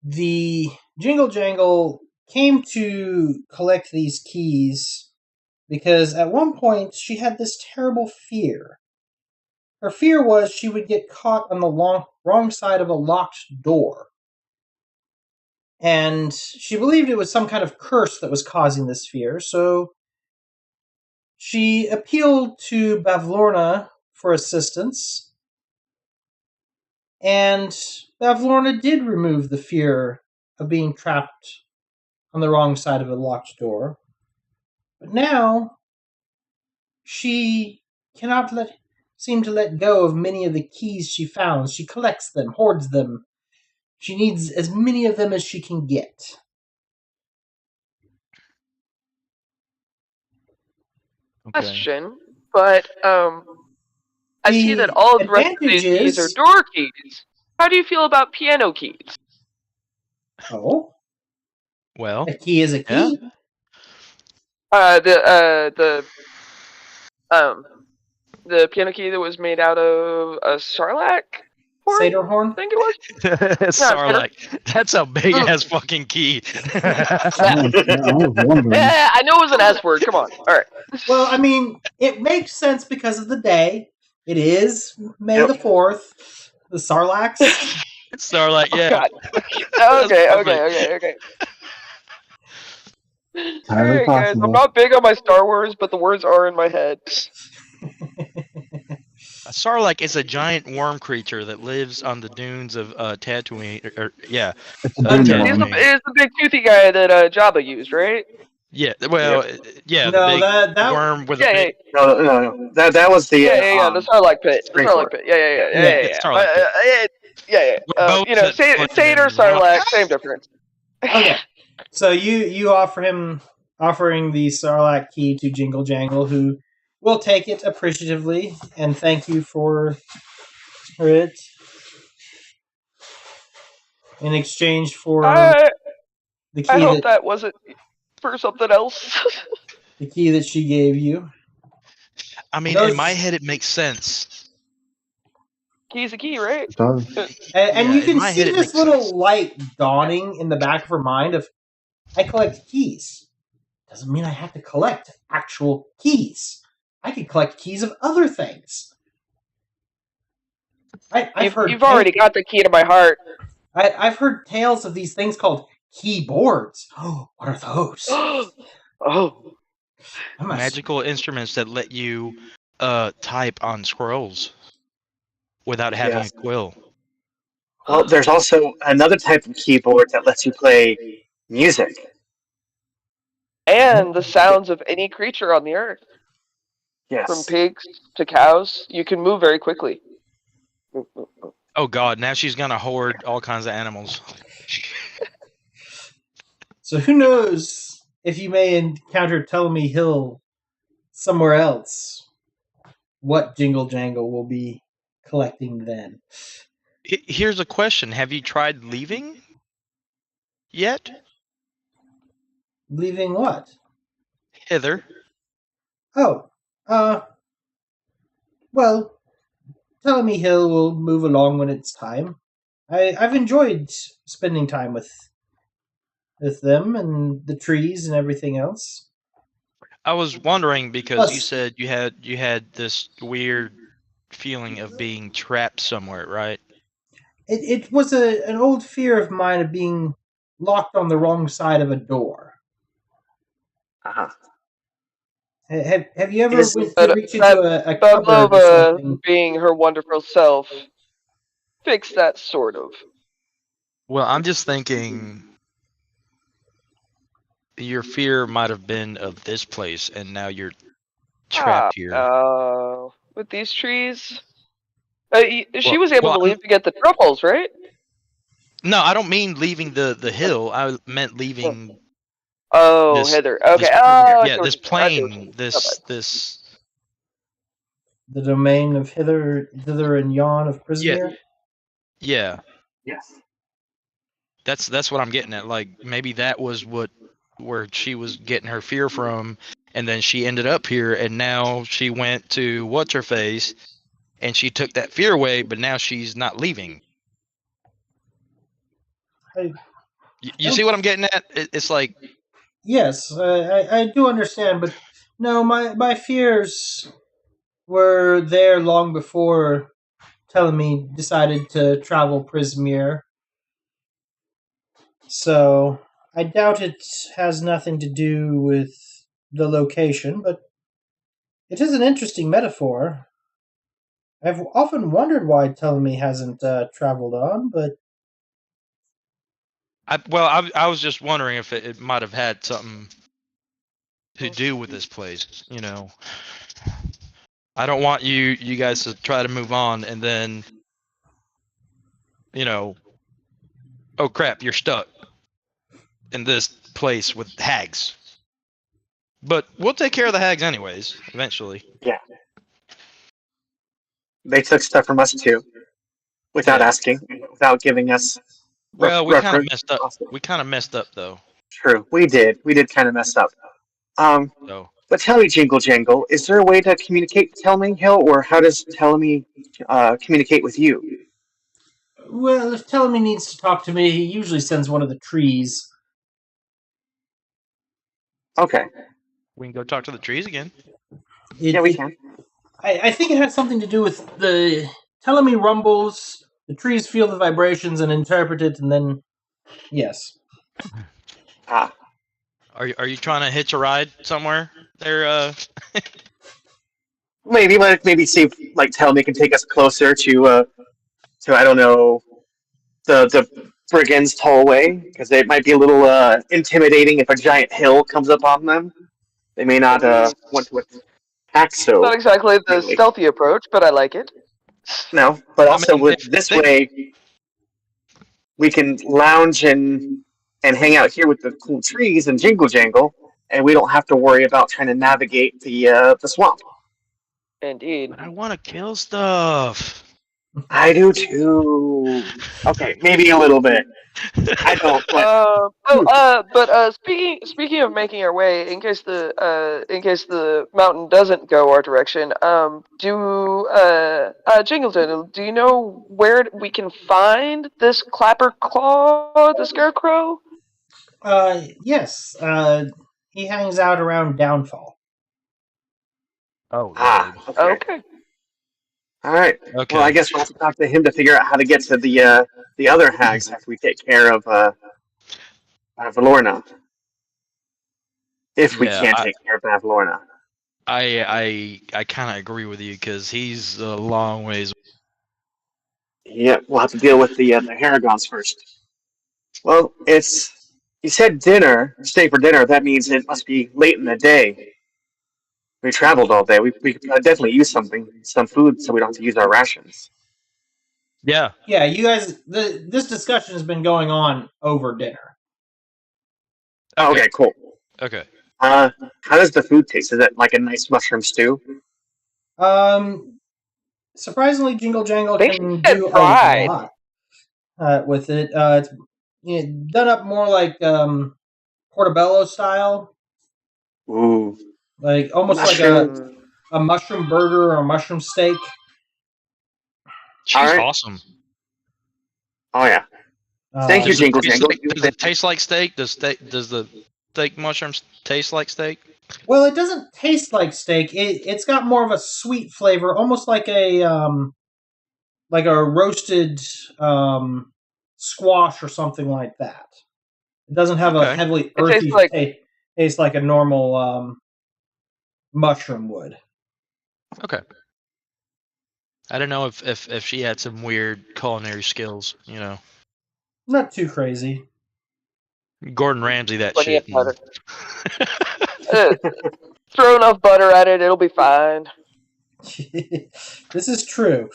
Speaker 1: the Jingle Jangle came to collect these keys because at one point she had this terrible fear. Her fear was she would get caught on the wrong side of a locked door. And she believed it was some kind of curse that was causing this fear, so she appealed to Bavlorna for assistance, and Bavlorna did remove the fear of being trapped on the wrong side of a locked door. But now she cannot seem to let go of many of the keys she found. She collects them, hoards them. She needs as many of them as she can get.
Speaker 4: Okay.
Speaker 2: Question, but I see that all of the rest of these keys are door keys. How do you feel about piano keys?
Speaker 1: Oh?
Speaker 4: Well,
Speaker 1: A key is a key.
Speaker 2: The piano key that was made out of a sarlacc horn?
Speaker 1: Satyr horn?
Speaker 2: I think it was.
Speaker 4: Sarlacc. That's a big ass fucking key.
Speaker 5: I was wondering.
Speaker 2: Yeah, I know it was an S word. Come on. All right.
Speaker 1: Well, I mean, it makes sense because of the day. It is May the 4th. The Sarlaccs.
Speaker 4: It's Sarlacc, yeah.
Speaker 2: Oh, okay. Alright, guys. I'm not big on my Star Wars, but the words are in my head.
Speaker 4: A Sarlacc is a giant worm creature that lives on the dunes of Tatooine. Yeah.
Speaker 5: It's a dune
Speaker 2: He's the big toothy guy that Jabba used, right?
Speaker 4: Yeah, well, yeah,
Speaker 1: No,
Speaker 4: the big
Speaker 1: that
Speaker 4: worm with
Speaker 2: Yeah,
Speaker 4: a big...
Speaker 3: No. That was the
Speaker 2: the Sarlacc pit. The
Speaker 3: Spring
Speaker 2: Sarlacc
Speaker 3: Court.
Speaker 2: pit. Yeah.
Speaker 4: Sarlacc pit.
Speaker 2: Satyr, Sarlacc, same difference.
Speaker 1: Okay. So you offering the Sarlacc key to Jingle Jangle, who will take it appreciatively and thank you for it in exchange for the key.
Speaker 2: I hope that wasn't for something else.
Speaker 1: The key that she gave you.
Speaker 4: I mean, in my head, it makes sense.
Speaker 2: Key's a key, right?
Speaker 5: It does.
Speaker 1: And you can see this little light dawning in the back of her mind of, I collect keys. Doesn't mean I have to collect actual keys. I can collect keys of other things.
Speaker 2: You've already got the key to my heart.
Speaker 1: I've heard tales of these things called keyboards. Oh, what are those?
Speaker 2: Oh.
Speaker 4: Magical instruments that let you type on scrolls without having a quill.
Speaker 3: Well, there's also another type of keyboard that lets you play music.
Speaker 2: And the sounds of any creature on the earth.
Speaker 3: Yes.
Speaker 2: From pigs to cows, you can move very quickly.
Speaker 4: Oh god, now she's gonna hoard all kinds of animals.
Speaker 1: So who knows if you may encounter Ptolemy Hill somewhere else, what Jingle Jangle will be collecting then.
Speaker 4: Here's a question. Have you tried leaving yet?
Speaker 1: Leaving what?
Speaker 4: Hither.
Speaker 1: Oh, well, Ptolemy Hill will move along when it's time. I've enjoyed spending time with them and the trees and everything else.
Speaker 4: I was wondering because you said you had this weird feeling of being trapped somewhere, right?
Speaker 1: It was an old fear of mine of being locked on the wrong side of a door.
Speaker 3: Uh-huh.
Speaker 1: Have you ever reached into a cupboard or something?
Speaker 2: Being her wonderful self, fix that sort of.
Speaker 4: Well, I'm just thinking your fear might have been of this place, and now you're trapped here.
Speaker 2: Oh, with these trees. She
Speaker 4: Well,
Speaker 2: was able
Speaker 4: well,
Speaker 2: to leave to get the truffles, right?
Speaker 4: no, I don't mean leaving the hill. I meant leaving
Speaker 2: Oh,
Speaker 4: this
Speaker 2: Hither. Okay.
Speaker 4: this
Speaker 2: Oh, I see
Speaker 4: yeah,
Speaker 2: what
Speaker 4: this
Speaker 2: you're saying. I see what you're
Speaker 4: plane,
Speaker 2: saying. Okay.
Speaker 4: this
Speaker 1: The domain of Hither and Yon of
Speaker 4: yeah,
Speaker 1: Prismere.
Speaker 4: yeah.
Speaker 3: Yes.
Speaker 4: That's what I'm getting at. Like maybe that was where she was getting her fear from, and then she ended up here, and now she went to what's her face, and she took that fear away, but now she's not leaving.
Speaker 1: I,
Speaker 4: You see what I'm getting at? It's like
Speaker 1: yes, I do understand, but no, my fears were there long before Telemy decided to travel Prismere. So I doubt it has nothing to do with the location, but it is an interesting metaphor. I've often wondered why Telemy hasn't traveled on, but
Speaker 4: I was just wondering if it might have had something to do with this place. You know, I don't want you guys to try to move on, and then oh crap, you're stuck in this place with hags. But we'll take care of the hags anyways, eventually.
Speaker 3: Yeah. They took stuff from us too, without
Speaker 4: Yeah.
Speaker 3: asking, without giving us
Speaker 4: Well, we kind of
Speaker 3: reference.
Speaker 4: messed up. We kind of messed up though.
Speaker 3: True, we did. We did kind of mess up. Um,
Speaker 4: So
Speaker 3: but tell me, Jingle Jangle, is there a way to communicate with Telmy Hill, or how does Telmy communicate with you?
Speaker 1: well, if Telemy needs to talk to me, he usually sends one of the trees.
Speaker 3: Okay.
Speaker 4: we can go talk to the trees again.
Speaker 3: Yeah, we can.
Speaker 1: I think it has something to do with the Telemy rumbles. The trees feel the vibrations and interpret it, and then yes.
Speaker 3: Ah,
Speaker 4: Are you trying to hitch a ride somewhere there?
Speaker 3: maybe see if Telmy can take us closer to I don't know the brigands' tollway, because it might be a little intimidating if a giant hill comes up on them. They may not want to attack so
Speaker 2: Not exactly the
Speaker 3: quickly.
Speaker 2: stealthy approach, but I like it.
Speaker 3: No, but
Speaker 4: I
Speaker 3: also
Speaker 4: mean,
Speaker 3: with this way, we can lounge and hang out here with the cool trees and jingle jangle, and we don't have to worry about trying to navigate the swamp.
Speaker 2: Indeed.
Speaker 4: But I want to kill stuff.
Speaker 3: I do too. Okay, maybe a little bit. I don't, but
Speaker 2: Speaking of making our way, in case the mountain doesn't go our direction, Jingleton, do you know where we can find this Clapper Claw, the Scarecrow?
Speaker 1: Yes. He hangs out around Downfall.
Speaker 4: Oh
Speaker 3: okay.
Speaker 2: Okay.
Speaker 3: All right.
Speaker 4: Okay.
Speaker 3: Well, I guess we'll have to talk to him to figure out how to get to the other hags after we take care of Valorna. If we
Speaker 4: Yeah,
Speaker 3: can't take care of Valorna.
Speaker 4: I kind of agree with you because he's a long ways.
Speaker 3: Yeah, we'll have to deal with the Haragons first. Well, you said dinner, stay for dinner. That means it must be late in the day. We traveled all day. We could definitely use some food, so we don't have to use our rations.
Speaker 4: Yeah.
Speaker 1: Yeah, you guys. This discussion has been going on over dinner.
Speaker 3: Okay, cool.
Speaker 4: Okay.
Speaker 3: How does the food taste? Is it like a nice mushroom stew?
Speaker 1: Surprisingly, Jingle Jangle
Speaker 2: They
Speaker 1: can
Speaker 2: said
Speaker 1: do a
Speaker 2: fried.
Speaker 1: lot with it. It's done up more like portobello style,
Speaker 3: Ooh,
Speaker 1: like almost
Speaker 3: mushroom.
Speaker 1: like a mushroom burger or a mushroom steak.
Speaker 4: She's
Speaker 3: All right.
Speaker 4: awesome.
Speaker 3: Oh yeah. Thank you,
Speaker 4: Does it
Speaker 3: Jingle
Speaker 4: taste
Speaker 3: Jangle.
Speaker 4: like, does it taste like steak? Does the steak mushrooms taste like steak?
Speaker 1: Well, it doesn't taste like steak. It's got more of a sweet flavor, almost like a roasted squash or something like that. It doesn't have a
Speaker 4: Okay.
Speaker 1: heavily
Speaker 2: It tastes
Speaker 1: earthy
Speaker 2: like
Speaker 1: taste like a normal mushroom would.
Speaker 4: Okay. I don't know if she had some weird culinary skills,
Speaker 1: Not too crazy.
Speaker 4: Gordon Ramsay that
Speaker 2: Plenty
Speaker 4: shit.
Speaker 2: of butter. Throw enough butter at it, it'll be fine.
Speaker 1: This is true.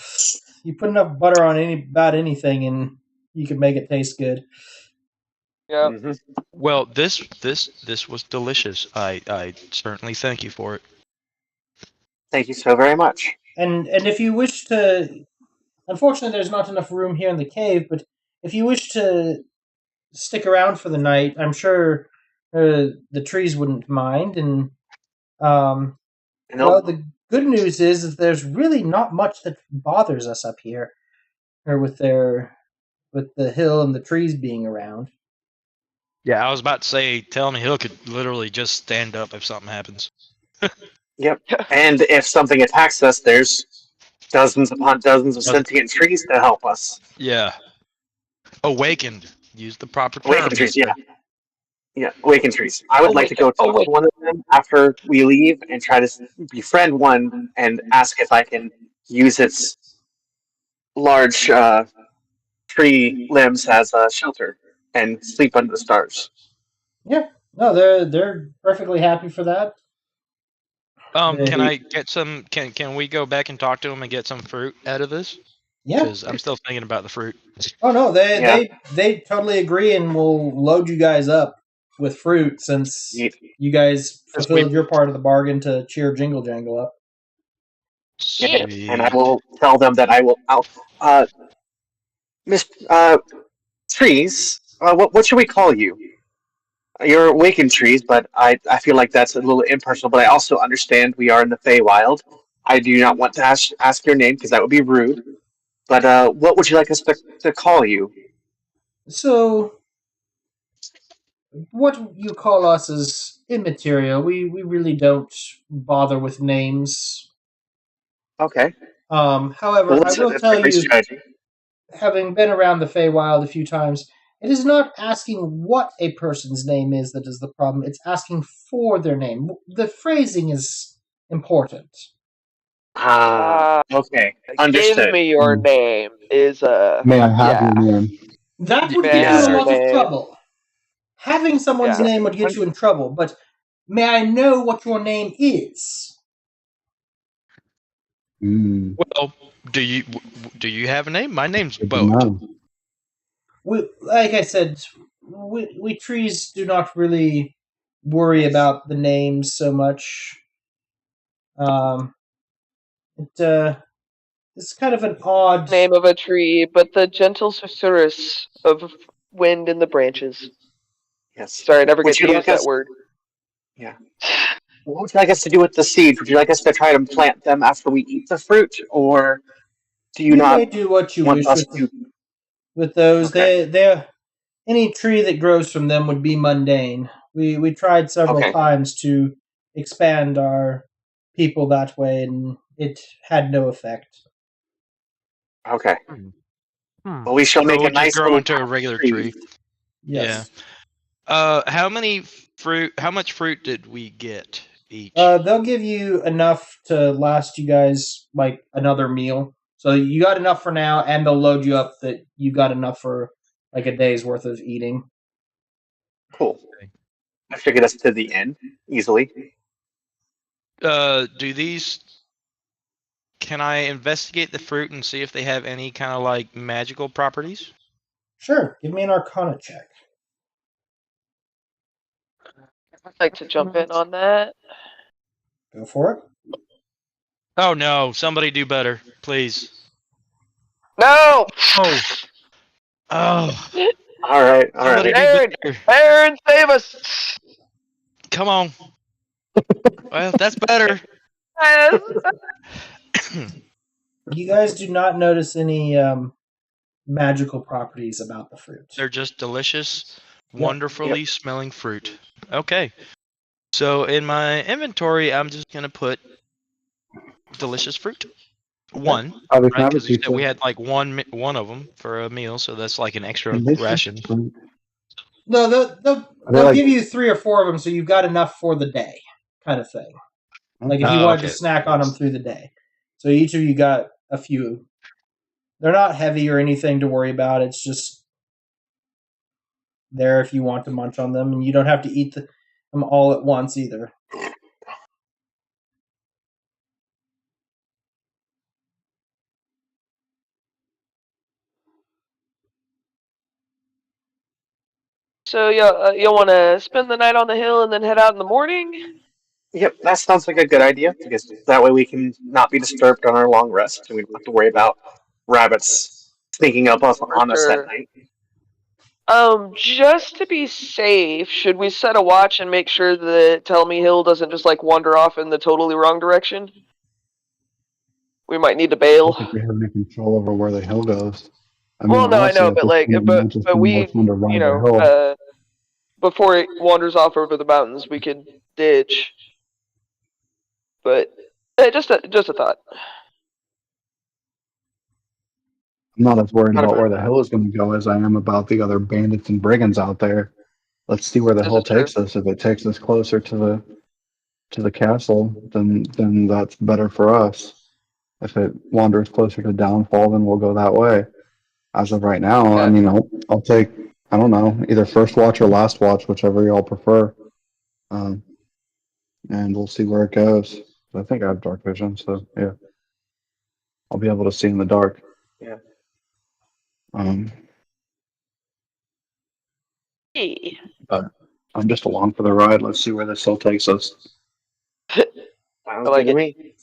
Speaker 1: You put enough butter on about anything, and you can make it taste good.
Speaker 2: Yeah.
Speaker 3: Mm-hmm.
Speaker 4: Well, this was delicious. I certainly thank you for it.
Speaker 3: Thank you so very much.
Speaker 1: And if you wish to, unfortunately, there's not enough room here in the cave. But if you wish to stick around for the night, I'm sure the trees wouldn't mind. And well, the good news is that there's really not much that bothers us up here, or with the hill and the trees being around.
Speaker 4: Yeah, I was about to say, tell me Hill could literally just stand up if something happens.
Speaker 3: Yep. And if something attacks us, there's dozens upon dozens of sentient trees to help us.
Speaker 4: Yeah. Awakened. Use the proper term.
Speaker 3: Awakened trees, yeah. Yeah, awakened trees. I would like to go talk to one of them after we leave and try to befriend one and ask if I can use its large tree limbs as a shelter and sleep under the stars.
Speaker 1: Yeah, no, they're perfectly happy for that.
Speaker 4: Can I get some? Can we go back and talk to him and get some fruit out of this?
Speaker 1: Yeah,
Speaker 4: because I'm still thinking about the fruit.
Speaker 1: Oh no, they totally agree and will load you guys up with fruit since you guys fulfilled your part of the bargain to cheer Jingle Jangle up.
Speaker 3: Yeah, and I will tell them that I will. Miss Trees. What should we call you? You're awakened trees, but I feel like that's a little impersonal. But I also understand we are in the Feywild. I do not want to ask your name because that would be rude. But what would you like us to call you?
Speaker 1: So, what you call us is immaterial. We really don't bother with names.
Speaker 3: Okay.
Speaker 1: However, I will tell you, having been around the Feywild a few times, it is not asking what a person's name is that is the problem. It's asking for their name. The phrasing is important.
Speaker 3: Okay. Understood.
Speaker 2: Give me your name is
Speaker 5: May I have your name?
Speaker 1: That would get you in a lot of trouble. Having someone's name would get you in trouble, but may I know what your name is?
Speaker 4: Well, do you have a name? My name's Boat.
Speaker 5: No.
Speaker 1: Like I said, we trees do not really worry about the names so much. It's kind of an odd
Speaker 2: name of a tree, but the gentle susurrus of wind in the branches.
Speaker 3: Yes.
Speaker 2: Sorry, I never get to use that word.
Speaker 3: Yeah. What would you like us to do with the seeds? Would you like us to try to plant them after we eat the fruit, or do you not?
Speaker 1: May do what you
Speaker 3: want
Speaker 1: wish
Speaker 3: us
Speaker 1: with those.
Speaker 3: Okay.
Speaker 1: They any tree that grows from them would be mundane. We tried several times to expand our people that way, and it had no effect.
Speaker 3: Okay. Well, we shall make a nice
Speaker 4: grow into a regular tree.
Speaker 1: Yes.
Speaker 4: Yeah. How much fruit did we get each?
Speaker 1: They'll give you enough to last you guys like another meal. So you got enough for now, and they'll load you up that you got enough for like a day's worth of eating.
Speaker 3: Cool. I should get us to the end easily.
Speaker 4: Can I investigate the fruit and see if they have any kind of like magical properties?
Speaker 1: Sure. Give me an Arcana check.
Speaker 2: I'd like to jump in on that.
Speaker 1: Go for it.
Speaker 4: Oh no! Somebody do better, please.
Speaker 2: No!
Speaker 4: Oh.
Speaker 3: All right.
Speaker 2: Aaron, save us!
Speaker 4: Come on. Well, that's better.
Speaker 1: You guys do not notice any magical properties about the fruit.
Speaker 4: They're just delicious, wonderfully smelling fruit. Okay. So in my inventory, I'm just going to put delicious fruit. One. Right? Because we had like one of them for a meal, so that's like an extra ration.
Speaker 1: No, they'll give you 3 or 4 of them, so you've got enough for the day, kind of thing. Like if you wanted to snack on them through the day. So each of you got a few. They're not heavy or anything to worry about. It's just there if you want to munch on them, and you don't have to eat them all at once either.
Speaker 2: So you'll want to spend the night on the hill and then head out in the morning.
Speaker 3: Yep, that sounds like a good idea because that way we can not be disturbed on our long rest, and we don't have to worry about rabbits sneaking up on us at
Speaker 2: Sure.
Speaker 3: night.
Speaker 2: Just to be safe, should we set a watch and make sure that Tellme Hill doesn't just like wander off in the totally wrong direction? We might need to
Speaker 5: I
Speaker 2: bail.
Speaker 5: don't think we have any control over where the hill goes. I
Speaker 2: Well, no, I
Speaker 5: honestly,
Speaker 2: know,
Speaker 5: at
Speaker 2: but
Speaker 5: this
Speaker 2: like,
Speaker 5: point,
Speaker 2: but
Speaker 5: might just
Speaker 2: but
Speaker 5: be more
Speaker 2: we,
Speaker 5: fun to ride
Speaker 2: you
Speaker 5: the hill.
Speaker 2: know, before it wanders off over the mountains, we could ditch. But just a thought.
Speaker 5: I'm not as worried
Speaker 3: Not
Speaker 5: about
Speaker 3: about
Speaker 5: where the hill is going to go as I am about the other bandits and brigands out there. Let's see where the
Speaker 2: This
Speaker 5: hill
Speaker 2: is true.
Speaker 5: takes us. If it takes us closer to the castle, then that's better for us. If it wanders closer to Downfall, then we'll go that way. As of right now, I
Speaker 2: Okay.
Speaker 5: mean, I'll take, I don't know, either first watch or last watch, whichever y'all prefer. And we'll see where it goes. I think I have dark vision, so yeah, I'll be able to see in the dark.
Speaker 3: Yeah.
Speaker 2: Hey.
Speaker 5: But I'm just along for the ride. Let's see where this hill takes us.
Speaker 3: Sounds
Speaker 2: I
Speaker 3: good
Speaker 2: like
Speaker 3: to
Speaker 2: it.
Speaker 3: me.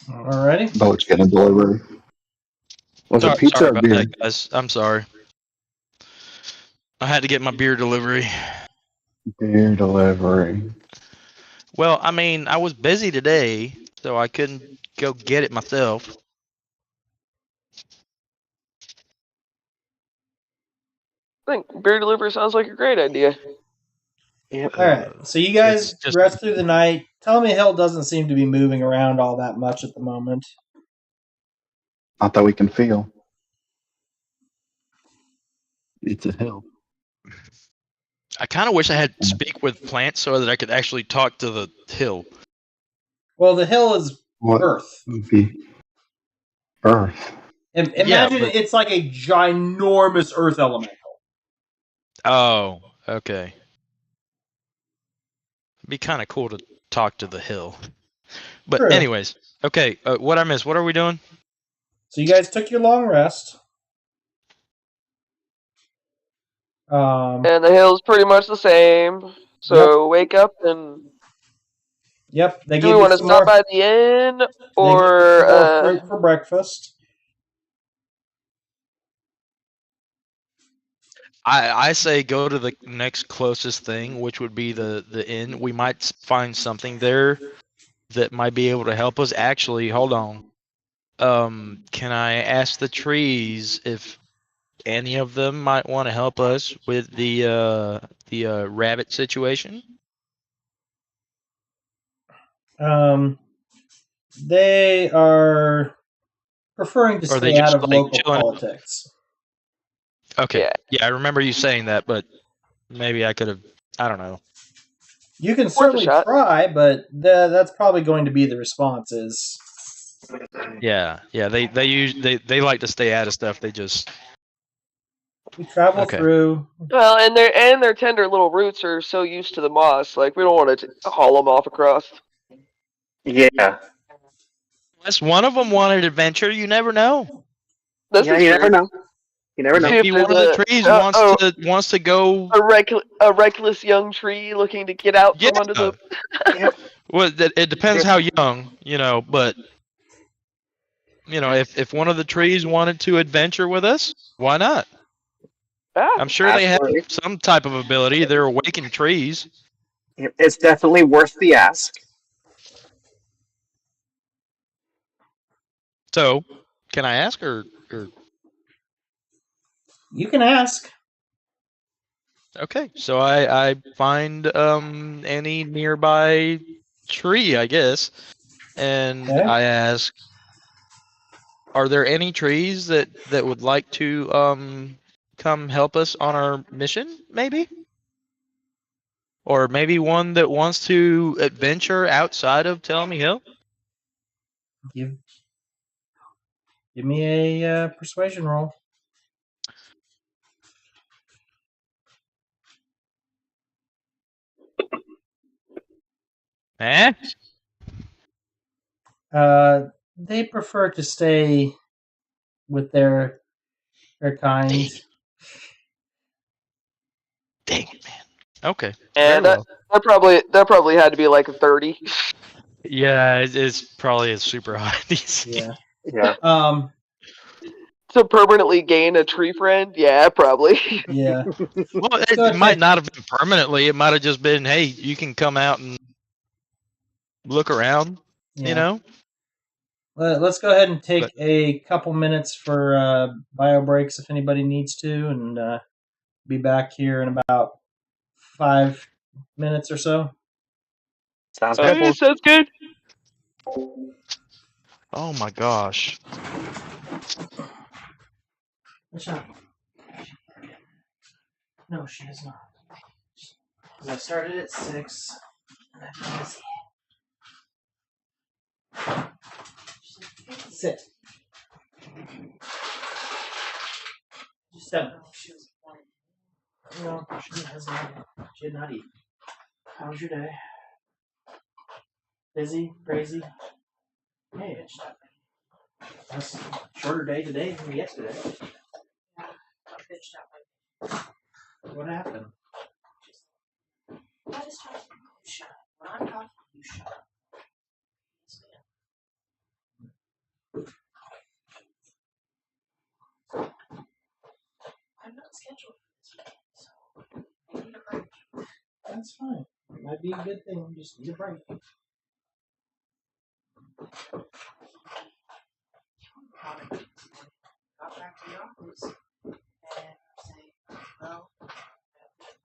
Speaker 1: Alrighty.
Speaker 5: Boat's getting delivery. Was it pizza
Speaker 4: Sorry
Speaker 5: or
Speaker 4: about
Speaker 5: beer?
Speaker 4: that, guys. I'm sorry. I had to get my beer delivery.
Speaker 5: Beer delivery.
Speaker 4: Well, I mean, I was busy today, so I couldn't go get it myself.
Speaker 2: I think beer delivery sounds like a great idea.
Speaker 3: Yep.
Speaker 1: Alright, so you
Speaker 4: It's
Speaker 1: guys
Speaker 4: just
Speaker 1: rest through the night. Tellme Hill doesn't seem to be moving around all that much at the moment.
Speaker 5: Not that we can feel. It's a hill.
Speaker 4: I kind of wish I had speak with plants so that I could actually talk to the hill.
Speaker 1: Well, the hill is
Speaker 5: What
Speaker 1: Earth.
Speaker 5: would be Earth?
Speaker 1: Imagine
Speaker 4: but-
Speaker 1: it's like a ginormous Earth elemental.
Speaker 4: Oh, okay. It'd be kind of cool to talk to the hill. But
Speaker 1: True.
Speaker 4: anyways, okay. What I missed? What are we doing?
Speaker 1: So you guys took your long rest.
Speaker 2: And the hill's pretty much the same. So wake up and
Speaker 1: Yep, they
Speaker 2: do
Speaker 1: gave
Speaker 2: we
Speaker 1: you
Speaker 2: want to
Speaker 1: some
Speaker 2: stop
Speaker 1: more.
Speaker 2: by the inn
Speaker 1: They gave you
Speaker 2: or
Speaker 1: some more fruit for breakfast.
Speaker 4: I say go to the next closest thing, which would be the inn. We might find something there that might be able to help us. Actually, hold on. Can I ask the trees if any of them might want to help us with the rabbit situation?
Speaker 1: They are preferring to
Speaker 4: Or are they
Speaker 1: stay out
Speaker 4: just
Speaker 1: of
Speaker 4: like
Speaker 1: local
Speaker 4: chilling?
Speaker 1: politics.
Speaker 4: Okay.
Speaker 2: Yeah.
Speaker 4: Yeah, I remember you saying that, but maybe I could have. I don't know.
Speaker 1: You can
Speaker 2: a
Speaker 1: certainly
Speaker 2: shot.
Speaker 1: try, but that's probably going to be the response. Is
Speaker 4: Yeah. They like to stay out of stuff. They just
Speaker 1: we travel
Speaker 4: Okay.
Speaker 1: through.
Speaker 2: Well, and their tender little roots are so used to the moss, like we don't want to haul them off across.
Speaker 3: Yeah.
Speaker 4: unless one of them wanted adventure, you never know.
Speaker 2: This
Speaker 3: Yeah,
Speaker 2: is
Speaker 3: you
Speaker 2: true.
Speaker 3: never know. You never know.
Speaker 2: See if
Speaker 4: Maybe one of
Speaker 2: there's
Speaker 4: the trees
Speaker 2: a
Speaker 4: wants to go.
Speaker 2: a reckless young tree looking to get out
Speaker 4: Yeah.
Speaker 2: from under the.
Speaker 3: Yep.
Speaker 4: Well, it depends how young, but if one of the trees wanted to adventure with us, why not?
Speaker 2: Ah,
Speaker 4: I'm sure they have
Speaker 3: Absolutely.
Speaker 4: some type of ability. They're awakened trees.
Speaker 3: It's definitely worth the ask.
Speaker 4: So, can I ask or
Speaker 1: You can ask.
Speaker 4: okay? So I find any nearby tree, I guess, and
Speaker 1: Okay.
Speaker 4: I ask, are there any trees that would like to come help us on our mission, maybe? Or maybe one that wants to adventure outside of Tellme Hill?
Speaker 1: Give me a persuasion roll.
Speaker 4: Eh?
Speaker 1: They prefer to stay with their kind.
Speaker 4: Dang it, man. Okay.
Speaker 2: And
Speaker 4: Very well.
Speaker 2: that probably had to be like a 30.
Speaker 4: Yeah, it's probably a super high DC.
Speaker 1: Yeah.
Speaker 3: Yeah.
Speaker 2: To permanently gain a tree friend? Yeah, probably.
Speaker 1: Yeah.
Speaker 4: Well,
Speaker 1: Go
Speaker 4: it might
Speaker 1: ahead.
Speaker 4: not have been permanently. It might have just been, hey, you can come out and look around.
Speaker 1: Yeah.
Speaker 4: You know.
Speaker 1: Let's go ahead and take a couple minutes for bio breaks if anybody needs to, and be back here in about 5 minutes or so.
Speaker 3: Sounds good.
Speaker 2: Hey, sounds good.
Speaker 4: Oh my gosh.
Speaker 1: What's up? No, she is not. I started at 6. And I've been busy. Sit. Just don't. No, she has not. She did not eat. How was your day? Busy? Crazy? Hey, it's that's a shorter day today than yesterday. What happened?
Speaker 6: I just talking. Shut up. When I'm talking, you shut up. Yes, ma'am. I'm not scheduled for this weekend, so I need a break.
Speaker 1: That's fine. It might be a good thing. You just need a break.
Speaker 6: Got back to the office and say, well, the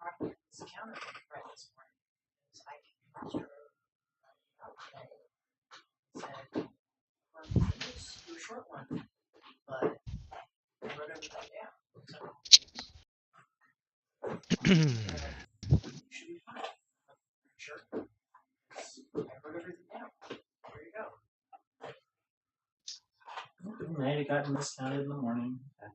Speaker 6: property is accounted right this morning. Because I came across her out today. Said, well, it was a short one, but I wrote everything down. So, you should be fine. Sure. I wrote everything down. There you go.
Speaker 1: Might have gotten discounted in the morning.
Speaker 6: Don't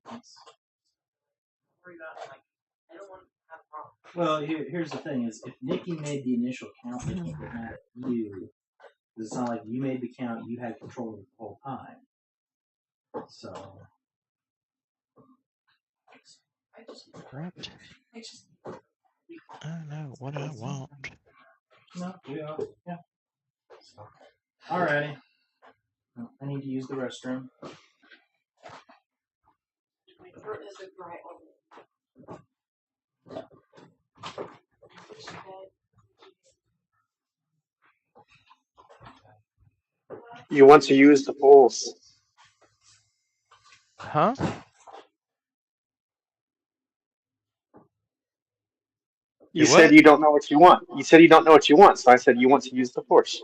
Speaker 6: worry about it. Like, I don't want to have a problem.
Speaker 1: Well, here's the thing: is if Nikki made the initial count, they can't get mad at you. It's not like you made the count; you had control of it the whole time. So.
Speaker 6: I just,
Speaker 4: Right.
Speaker 6: I just,
Speaker 4: I know what I want.
Speaker 1: No, we are. Yeah. So, alrighty. Well, I need to use the restroom.
Speaker 6: my throat has been dry all day.
Speaker 3: You want to use the force.
Speaker 4: Huh?
Speaker 3: You
Speaker 4: You
Speaker 3: said
Speaker 4: what?
Speaker 3: you don't know what you want. You said you don't know what you want, so I said you want to use the force.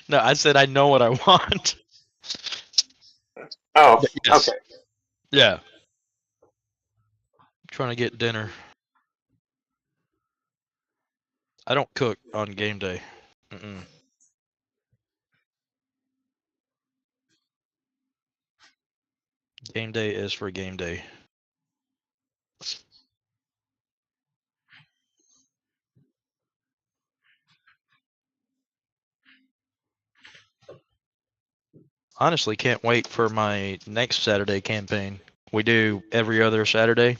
Speaker 4: No, I said I know what I want.
Speaker 3: Oh,
Speaker 4: Yes.
Speaker 3: okay.
Speaker 4: Yeah. Trying to get dinner. I don't cook on game day. Mm-mm. Game day is for game day. Honestly, can't wait for my next Saturday campaign. We do every other Saturday.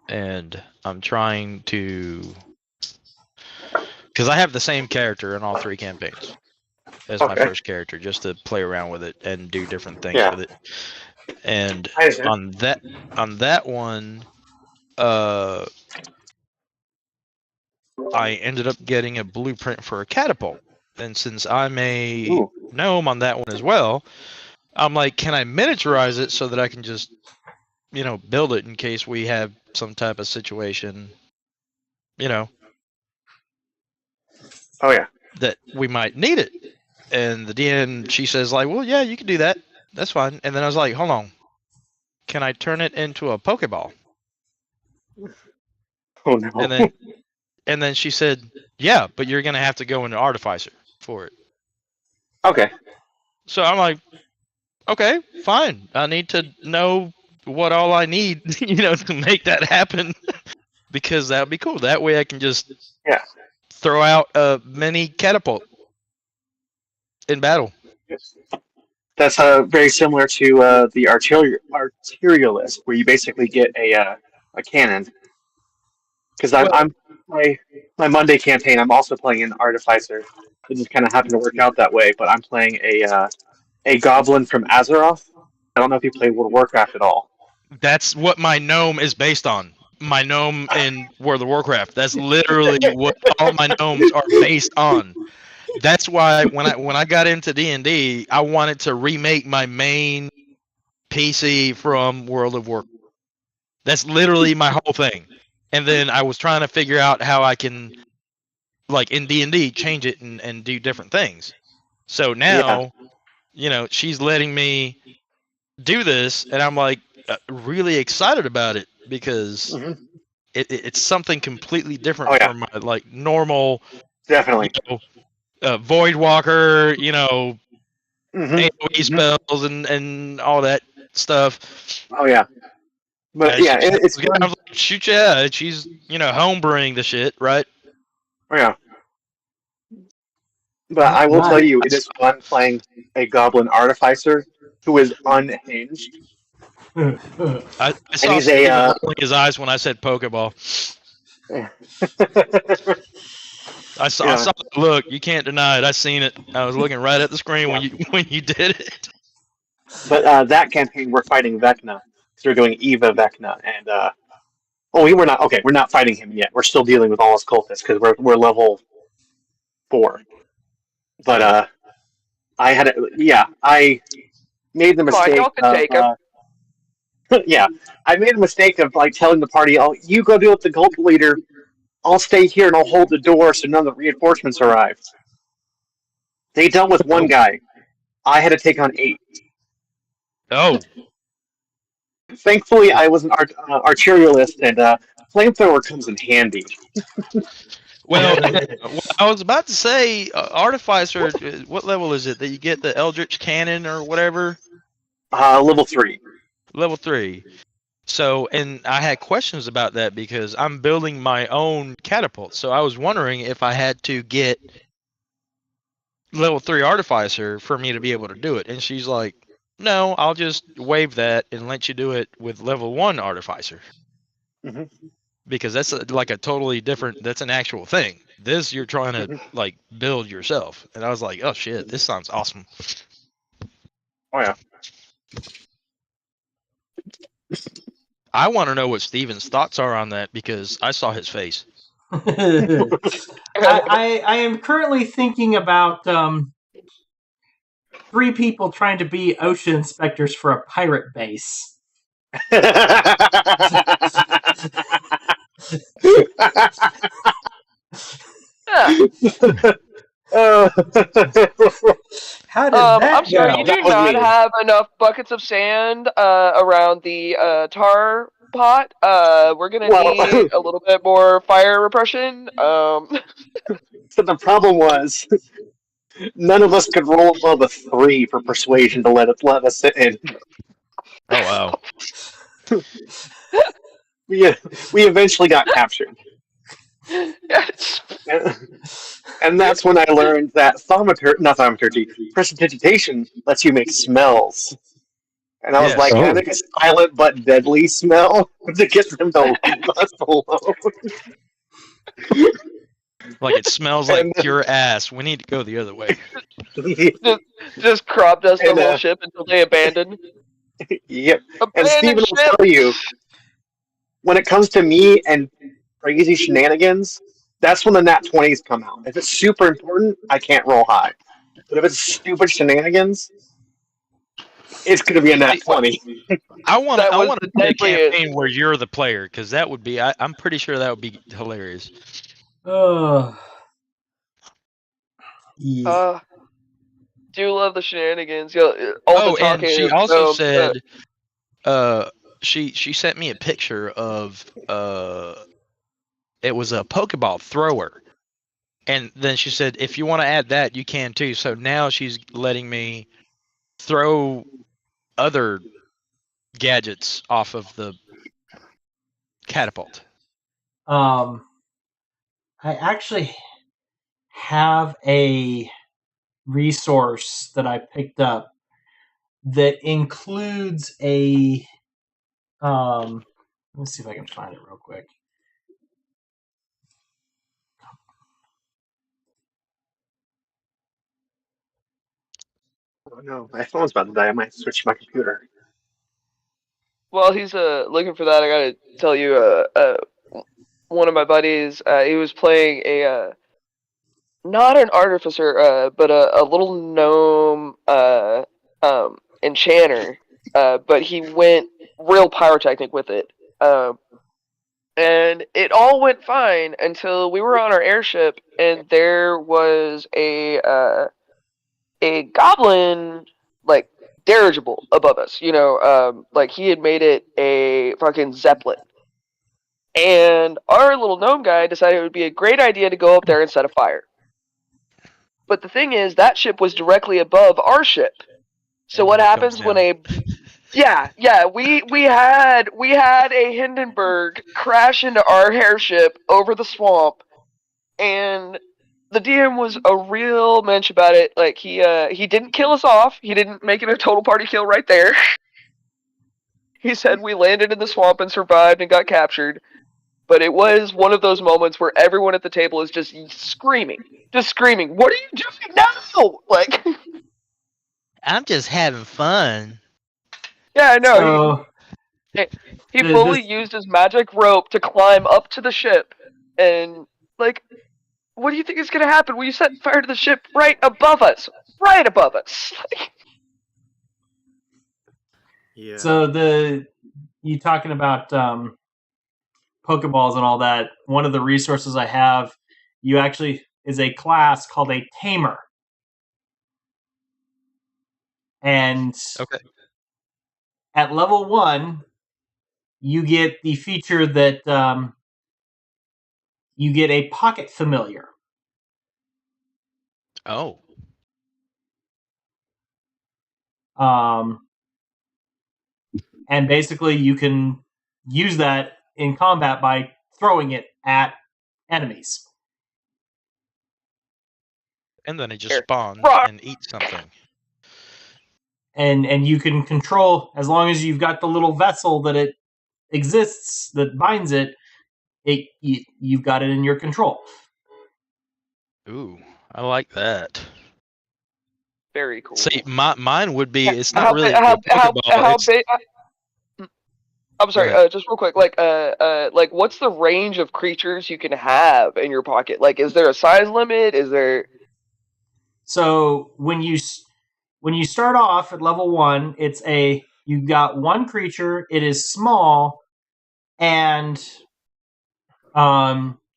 Speaker 4: And I'm trying to... Because I have the same character in all 3 campaigns as my
Speaker 3: Okay.
Speaker 4: first character, just to play around with it and do different things
Speaker 3: Yeah.
Speaker 4: with it. And
Speaker 3: I understand.
Speaker 4: on that one, I ended up getting a blueprint for a catapult. And since I'm a
Speaker 3: Ooh.
Speaker 4: gnome on that one as well, I'm like, can I miniaturize it so that I can just, build it in case we have some type of situation,
Speaker 3: Oh yeah.
Speaker 4: that we might need it. And the DM, she says like, well, yeah, you can do that. That's fine. And then I was like, hold on. Can I turn it into a Pokeball?
Speaker 3: Oh no.
Speaker 4: And then, And then she said, "Yeah, but you're gonna have to go into Artificer for it."
Speaker 3: Okay.
Speaker 4: So I'm like, "Okay, fine. I need to know what all I need, to make that happen, because that'd be cool. That way I can just throw out a mini catapult in battle."
Speaker 3: That's very similar to the arterialist, where you basically get a cannon. Because my Monday campaign, I'm also playing an artificer. It just kind of happened to work out that way. But I'm playing a goblin from Azeroth. I don't know if you play World of Warcraft at all.
Speaker 4: That's what my gnome is based on. My gnome in World of Warcraft. That's literally what all my gnomes are based on. That's why when I got into D&D, I wanted to remake my main PC from World of Warcraft. That's literally my whole thing. And then I was trying to figure out how I can, like in D&D, change it and do different things. So now, she's letting me do this, and I'm like really excited about it because it's something completely different from my like normal,
Speaker 3: definitely,
Speaker 4: Void Walker, AoE spells and all that stuff.
Speaker 3: Oh yeah, but it's fun.
Speaker 4: I was like, shoot, yeah, she's homebrewing the shit, right?
Speaker 3: Oh yeah. But I will tell you, it is fun playing a goblin artificer who is unhinged.
Speaker 4: I saw Steven rolling his eyes when I said Pokeball. I saw the look. You can't deny it. I seen it. I was looking right at the screen when you did it.
Speaker 3: But that campaign, we're fighting Vecna. So we're doing Eva Vecna, and we're not. Okay, we're not fighting him yet. We're still dealing with all his cultists because we're level 4. But I made the mistake.
Speaker 2: Y'all can take him.
Speaker 3: I made the mistake of like telling the party, "Oh, you go deal with the cult leader. I'll stay here and I'll hold the door so none of the reinforcements arrive." They dealt with one guy. I had to take on 8.
Speaker 4: Oh.
Speaker 3: Thankfully, I was an arterialist, and flamethrower comes in handy.
Speaker 4: Well, I was about to say, Artificer, what level is it that you get the Eldritch Cannon or whatever?
Speaker 3: Level 3.
Speaker 4: Level 3. So, and I had questions about that because I'm building my own catapult. So I was wondering if I had to get level 3 Artificer for me to be able to do it. And she's like, "No, I'll just waive that and let you do it with level 1 Artificer."
Speaker 3: Mm-hmm.
Speaker 4: Because that's like a totally different, that's an actual thing. This you're trying to like build yourself. And I was like, oh shit, this sounds awesome.
Speaker 3: Oh yeah.
Speaker 4: I want to know what Steven's thoughts are on that because I saw his face.
Speaker 1: I am currently thinking about 3 people trying to be ocean inspectors for a pirate base. How did that
Speaker 2: I'm sorry,
Speaker 1: go?
Speaker 2: you do not have enough buckets of sand around the tar pot. We're gonna need a little bit more fire repression.
Speaker 3: So the problem was, none of us could roll above a 3 for persuasion to let us in.
Speaker 4: Oh wow.
Speaker 3: We eventually got captured.
Speaker 2: Yes.
Speaker 3: And that's when I learned that prestidigitation lets you make smells. And I was like, can I make a silent but deadly smell to get them to leave us alone?
Speaker 4: Like it smells like pure ass. We need to go the other way.
Speaker 2: just crop dust the whole ship until they abandon.
Speaker 3: Yep. And Steven will tell you, when it comes to me and crazy shenanigans, that's when the nat 20s come out. If it's super important, I can't roll high. But if it's stupid shenanigans, it's going to be a nat 20.
Speaker 4: I want to play a campaign where you're the player, because that would be, I'm pretty sure that would be hilarious.
Speaker 1: Yeah.
Speaker 2: Do love the shenanigans. All the talking.
Speaker 4: And she also said, she sent me a picture of it was a Pokeball thrower. And then she said, if you want to add that, you can too. So now she's letting me throw other gadgets off of the catapult.
Speaker 1: I actually have a resource that I picked up that includes a let me see if I can find it real quick.
Speaker 3: Oh no, my phone's about to die. I might switch my computer.
Speaker 2: While he's looking for that, I gotta tell you, one of my buddies, he was playing a not an artificer, but a little gnome enchanter, but he went real pyrotechnic with it. And it all went fine until we were on our airship and there was a goblin, like, dirigible above us, you know, like he had made it a fucking zeppelin. And our little gnome guy decided it would be a great idea to go up there and set a fire. But the thing is, that ship was directly above our ship. So
Speaker 4: And
Speaker 2: what
Speaker 4: then it
Speaker 2: happens
Speaker 4: comes
Speaker 2: when
Speaker 4: down.
Speaker 2: we had a Hindenburg crash into our airship over the swamp, and the DM was a real mensch about it. Like he didn't kill us off. He didn't make it a total party kill right there. He said we landed in the swamp and survived and got captured. But it was one of those moments where everyone at the table is just screaming. What are you doing now? Like,
Speaker 4: I'm just having fun.
Speaker 2: yeah, I know.
Speaker 1: So
Speaker 2: He fully used his magic rope to climb up to the ship, and like, what do you think is gonna happen when you set fire to the ship right above us? Right above us.
Speaker 7: Yeah.
Speaker 1: So you talking about Pokeballs and all that. One of the resources I have, you actually is a class called a Tamer, and
Speaker 4: Okay.
Speaker 1: at level 1, you get the feature that you get a pocket familiar.
Speaker 4: Oh.
Speaker 1: And basically you can use that in combat by throwing it at enemies.
Speaker 4: And then it just
Speaker 2: Here.
Speaker 4: spawns and eats something.
Speaker 1: And you can control, as long as you've got the little vessel that it exists that binds it, you've got it in your control.
Speaker 4: Ooh, I like that.
Speaker 2: Very cool.
Speaker 4: See, mine would be, it's
Speaker 2: How
Speaker 4: not really a Pokeball. it's-
Speaker 2: big? I'm sorry.
Speaker 4: Go ahead.
Speaker 2: Just real quick. Like, what's the range of creatures you can have in your pocket? Like, is there a size limit? Is there?
Speaker 1: So when you start off at level 1, you've got one creature. It is small, and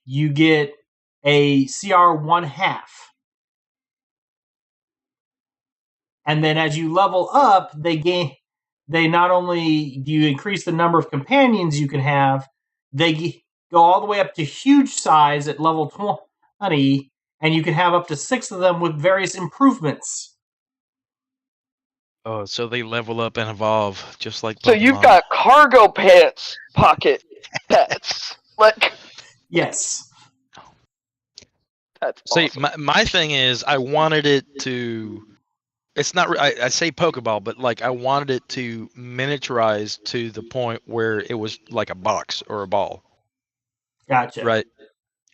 Speaker 1: you get a CR 1/2. And then as you level up, they not only do you increase the number of companions you can have, they go all the way up to huge size at level 20, and you can have up to 6 of them with various improvements.
Speaker 4: Oh, so they level up and evolve just like Pokemon.
Speaker 2: So you've got cargo pants pocket pets. Like,
Speaker 1: Yes.
Speaker 2: that's
Speaker 4: See,
Speaker 2: awesome.
Speaker 4: my thing is, I wanted it to. It's not. I say Pokeball, but like I wanted it to miniaturize to the point where it was like a box or a ball,
Speaker 1: Gotcha.
Speaker 4: right?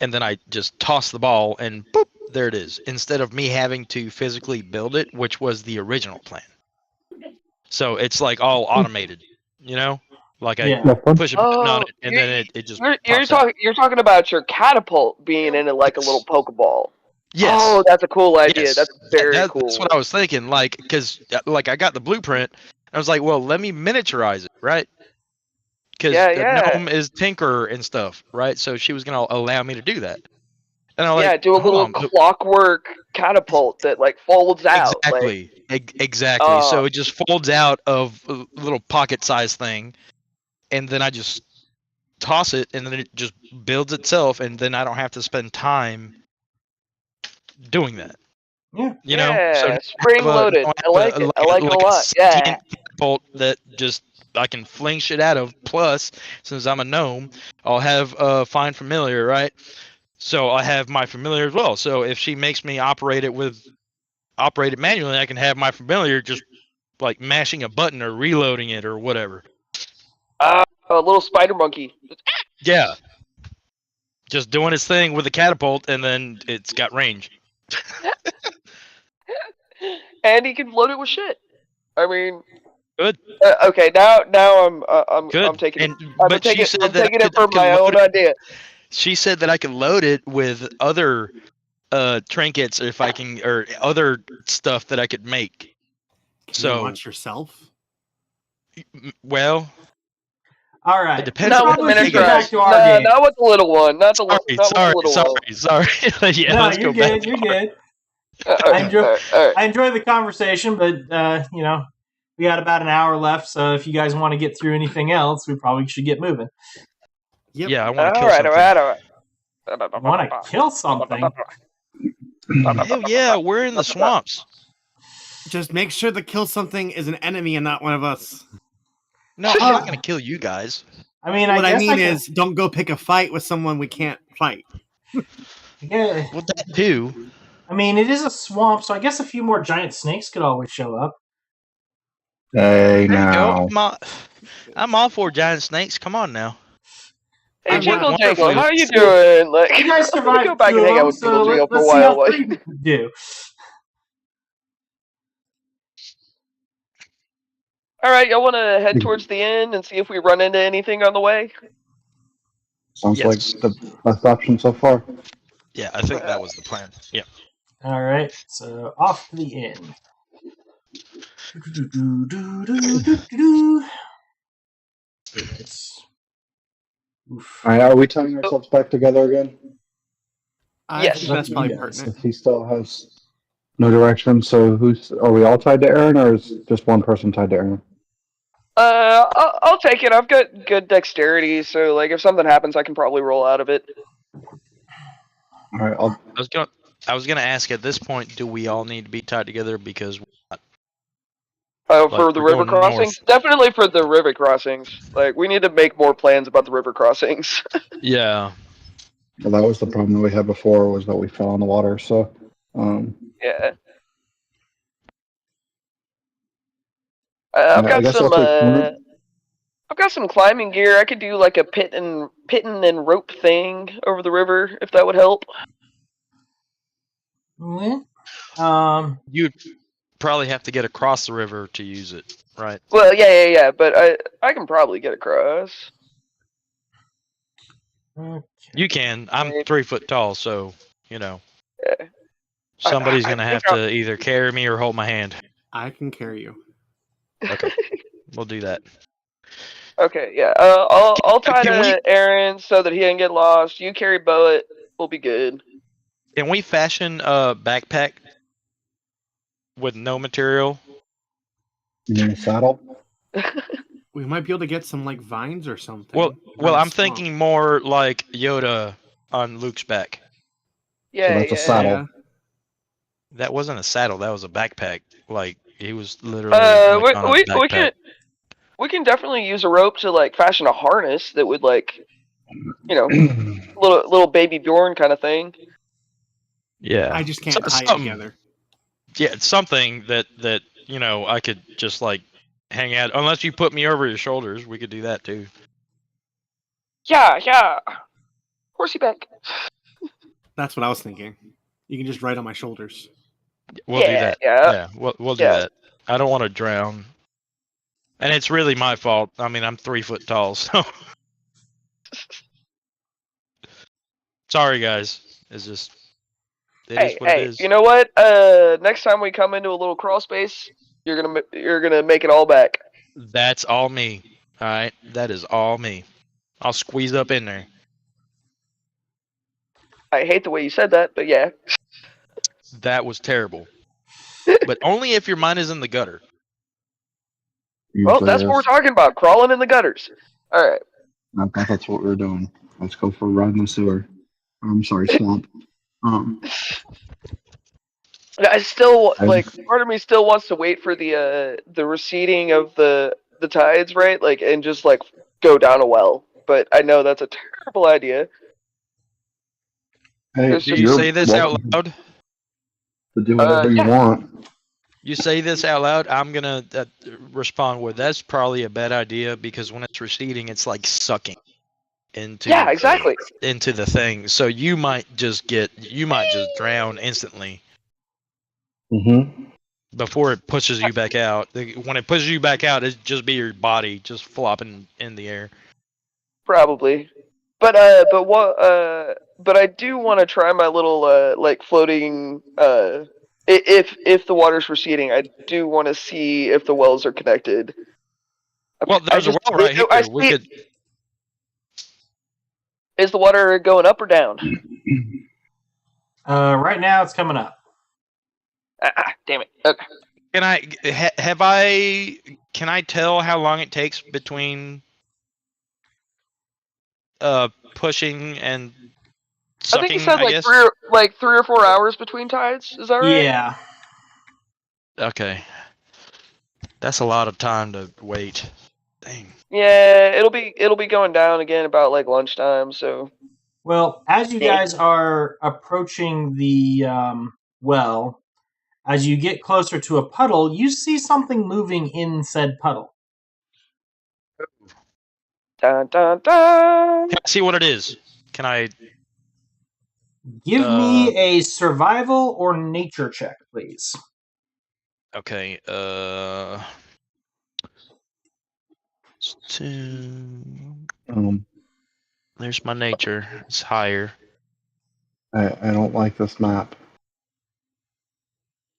Speaker 4: And then I just toss the ball, and boop, there it is. Instead of me having to physically build it, which was the original plan. So it's like all automated, you know? Like I
Speaker 1: Yeah.
Speaker 4: push a button on it, and then it just pops out.
Speaker 2: You're talking about your catapult being in like a little Pokeball.
Speaker 4: Yes.
Speaker 2: Oh, that's a cool idea.
Speaker 4: Yes.
Speaker 2: That's very cool.
Speaker 4: That's what I was thinking. Like, because like I got the blueprint, I was like, well, let me miniaturize it, right? Because Gnome is Tinker and stuff, right? So she was gonna allow me to do that. And I'm like,
Speaker 2: do a
Speaker 4: hold
Speaker 2: little
Speaker 4: on,
Speaker 2: clockwork catapult that like folds out.
Speaker 4: exactly, exactly.
Speaker 2: Oh.
Speaker 4: So it just folds out of a little pocket-sized thing, and then I just toss it, and then it just builds itself, and then I don't have to spend time doing that.
Speaker 1: Yeah.
Speaker 4: You know, so
Speaker 2: Yeah, spring loaded. I like it. I like it a lot. Yeah.
Speaker 4: bolt that just I can fling shit out of. Plus, since I'm a gnome, I'll have find familiar, right? So I have my familiar as well. So if she makes me operate it manually, I can have my familiar just like mashing a button or reloading it or whatever.
Speaker 2: A little spider monkey.
Speaker 4: Yeah. Just doing its thing with the catapult, and then it's got range.
Speaker 2: And he can load it with shit. I mean,
Speaker 4: Good.
Speaker 2: Okay, now I'm
Speaker 4: Good.
Speaker 2: taking it.
Speaker 4: And,
Speaker 2: I'm
Speaker 4: but
Speaker 2: taking
Speaker 4: she said that
Speaker 2: taking
Speaker 4: I
Speaker 2: it for
Speaker 4: could
Speaker 2: my
Speaker 4: load
Speaker 2: own idea.
Speaker 4: She said that I could load it with other trinkets if I can, or other stuff that I could make.
Speaker 7: Can
Speaker 4: So
Speaker 7: you watch yourself?
Speaker 4: Well,
Speaker 1: All right.
Speaker 4: it depends
Speaker 2: Not
Speaker 4: on
Speaker 2: with the
Speaker 1: Probably should
Speaker 2: miniature
Speaker 1: get back
Speaker 2: eyes.
Speaker 1: to our
Speaker 2: No,
Speaker 1: game.
Speaker 2: not with the little one. Not the not with the little one.
Speaker 4: sorry. Yeah,
Speaker 1: No,
Speaker 4: let's
Speaker 1: you're
Speaker 4: go back.
Speaker 1: good. You're good.
Speaker 2: Okay,
Speaker 1: I enjoy-
Speaker 2: all right.
Speaker 1: I enjoy the conversation, but you know, we got about an hour left. So if you guys want to get through anything else, we probably should get moving.
Speaker 7: Yep.
Speaker 4: Yeah, I want to kill
Speaker 2: All right,
Speaker 4: something.
Speaker 2: all right.
Speaker 1: Want to kill something?
Speaker 4: Hell yeah, we're in the swamps.
Speaker 7: Just make sure the kill something is an enemy and not one of us.
Speaker 4: No, I'm not gonna kill you guys.
Speaker 1: I mean,
Speaker 7: What I
Speaker 1: guess
Speaker 7: mean
Speaker 1: can-
Speaker 7: is, don't go pick a fight with someone we can't fight.
Speaker 1: Yeah.
Speaker 4: Well, that too.
Speaker 1: I mean, it is a swamp, so I guess a few more giant snakes could always show up.
Speaker 5: Hey,
Speaker 4: There you go.
Speaker 5: now.
Speaker 4: I'm all for giant snakes. Come on now.
Speaker 2: Hey,
Speaker 7: I
Speaker 2: Jingle
Speaker 4: want-
Speaker 2: Jangle, how you
Speaker 4: wonderfully-
Speaker 2: doing? Like,
Speaker 1: You guys
Speaker 2: I'm gonna
Speaker 1: survived
Speaker 2: go back
Speaker 1: two
Speaker 2: and
Speaker 1: of
Speaker 2: hang out
Speaker 1: them,
Speaker 2: with
Speaker 1: so
Speaker 2: Jingle Jangle for a
Speaker 1: let's see how
Speaker 2: while.
Speaker 1: three do.
Speaker 2: All right, y'all want to head towards the end and see if we run into anything on the way?
Speaker 5: Sounds
Speaker 4: Yes.
Speaker 5: like the best option so far.
Speaker 4: Yeah, I think that was the plan. Yeah.
Speaker 1: All right, so off to the inn. Oof.
Speaker 5: All right, are we tying ourselves back together again?
Speaker 7: I
Speaker 2: Yes.
Speaker 7: think that's probably
Speaker 5: Yes,
Speaker 7: pertinent.
Speaker 5: if he still has no direction, so are we all tied to Aaron, or is just one person tied to Aaron?
Speaker 2: I'll take it. I've got good dexterity, so like if something happens, I can probably roll out of it.
Speaker 5: All right,
Speaker 4: I was gonna ask at this point, do we all need to be tied together because
Speaker 2: For
Speaker 4: Like,
Speaker 2: the
Speaker 4: we're
Speaker 2: river
Speaker 4: going
Speaker 2: crossings,
Speaker 4: north.
Speaker 2: definitely for the river crossings. Like we need to make more plans about the river crossings.
Speaker 4: yeah.
Speaker 5: well, that was the problem that we had before, was that we fell in the water. So,
Speaker 2: Yeah.
Speaker 5: I guess I'll take one.
Speaker 2: I've got some climbing gear. I could do like a pitting and rope thing over the river if that would help.
Speaker 1: Yeah.
Speaker 4: You'd probably have to get across the river to use it, right?
Speaker 2: Well, yeah. But I can probably get across.
Speaker 1: Okay.
Speaker 4: You can. I'm 3 foot tall, so you know.
Speaker 2: Yeah.
Speaker 4: Somebody's
Speaker 2: I
Speaker 4: gonna have
Speaker 2: think
Speaker 4: to either carry me or hold my hand.
Speaker 7: I can carry you.
Speaker 4: Okay, we'll do that.
Speaker 2: Okay, yeah. I'll tie
Speaker 4: Can
Speaker 2: to Aaron so that he doesn't get lost. You carry Boet. We'll be good.
Speaker 4: Can we fashion a backpack with no material?
Speaker 5: You mean a saddle?
Speaker 7: We might be able to get some like vines or something.
Speaker 4: Well,
Speaker 7: from the
Speaker 4: I'm
Speaker 7: swamp.
Speaker 4: thinking more like Yoda on Luke's back.
Speaker 2: Yeah,
Speaker 5: that's a saddle.
Speaker 7: Yeah.
Speaker 4: That wasn't a saddle. That was a backpack. Like he was literally like, on a backpack.
Speaker 2: We can definitely use a rope to like fashion a harness that would like, you know, little baby Bjorn kind of thing.
Speaker 4: Yeah.
Speaker 7: I just can't
Speaker 4: So-
Speaker 7: tie it
Speaker 4: something.
Speaker 7: together.
Speaker 4: Yeah, it's something that you know I could just like hang out. Unless you put me over your shoulders, we could do that too.
Speaker 2: Yeah. Horsey back.
Speaker 7: That's what I was thinking. You can just ride on my shoulders.
Speaker 4: We'll do that.
Speaker 2: Yeah.
Speaker 4: Yeah, we'll do
Speaker 2: Yeah.
Speaker 4: that. I don't want to drown, and it's really my fault. I mean, I'm 3 foot tall, so sorry, guys. It's just it is what it
Speaker 2: Hey,
Speaker 4: is.
Speaker 2: you know what? Next time we come into a little crawl space, you're gonna make it all back.
Speaker 4: That's all me. All right, that is all me. I'll squeeze up in there.
Speaker 2: I hate the way you said that, but yeah.
Speaker 4: That was terrible. But only if your mind is in the gutter.
Speaker 2: Well,
Speaker 5: Usually
Speaker 2: that's
Speaker 5: is.
Speaker 2: what we're talking about. Crawling in the gutters. All right.
Speaker 5: I thought that's what we were doing. Let's go for a ride in the sewer. I'm sorry, swamp.
Speaker 2: I still
Speaker 5: I-
Speaker 2: like. Part of me still wants to wait for the receding of the tides, right? Like, and just like go down a well. But I know that's a terrible idea.
Speaker 5: Hey,
Speaker 2: There's
Speaker 4: Do
Speaker 2: just
Speaker 4: you
Speaker 5: you're
Speaker 4: say this out
Speaker 5: welcome
Speaker 4: loud?
Speaker 5: to do whatever you
Speaker 2: yeah.
Speaker 5: want.
Speaker 4: You say this out loud, I'm gonna respond with that's probably a bad idea because when it's receding, it's like sucking into
Speaker 2: Yeah, exactly.
Speaker 4: into the thing. So you might just drown instantly
Speaker 5: Mm-hmm.
Speaker 4: before it pushes you back out. When it pushes you back out, it'd just be your body just flopping in the air.
Speaker 2: Probably. But I do want to try my little like floating if the water's receding, I do want to see if the wells are connected.
Speaker 4: Well, there's a well right here. We could.
Speaker 2: Is the water going up or down?
Speaker 1: Right now, it's coming up.
Speaker 2: Damn it. Okay.
Speaker 4: Can I tell how long it takes between pushing and sucking?
Speaker 2: I think you said
Speaker 4: I guess.
Speaker 2: 3 or 4 hours between tides. Is that right?
Speaker 1: Yeah.
Speaker 4: Okay. That's a lot of time to wait. Dang.
Speaker 2: Yeah, it'll be going down again about like lunchtime. So.
Speaker 1: Well, as you guys are approaching the well, as you get closer to a puddle, you see something moving in said puddle.
Speaker 2: Dun, dun, dun.
Speaker 4: Can I see what it is? Can I?
Speaker 1: Give me a survival or nature check, please.
Speaker 4: Okay. There's my nature. It's higher.
Speaker 5: I don't like this map.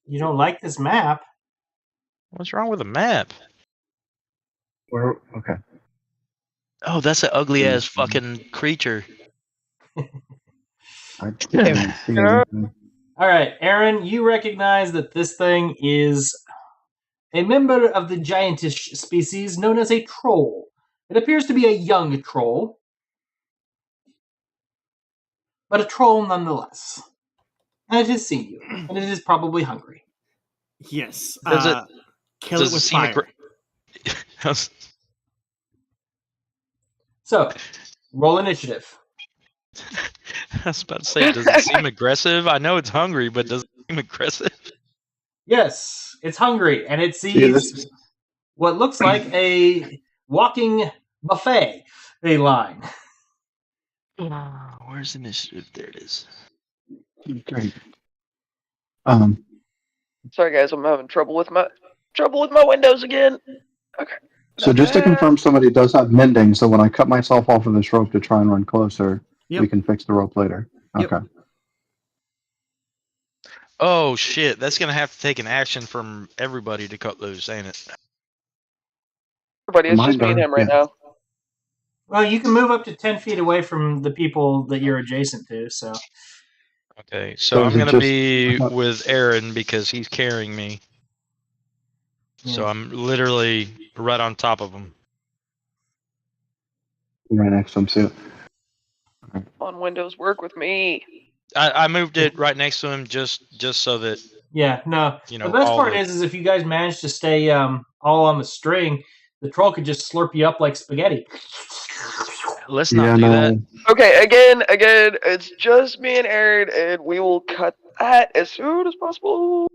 Speaker 1: You don't like this map?
Speaker 4: What's wrong with the map?
Speaker 5: Okay.
Speaker 4: Oh, that's an ugly ass fucking creature.
Speaker 5: I can't see anything.
Speaker 1: All right, Aaron, you recognize that this thing is a member of the giantish species known as a troll. It appears to be a young troll, but a troll nonetheless. And it has seen you, and it is probably hungry.
Speaker 7: Yes.
Speaker 4: does
Speaker 7: Kill it
Speaker 4: it
Speaker 7: with
Speaker 4: seem
Speaker 7: fire.
Speaker 1: So, roll initiative.
Speaker 4: I was about to say, does it seem aggressive? I know it's hungry, but does it seem aggressive?
Speaker 1: Yes, it's hungry, and it sees what looks like a walking buffet line.
Speaker 4: Where's initiative? There it is.
Speaker 5: Great.
Speaker 2: Sorry guys, I'm having trouble with my windows again. Okay.
Speaker 5: So just to confirm, somebody does have mending, so when I cut myself off of this rope to try and run closer, we can fix the rope later.
Speaker 7: Yep.
Speaker 5: Okay.
Speaker 4: Oh shit, that's gonna have to take an action from everybody to cut loose, ain't it?
Speaker 2: Everybody, it's just me and him right now.
Speaker 1: Well, you can move up to 10 feet away from the people that you're adjacent to, so.
Speaker 4: Okay, so I'm gonna be with Aaron because he's carrying me. So I'm literally right on top of him.
Speaker 5: Right next to him, too.
Speaker 2: On Windows, work with me.
Speaker 4: I moved it right next to him just so that.
Speaker 1: Yeah, no.
Speaker 4: You know,
Speaker 1: the best part is if you guys manage to stay all on the string, the troll could just slurp you up like spaghetti.
Speaker 4: Let's not do that.
Speaker 2: Okay, again, it's just me and Aaron, and we will cut that as soon as possible.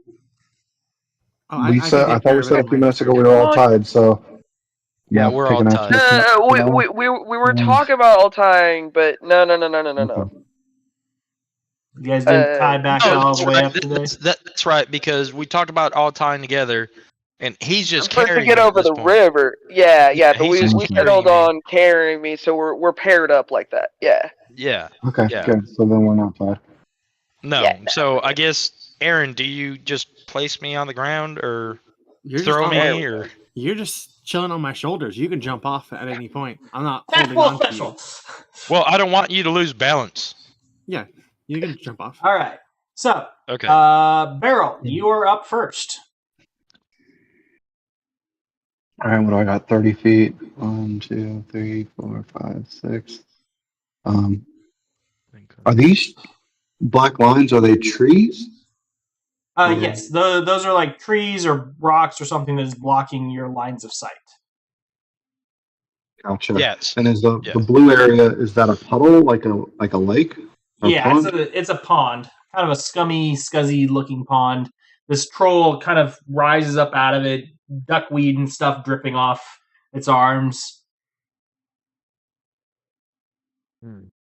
Speaker 5: Oh, I thought we said a few minutes ago we were all tied, so.
Speaker 4: Yeah, we're all tied.
Speaker 2: We were talking about all tying, but no.
Speaker 1: You guys didn't tie back all the way up today?
Speaker 4: That's right, because we talked about all tying together, and he's just
Speaker 2: first
Speaker 4: carrying
Speaker 2: to get
Speaker 4: me
Speaker 2: over the river. Yeah, but we settled on carrying me, so we're paired up like that. Yeah.
Speaker 4: Yeah.
Speaker 5: Okay,
Speaker 4: yeah.
Speaker 5: good. So then we're not tied.
Speaker 4: No. Yeah, so I guess, Aaron, do you just place me on the ground or throw me? Or
Speaker 7: you're just chilling on my shoulders. You can jump off at any point. I'm not holding on to you.
Speaker 4: Well, I don't want you to lose balance.
Speaker 7: Yeah, you can jump off.
Speaker 1: All right. So,
Speaker 4: okay.
Speaker 1: Beryl, you are up first.
Speaker 5: All right, what do I got? 30 feet. 1, 2, 3, 4, 5, 6. Are these black lines? Are they trees?
Speaker 1: Yes, those are like trees or rocks or something that is blocking your lines of sight.
Speaker 5: Gotcha.
Speaker 4: Yes.
Speaker 5: And is the
Speaker 4: Yeah.
Speaker 5: blue area, is that a puddle, like a lake? Or
Speaker 1: Yeah,
Speaker 5: pond?
Speaker 1: it's a pond, kind of a scummy, scuzzy looking pond. This troll kind of rises up out of it, duckweed and stuff dripping off its arms.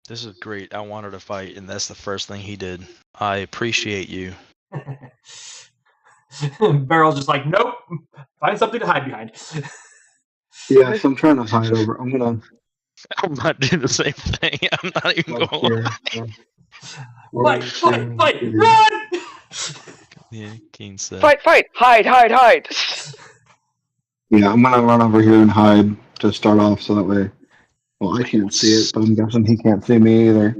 Speaker 4: This is great. I wanted to fight, and that's the first thing he did. I appreciate you.
Speaker 1: Barrel's just like, nope, find something to hide behind.
Speaker 5: Yeah, so I'm trying to hide over. I'm gonna.
Speaker 4: I'm not doing the same thing. I'm not even
Speaker 5: Up
Speaker 4: going.
Speaker 5: here.
Speaker 1: Fight, run!
Speaker 4: Yeah, Keen said.
Speaker 2: Fight, hide.
Speaker 5: Yeah, I'm gonna run over here and hide to start off, so that way. Well, I can't see it, but I'm guessing he can't see me either.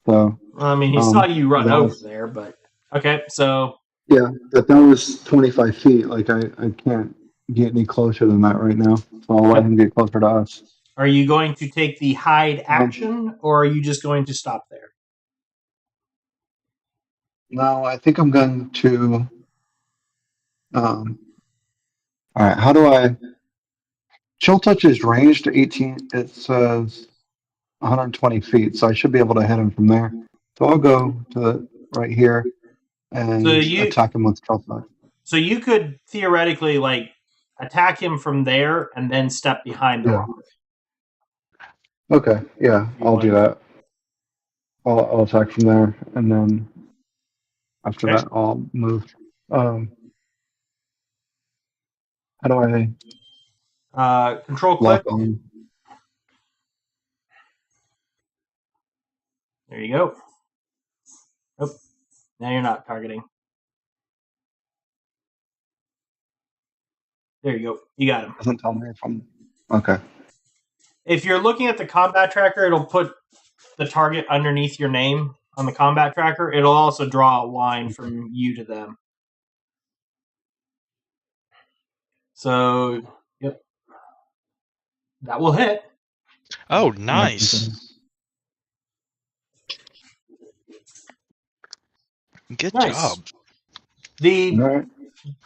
Speaker 5: So.
Speaker 1: I mean, he saw you run over there, but okay. So
Speaker 5: yeah, but that was 25 feet. Like I can't get any closer than that right now. So I'll let him get closer to us.
Speaker 1: Are you going to take the hide action, or are you just going to stop there?
Speaker 5: No, I think I'm going to. All right, how do I? Chill touch is ranged to 18. It says 120 feet, so I should be able to hit him from there. So I'll go to right here and attack him with chill touch.
Speaker 1: So you could theoretically like attack him from there and then step behind the rock.
Speaker 5: Okay, yeah, I'll do that. I'll attack from there, and then after that, I'll move. How do
Speaker 1: I? Control click.
Speaker 5: Lock on?
Speaker 1: There you go. Nope. Now you're not targeting. There you go. You got him.
Speaker 5: Doesn't tell me if I'm okay.
Speaker 1: If you're looking at the combat tracker, it'll put the target underneath your name on the combat tracker. It'll also draw a line from you to them. So, yep. That will hit.
Speaker 4: Oh, nice. Good job.
Speaker 1: The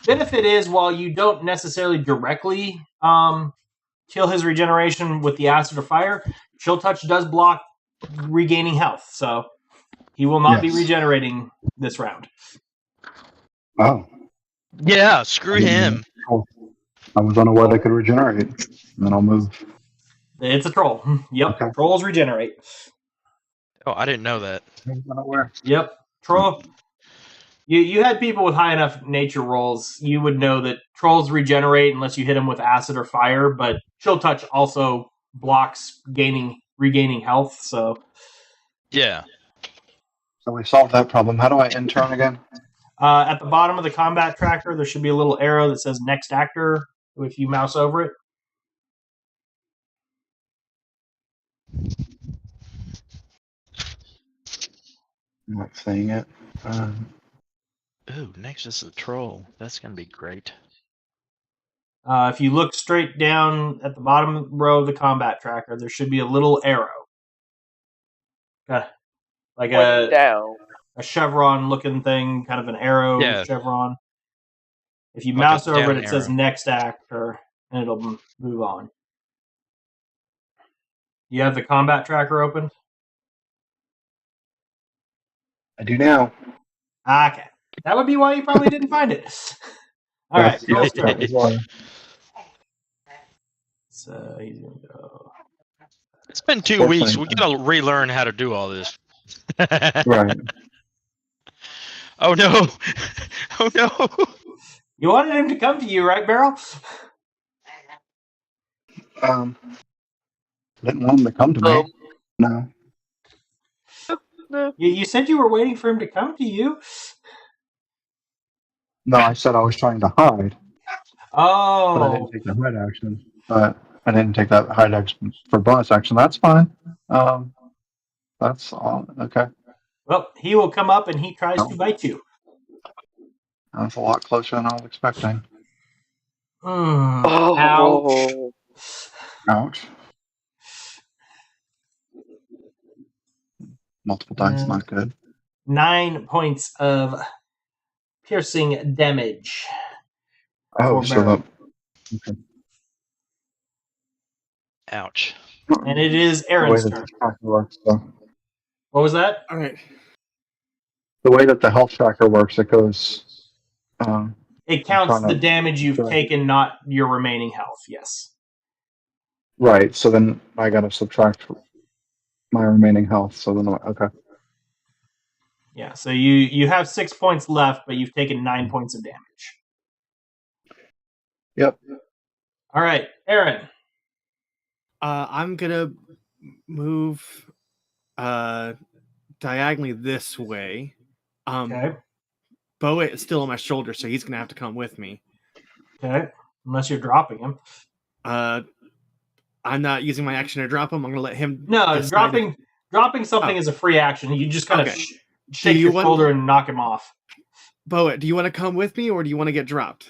Speaker 1: benefit is, while you don't necessarily directly kill his regeneration with the acid or fire, Chill Touch does block regaining health, so he will not be regenerating this round.
Speaker 5: Oh.
Speaker 4: Yeah, screw him.
Speaker 5: I was unaware they could regenerate. And then I'll move.
Speaker 1: It's a troll. Yep, okay. Trolls regenerate.
Speaker 4: Oh, I didn't know that.
Speaker 5: I was unaware.
Speaker 1: Yep, troll. You had people with high enough nature rolls, you would know that trolls regenerate unless you hit them with acid or fire, but Chill Touch also blocks regaining health, so...
Speaker 4: Yeah.
Speaker 5: So we solved that problem. How do I end turn again?
Speaker 1: At the bottom of the combat tracker, there should be a little arrow that says Next Actor, if you mouse over it.
Speaker 5: I'm not saying it.
Speaker 4: Ooh, next is the troll. That's going to be great.
Speaker 1: If you look straight down at the bottom row of the combat tracker, there should be a little arrow. Like a chevron-looking thing, kind of an arrow chevron. If you mouse over it, it says Next Actor, and it'll move on. You have the combat tracker open?
Speaker 5: I do now.
Speaker 1: Okay. That would be why you probably didn't find it. All right. So he's going to go.
Speaker 4: It's been 2 weeks. We got to relearn how to do all this.
Speaker 5: Right.
Speaker 4: Oh, no. Oh, no.
Speaker 1: You wanted him to come to you, right, Beryl?
Speaker 5: Didn't want him to come to me. No.
Speaker 1: You said you were waiting for him to come to you.
Speaker 5: No, I said I was trying to hide.
Speaker 1: Oh.
Speaker 5: But I didn't take the hide action. But I didn't take that hide action for bonus action. That's fine. That's all. Okay.
Speaker 1: Well, he will come up and he tries to bite you.
Speaker 5: That's a lot closer than I was expecting.
Speaker 1: Ouch.
Speaker 2: Oh.
Speaker 5: Ouch. Multiple dice, not good.
Speaker 1: 9 points of piercing damage.
Speaker 5: Oh,
Speaker 1: for
Speaker 5: so
Speaker 1: Baron.
Speaker 5: that. Okay.
Speaker 4: Ouch.
Speaker 1: And it is
Speaker 5: The way
Speaker 1: Aaron's
Speaker 5: that
Speaker 1: turn.
Speaker 5: the tracker works, though.
Speaker 1: What was that?
Speaker 7: All right.
Speaker 5: The way that the health tracker works, it goes.
Speaker 1: It counts
Speaker 5: trying
Speaker 1: the
Speaker 5: to-
Speaker 1: damage you've
Speaker 5: Right.
Speaker 1: taken, not your remaining health. Yes.
Speaker 5: Right. So then I got to subtract my remaining health. So then, okay.
Speaker 1: Yeah. So you have 6 points left, but you've taken 9 points of damage.
Speaker 5: Yep.
Speaker 1: All right, Aaron.
Speaker 7: I'm gonna move diagonally this way.
Speaker 1: Okay.
Speaker 7: Boet is still on my shoulder, so he's gonna have to come with me.
Speaker 1: Okay. Unless you're dropping him.
Speaker 7: I'm not using my action to drop him. I'm gonna let him.
Speaker 1: No,
Speaker 7: decide
Speaker 1: dropping something is a free action. You just kind of
Speaker 7: Okay.
Speaker 1: shake
Speaker 7: you
Speaker 1: your
Speaker 7: want-
Speaker 1: shoulder and knock him off.
Speaker 7: Boet, do you want to come with me, or do you want to get dropped?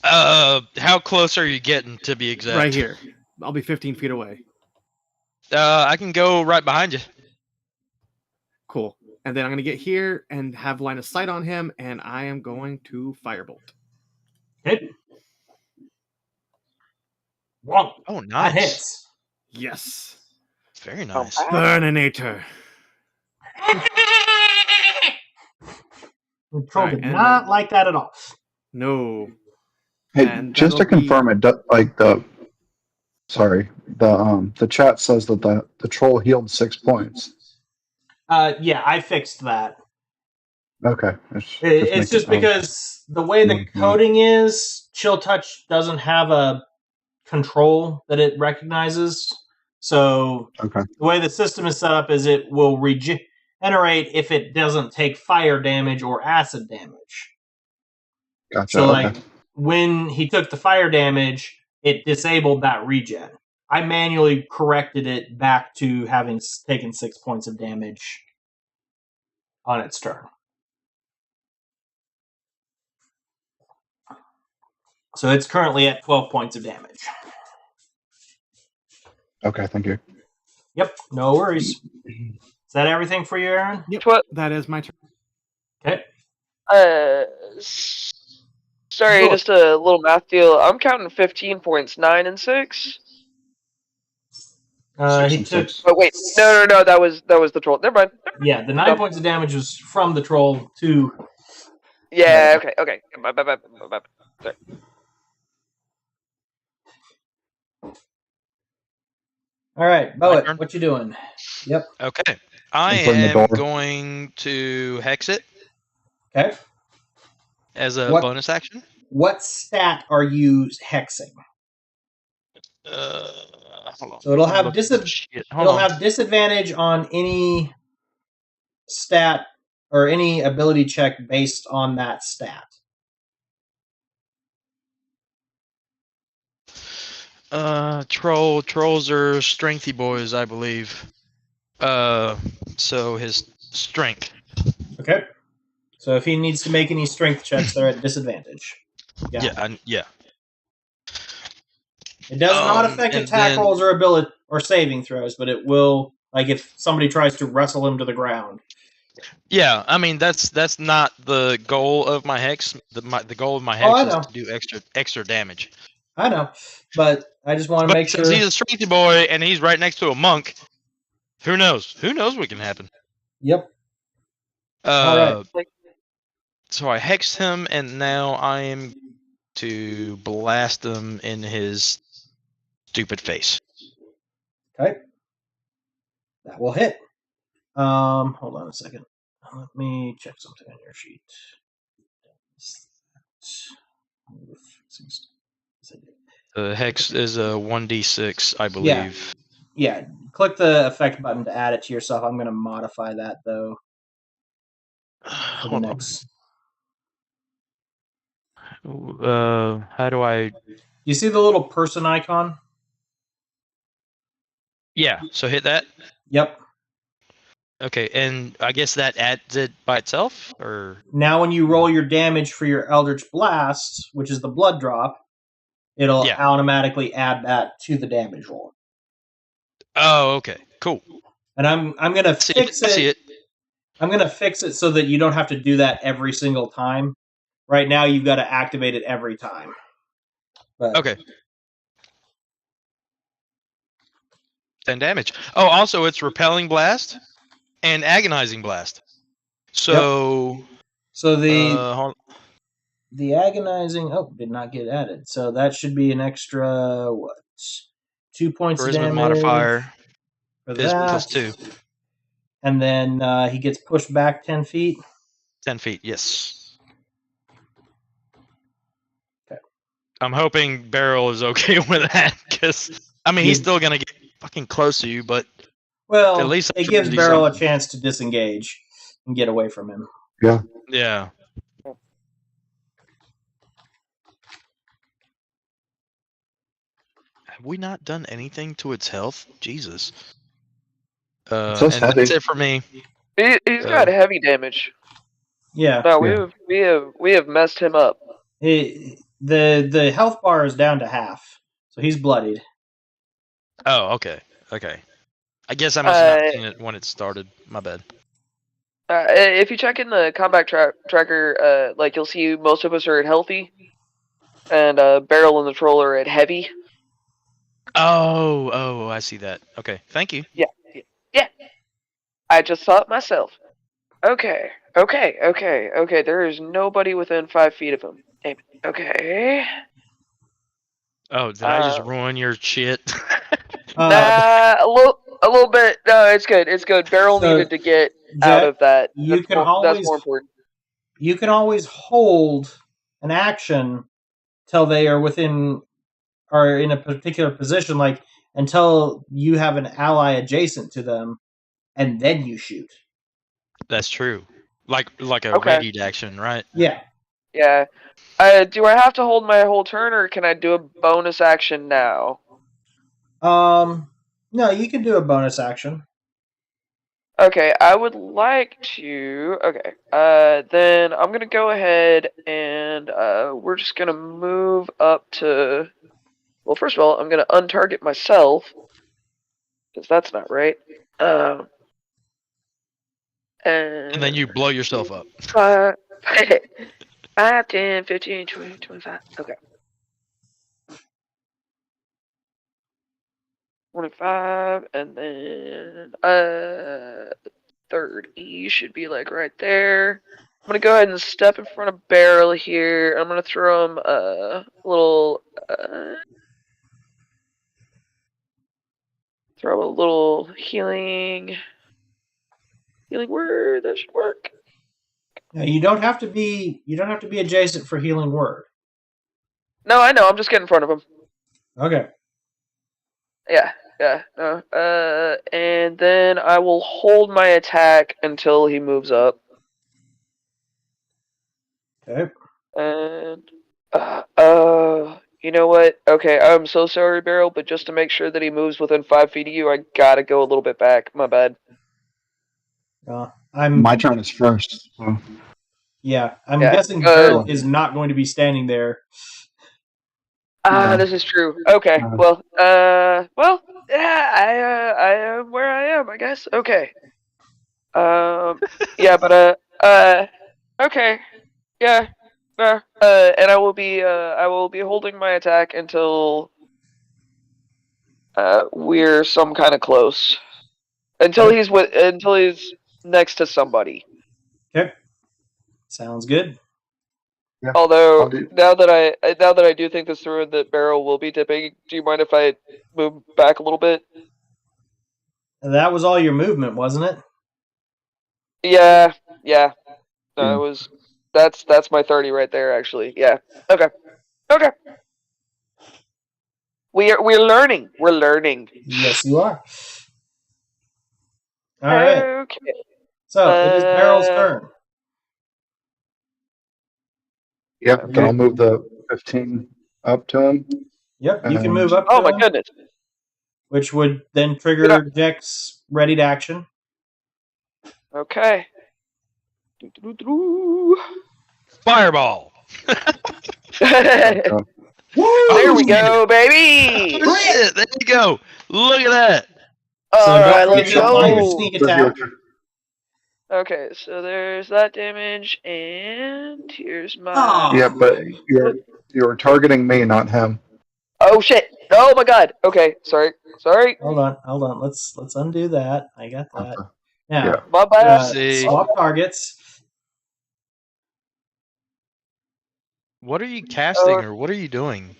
Speaker 4: How close are you getting, to be exact?
Speaker 7: Right here. I'll be 15 feet away.
Speaker 4: I can go right behind you.
Speaker 7: Cool. And then I'm gonna get here and have line of sight on him, and I am going to firebolt.
Speaker 1: Okay. Wrong.
Speaker 4: Oh,
Speaker 1: That
Speaker 4: nice.
Speaker 1: hits.
Speaker 7: Yes.
Speaker 4: Very nice.
Speaker 7: Burninator.
Speaker 1: The troll
Speaker 7: Alright,
Speaker 1: did
Speaker 7: and
Speaker 1: not
Speaker 7: then-
Speaker 1: like that at all.
Speaker 7: No.
Speaker 5: Hey,
Speaker 7: And
Speaker 5: just to
Speaker 7: that'll be-
Speaker 5: confirm, the chat says that the troll healed 6 points.
Speaker 1: Yeah, I fixed that.
Speaker 5: Okay.
Speaker 1: It's just because the way the coding is, Chill Touch doesn't have a control that it recognizes. So
Speaker 5: Okay.
Speaker 1: the way the system is set up is it will regenerate if it doesn't take fire damage or acid damage.
Speaker 5: Gotcha.
Speaker 1: So,
Speaker 5: okay.
Speaker 1: like, when he took the fire damage, it disabled that regen. I manually corrected it back to having taken 6 points of damage on its turn. So it's currently at 12 points of damage.
Speaker 5: Okay. Thank you.
Speaker 1: Yep, no worries. Is that everything for you, Aaron?
Speaker 7: Yep.
Speaker 2: What?
Speaker 7: That is my turn.
Speaker 1: Okay.
Speaker 2: Sorry,
Speaker 1: Go.
Speaker 2: just a little math deal. I'm counting 15 points, 9 and 6.
Speaker 5: Six
Speaker 1: He
Speaker 5: and
Speaker 1: took,
Speaker 5: six.
Speaker 2: Oh wait, no, that was the troll. Never mind.
Speaker 1: yeah, the 9 points of damage was from the troll to.
Speaker 2: Yeah, okay. Bye. Sorry.
Speaker 1: All right,
Speaker 4: My
Speaker 1: Boet,
Speaker 4: turn?
Speaker 1: what you doing? Yep.
Speaker 4: Okay. I
Speaker 5: Open the
Speaker 4: am
Speaker 5: door.
Speaker 4: going to hex it
Speaker 1: Okay.
Speaker 4: as a
Speaker 1: What-
Speaker 4: bonus action.
Speaker 1: What stat are you hexing?
Speaker 4: Hold on.
Speaker 1: So it'll
Speaker 4: I'm
Speaker 1: have
Speaker 4: looking at shit. Hold
Speaker 1: It'll
Speaker 4: on.
Speaker 1: have disadvantage on any stat or any ability check based on that stat.
Speaker 4: Trolls are strengthy boys, I believe. So his strength.
Speaker 1: Okay. So if he needs to make any strength checks, they're at disadvantage.
Speaker 4: Yeah.
Speaker 1: It does not
Speaker 4: Um,
Speaker 1: affect
Speaker 4: and
Speaker 1: attack
Speaker 4: then-
Speaker 1: rolls or ability or saving throws, but it will, like, if somebody tries to wrestle him to the ground.
Speaker 4: Yeah, I mean that's not the goal of my hex. The goal of my
Speaker 1: Oh, I
Speaker 4: hex
Speaker 1: know.
Speaker 4: is to do extra damage.
Speaker 1: I know, but I just want to
Speaker 4: But
Speaker 1: make
Speaker 4: since
Speaker 1: sure.
Speaker 4: he's a strengthy boy and he's right next to a monk, who knows? Who knows what can happen?
Speaker 1: Yep. All right.
Speaker 4: So I hexed him, and now I am to blast him in his stupid face.
Speaker 1: Okay. That will hit. Hold on a second. Let me check something on your sheet.
Speaker 4: The hex is a 1d6, I believe.
Speaker 1: Yeah, click the effect button to add it to yourself. I'm going to modify that, though, for the
Speaker 4: Hold on.
Speaker 1: next.
Speaker 4: How do I?
Speaker 1: You see the little person icon?
Speaker 4: Yeah. So hit that.
Speaker 1: Yep.
Speaker 4: Okay, and I guess that adds it by itself, or
Speaker 1: Now, when you roll your damage for your Eldritch Blast, which is the blood drop, it'll
Speaker 4: Yeah.
Speaker 1: automatically add that to the damage roll.
Speaker 4: oh, okay, cool.
Speaker 1: And I'm gonna fix
Speaker 4: I see
Speaker 1: it. I'm gonna fix it so that you don't have to do that every single time. Right now, you've got to activate it every time. But
Speaker 4: Okay. 10 damage. Oh, also it's repelling blast and agonizing blast. So
Speaker 1: So
Speaker 4: hold-
Speaker 1: the agonizing did not get added. So that should be an extra 2 points of
Speaker 4: charisma
Speaker 1: damage
Speaker 4: modifier
Speaker 1: for
Speaker 4: is
Speaker 1: that.
Speaker 4: +2.
Speaker 1: And then he gets pushed back 10 feet.
Speaker 4: 10 feet, yes.
Speaker 1: Okay.
Speaker 4: I'm hoping Beryl is okay with that, because I mean he's still gonna get fucking close to you, but
Speaker 1: Well,
Speaker 4: at least
Speaker 1: it gives Beryl a chance to disengage and get away from him.
Speaker 4: Yeah. Have we not done anything to its health? Jesus.
Speaker 5: So
Speaker 4: and
Speaker 5: heavy.
Speaker 4: that's it for me.
Speaker 2: He's got heavy damage.
Speaker 1: Yeah.
Speaker 2: No, we have messed him up.
Speaker 1: The health bar is down to half, so he's bloodied.
Speaker 4: Oh, okay. Okay. I guess I must have not seen it when it started. My bad.
Speaker 2: If you check in the combat tracker, like you'll see most of us are at healthy, and Beryl and the troll are at heavy.
Speaker 4: Oh, I see that. Okay, thank you.
Speaker 2: Yeah. I just saw it myself. Okay. There is nobody within 5 feet of him. Damn it. Okay.
Speaker 4: Oh, did I just ruin your shit?
Speaker 2: A little bit. No, it's good. It's good. Beryl needed to get out of that. That's more important.
Speaker 1: You can always hold an action till they are in a particular position, like until you have an ally adjacent to them, and then you shoot.
Speaker 4: That's true. Like a readied action, right?
Speaker 1: Yeah.
Speaker 2: Yeah. Do I have to hold my whole turn, or can I do a bonus action now?
Speaker 1: No, you can do a bonus action.
Speaker 2: Okay, I would like to. Okay, then I'm gonna go ahead and we're just gonna move up to. Well, first of all, I'm gonna untarget myself because that's not right.
Speaker 4: And then you blow yourself up.
Speaker 2: 5, 10, 15, 20, 25. Okay. 25, and then third E should be like right there. I'm gonna go ahead and step in front of Beryl here. I'm gonna throw him a little healing word. That should work.
Speaker 1: Now, you don't have to be adjacent for healing word.
Speaker 2: No, I know. I'm just getting in front of him.
Speaker 1: Okay.
Speaker 2: Yeah. No. And then I will hold my attack until he moves up.
Speaker 1: Okay.
Speaker 2: And you know what? Okay, I'm so sorry, Beryl, but just to make sure that he moves within 5 feet of you, I gotta go a little bit back. My bad.
Speaker 5: My turn is first. So.
Speaker 1: Yeah, I'm guessing Beryl is not going to be standing there.
Speaker 2: This is true. Okay, well, yeah, I am where I am, I guess. Okay. Yeah, but okay, yeah. And I will be holding my attack until we're some kind of close. Until he's next to somebody.
Speaker 1: Okay. Sounds good.
Speaker 5: Yeah,
Speaker 2: although now that I do think this through, that Beryl will be dipping. Do you mind if I move back a little bit?
Speaker 1: That was all your movement, wasn't it?
Speaker 2: Yeah. No, it was. That's my 30 right there, actually. Yeah. Okay. We're learning. We're learning.
Speaker 1: Yes, you are. All right.
Speaker 2: Okay.
Speaker 1: So it is Beryl's turn.
Speaker 5: Yep. Okay. Then I'll move the 15 up to him.
Speaker 1: Yep. You can move up. To
Speaker 2: my
Speaker 1: him,
Speaker 2: goodness.
Speaker 1: Which would then trigger Jack's readied action.
Speaker 2: Okay. Doo-doo-doo-doo.
Speaker 4: Fireball.
Speaker 2: There
Speaker 1: Woo!
Speaker 2: we go, baby!
Speaker 4: Oh, shit, there you go. Look at that.
Speaker 1: So
Speaker 2: Alright,
Speaker 1: don't
Speaker 2: let's
Speaker 1: forget to apply your
Speaker 2: go.
Speaker 1: sneak attack.
Speaker 2: Okay, so there's that damage, and here's my...
Speaker 1: Oh.
Speaker 5: Yeah, but you're targeting me, not him.
Speaker 2: Oh, shit! Oh, my God! Okay, sorry.
Speaker 1: Hold on. Let's undo that. I got that.
Speaker 5: Okay.
Speaker 1: Now,
Speaker 5: Yeah.
Speaker 2: My bad.
Speaker 4: See.
Speaker 1: swap targets.
Speaker 4: What are you casting, or what are you doing?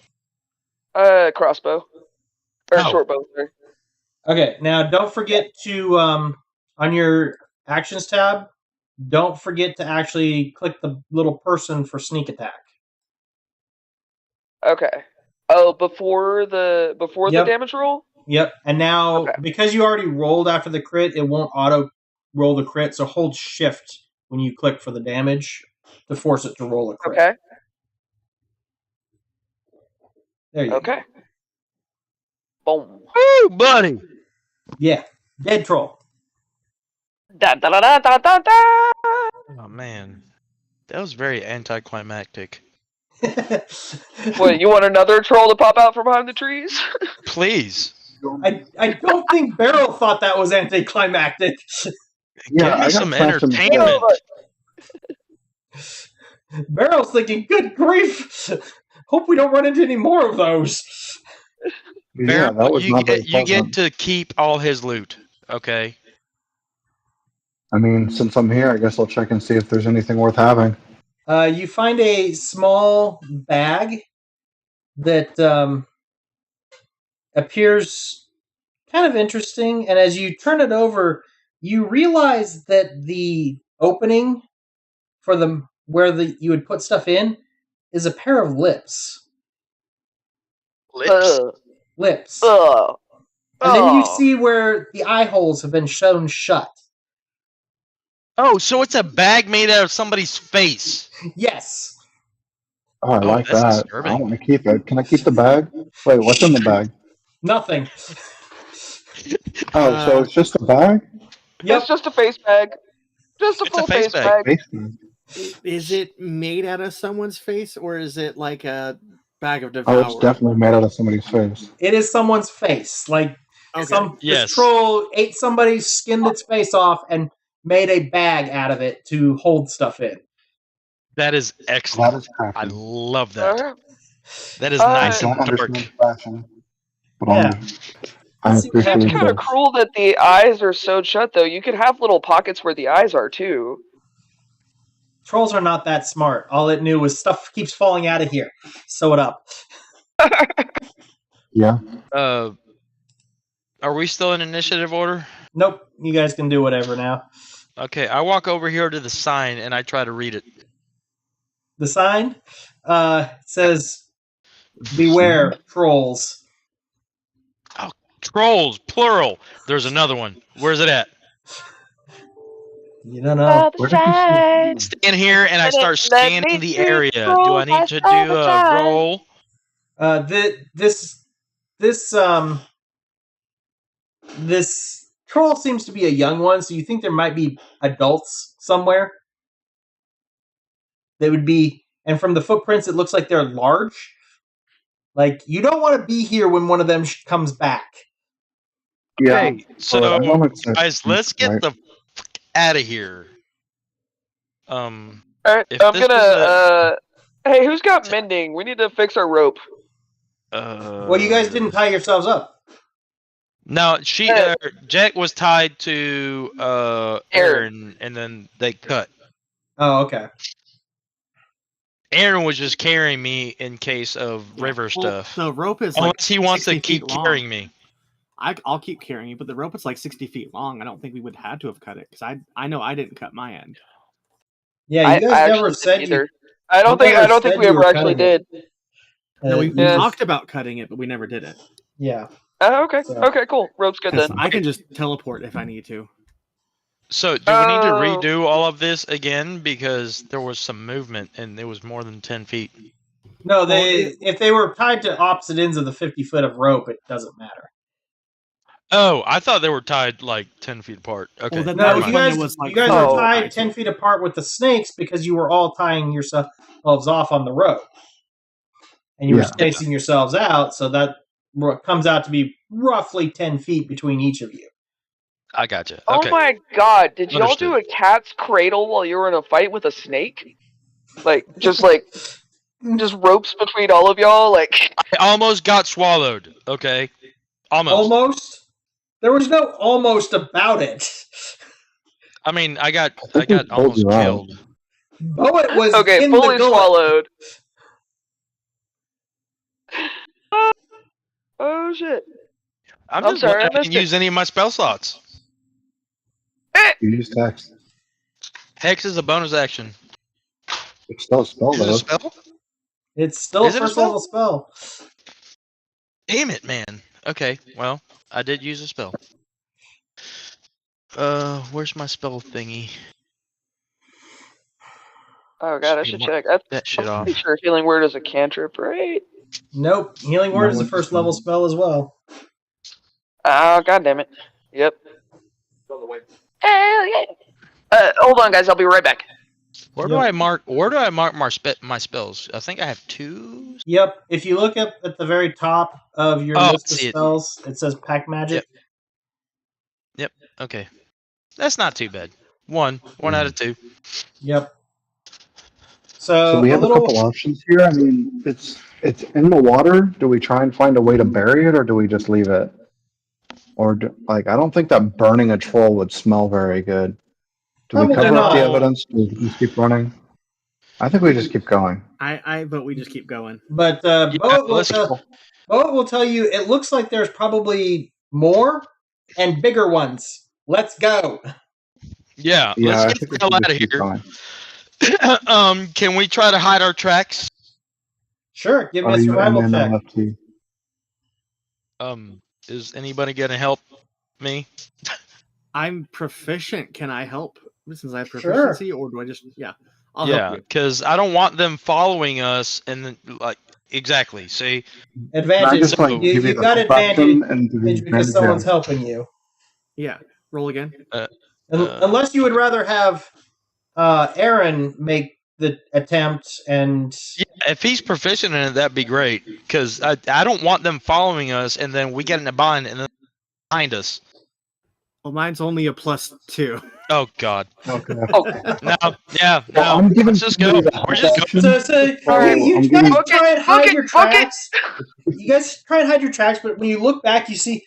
Speaker 2: Crossbow. Or
Speaker 4: Oh.
Speaker 2: short bow, sorry.
Speaker 1: Okay, now don't forget to, on your actions tab, don't forget to actually click the little person for sneak attack.
Speaker 2: Okay. Oh, before the
Speaker 1: Yep.
Speaker 2: damage roll?
Speaker 1: Yep, and now,
Speaker 2: Okay.
Speaker 1: because you already rolled after the crit, it won't auto roll the crit, so hold shift when you click for the damage to force it to roll a crit.
Speaker 2: Okay.
Speaker 1: There you
Speaker 2: Okay. Boom.
Speaker 4: Woo, buddy.
Speaker 1: go. Yeah, dead troll.
Speaker 2: Da da da da da da da.
Speaker 4: Oh, man. That was very anticlimactic.
Speaker 2: What, you want another troll to pop out from behind the trees?
Speaker 4: Please.
Speaker 1: I don't think Beryl thought that was anticlimactic.
Speaker 5: Yeah,
Speaker 4: Give me
Speaker 5: I got
Speaker 4: some
Speaker 5: smashed in the
Speaker 4: entertainment.
Speaker 1: Beryl's thinking, good grief! Hope we don't run into any more of those.
Speaker 5: Yeah, that was
Speaker 4: you
Speaker 5: not very
Speaker 4: get
Speaker 5: pleasant.
Speaker 4: to keep all his loot. Okay.
Speaker 5: I mean, since I'm here, I guess I'll check and see if there's anything worth having.
Speaker 1: You find a small bag that appears kind of interesting, and as you turn it over, you realize that the opening for you would put stuff in is a pair of lips.
Speaker 4: Lips.
Speaker 1: Lips.
Speaker 2: Ugh.
Speaker 1: And then you
Speaker 2: Oh.
Speaker 1: see where the eye holes have been shown shut.
Speaker 4: Oh, so it's a bag made out of somebody's face.
Speaker 1: Yes.
Speaker 5: Oh, I like
Speaker 4: that's
Speaker 5: that.
Speaker 4: disturbing.
Speaker 5: I want to keep it. Can I keep the bag? Wait, what's in the bag?
Speaker 1: Nothing.
Speaker 5: Oh, so it's just a bag?
Speaker 1: Yep.
Speaker 2: It's just a face bag. Just a
Speaker 4: It's a
Speaker 2: full
Speaker 4: face
Speaker 2: face
Speaker 4: bag.
Speaker 2: bag.
Speaker 7: Is it made out of someone's face, or is it like a bag of
Speaker 5: Oh,
Speaker 7: devour?
Speaker 5: it's definitely made out of somebody's face.
Speaker 1: It is someone's face. Like
Speaker 7: Okay.
Speaker 4: Yes.
Speaker 1: this troll ate somebody, skinned its face off, and made a bag out of it to hold stuff in.
Speaker 4: That is
Speaker 5: That
Speaker 4: excellent.
Speaker 5: is crafty.
Speaker 4: I love that.
Speaker 2: Alright.
Speaker 4: That is
Speaker 2: I
Speaker 4: nice
Speaker 5: I
Speaker 4: and
Speaker 5: don't
Speaker 4: dark.
Speaker 5: understand fashion, but
Speaker 1: Yeah.
Speaker 5: I
Speaker 1: Let's see what
Speaker 2: Seems
Speaker 5: appreciate
Speaker 2: kind of
Speaker 5: this.
Speaker 2: cruel that the eyes are sewed shut, though. You could have little pockets where the eyes are, too.
Speaker 1: Trolls are not that smart. All it knew was stuff keeps falling out of here. Sew it up.
Speaker 5: Yeah.
Speaker 4: Are we still in initiative order?
Speaker 1: Nope. You guys can do whatever now.
Speaker 4: Okay, I walk over here to the sign and I try to read it.
Speaker 1: The sign says, "Beware, trolls."
Speaker 4: Trolls, plural. There's another one. Where's it at?
Speaker 1: You don't know.
Speaker 5: Where did you see?
Speaker 4: Stand here and I start
Speaker 2: Let me
Speaker 4: scanning the
Speaker 2: see
Speaker 4: area. Do I
Speaker 2: trolls
Speaker 4: need to do
Speaker 2: outside the
Speaker 4: a
Speaker 2: sign.
Speaker 4: roll?
Speaker 1: This troll seems to be a young one, so you think there might be adults somewhere. They would be, and from the footprints, it looks like they're large. Like, you don't want to be here when one of them comes back.
Speaker 5: Yeah.
Speaker 4: Okay, so
Speaker 5: But I wanted to-
Speaker 4: guys, let's get
Speaker 5: right.
Speaker 4: the fuck out of here.
Speaker 2: Alright,
Speaker 4: If
Speaker 2: I'm
Speaker 4: this
Speaker 2: gonna, hey, who's got mending? We need to fix our rope.
Speaker 1: Well, you guys didn't tie yourselves up.
Speaker 4: No, Jack was tied to Aaron, and then they cut.
Speaker 1: Oh, okay.
Speaker 4: Aaron was just carrying me in case of river
Speaker 7: Well,
Speaker 4: stuff.
Speaker 7: The rope is like
Speaker 4: Unless he wants to
Speaker 7: 60
Speaker 4: keep
Speaker 7: feet long.
Speaker 4: carrying me.
Speaker 7: I'll keep carrying you, but the rope is like 60 feet long. I don't think we would have to have cut it because I know I didn't cut my end.
Speaker 1: Yeah, you guys
Speaker 2: I
Speaker 1: never
Speaker 2: actually
Speaker 1: said
Speaker 2: didn't
Speaker 1: you.
Speaker 2: either. I don't think we ever actually did.
Speaker 7: No, we
Speaker 2: Yeah.
Speaker 7: talked about cutting it, but we never did it.
Speaker 1: Yeah.
Speaker 2: Okay.
Speaker 1: So-
Speaker 2: Okay, cool. Rope's good
Speaker 7: Because
Speaker 2: then.
Speaker 7: I can just teleport if I need to.
Speaker 4: So, do we need to
Speaker 2: Oh.
Speaker 4: redo all of this again? Because there was some movement and it was more than 10 feet.
Speaker 1: No, if they were tied to opposite ends of the 50 foot of rope, it doesn't matter.
Speaker 4: Oh, I thought they were tied like 10 feet apart. Okay.
Speaker 7: Well, then
Speaker 1: No,
Speaker 7: that was
Speaker 1: you
Speaker 7: when
Speaker 1: guys,
Speaker 7: it was like
Speaker 1: you guys
Speaker 2: Oh.
Speaker 1: are tied
Speaker 7: tied
Speaker 1: 10 feet apart with the snakes because you were all tying yourselves off on the rope. And you were
Speaker 5: Yeah.
Speaker 1: spacing yourselves out, so that comes out to be roughly 10 feet between each of you.
Speaker 4: I gotcha.
Speaker 2: Oh
Speaker 4: Okay.
Speaker 2: my god, did y'all do
Speaker 4: Understood.
Speaker 2: a cat's cradle while you were in a fight with a snake? Just ropes between all of y'all? Like,
Speaker 4: I almost got swallowed. Okay. Almost.
Speaker 1: Almost? There was no almost about it.
Speaker 4: I mean, I got
Speaker 5: think we pulled
Speaker 4: almost
Speaker 5: you out.
Speaker 4: killed.
Speaker 1: Boet was
Speaker 2: okay,
Speaker 1: in
Speaker 2: fully
Speaker 1: the gullet.
Speaker 2: swallowed. Oh shit.
Speaker 4: I'm
Speaker 2: I'm
Speaker 4: just
Speaker 2: sorry,
Speaker 4: glad
Speaker 2: I
Speaker 4: I didn't
Speaker 2: missed it.
Speaker 4: use any of my spell slots.
Speaker 5: You use text.
Speaker 4: Hex is a bonus action.
Speaker 5: It's still a spell
Speaker 4: Is it a
Speaker 5: though.
Speaker 4: spell?
Speaker 1: It's still
Speaker 4: Is it a
Speaker 1: first
Speaker 4: spell?
Speaker 1: level spell.
Speaker 4: Damn it, man. Okay, well, I did use a spell. Where's my spell thingy?
Speaker 2: Oh god, I should check.
Speaker 4: That shit
Speaker 2: I'm
Speaker 4: off.
Speaker 2: pretty sure Healing Word is a cantrip, right?
Speaker 1: Nope. Healing Word is a
Speaker 5: No,
Speaker 1: first level spell as well.
Speaker 2: Oh god damn it. Yep. Hell yeah. Hold on guys, I'll be right back.
Speaker 4: Where do I mark my spells? I think I have 2.
Speaker 1: Yep. If you look up at the very top of your
Speaker 4: Oh,
Speaker 1: list of
Speaker 4: I see it.
Speaker 1: spells, it says Pack Magic.
Speaker 4: Okay. That's not too bad. One out of 2.
Speaker 1: Yep.
Speaker 5: So we have a couple options here. I mean, it's in the water. Do we try and find a way to bury it, or do we just leave it? Or I don't think that burning a troll would smell very good. Do we
Speaker 1: Probably
Speaker 5: cover up the
Speaker 1: not.
Speaker 5: evidence? Do we just keep running? I think we just keep going.
Speaker 7: I vote we just keep going.
Speaker 1: But Boet will tell you it looks like there's probably more and bigger ones. Let's go.
Speaker 4: Yeah,
Speaker 5: Yeah, I
Speaker 4: let's get
Speaker 5: think we
Speaker 4: the hell
Speaker 5: should
Speaker 4: out of
Speaker 5: just keep
Speaker 4: here.
Speaker 5: going.
Speaker 4: Can we try to hide our tracks?
Speaker 1: Sure, give me
Speaker 5: Are
Speaker 1: a
Speaker 5: you
Speaker 1: survival
Speaker 5: and
Speaker 1: check.
Speaker 5: LFT?
Speaker 4: Is anybody gonna help me?
Speaker 7: I'm proficient. Can I help since I have
Speaker 1: Sure.
Speaker 7: proficiency, or do I just I'll
Speaker 4: Yeah,
Speaker 7: help you.
Speaker 4: because I don't want them following us and then exactly. See,
Speaker 1: Advantage.
Speaker 5: I just
Speaker 4: So-
Speaker 5: give you
Speaker 1: You've
Speaker 5: the
Speaker 1: got
Speaker 5: help action and give you
Speaker 1: because
Speaker 5: advantage,
Speaker 1: someone's
Speaker 5: yeah.
Speaker 1: helping you.
Speaker 7: Yeah. Roll again.
Speaker 1: Unless you would rather have Aaron make the attempt and
Speaker 4: yeah, if he's proficient in it, that'd be great. Because I don't want them following us and then we get in a bind and then behind us.
Speaker 7: Well, mine's only a +2.
Speaker 4: Oh God.
Speaker 5: Okay.
Speaker 4: No. Yeah. No.
Speaker 5: Well, I'm giving
Speaker 4: Let's just go.
Speaker 5: somebody the
Speaker 4: We're
Speaker 5: help
Speaker 4: just going.
Speaker 5: action.
Speaker 1: so you
Speaker 5: I'm
Speaker 1: guys
Speaker 5: giving-
Speaker 1: try and hide your
Speaker 2: Book it.
Speaker 1: tracks. You guys try and hide your tracks, but when you look back, you see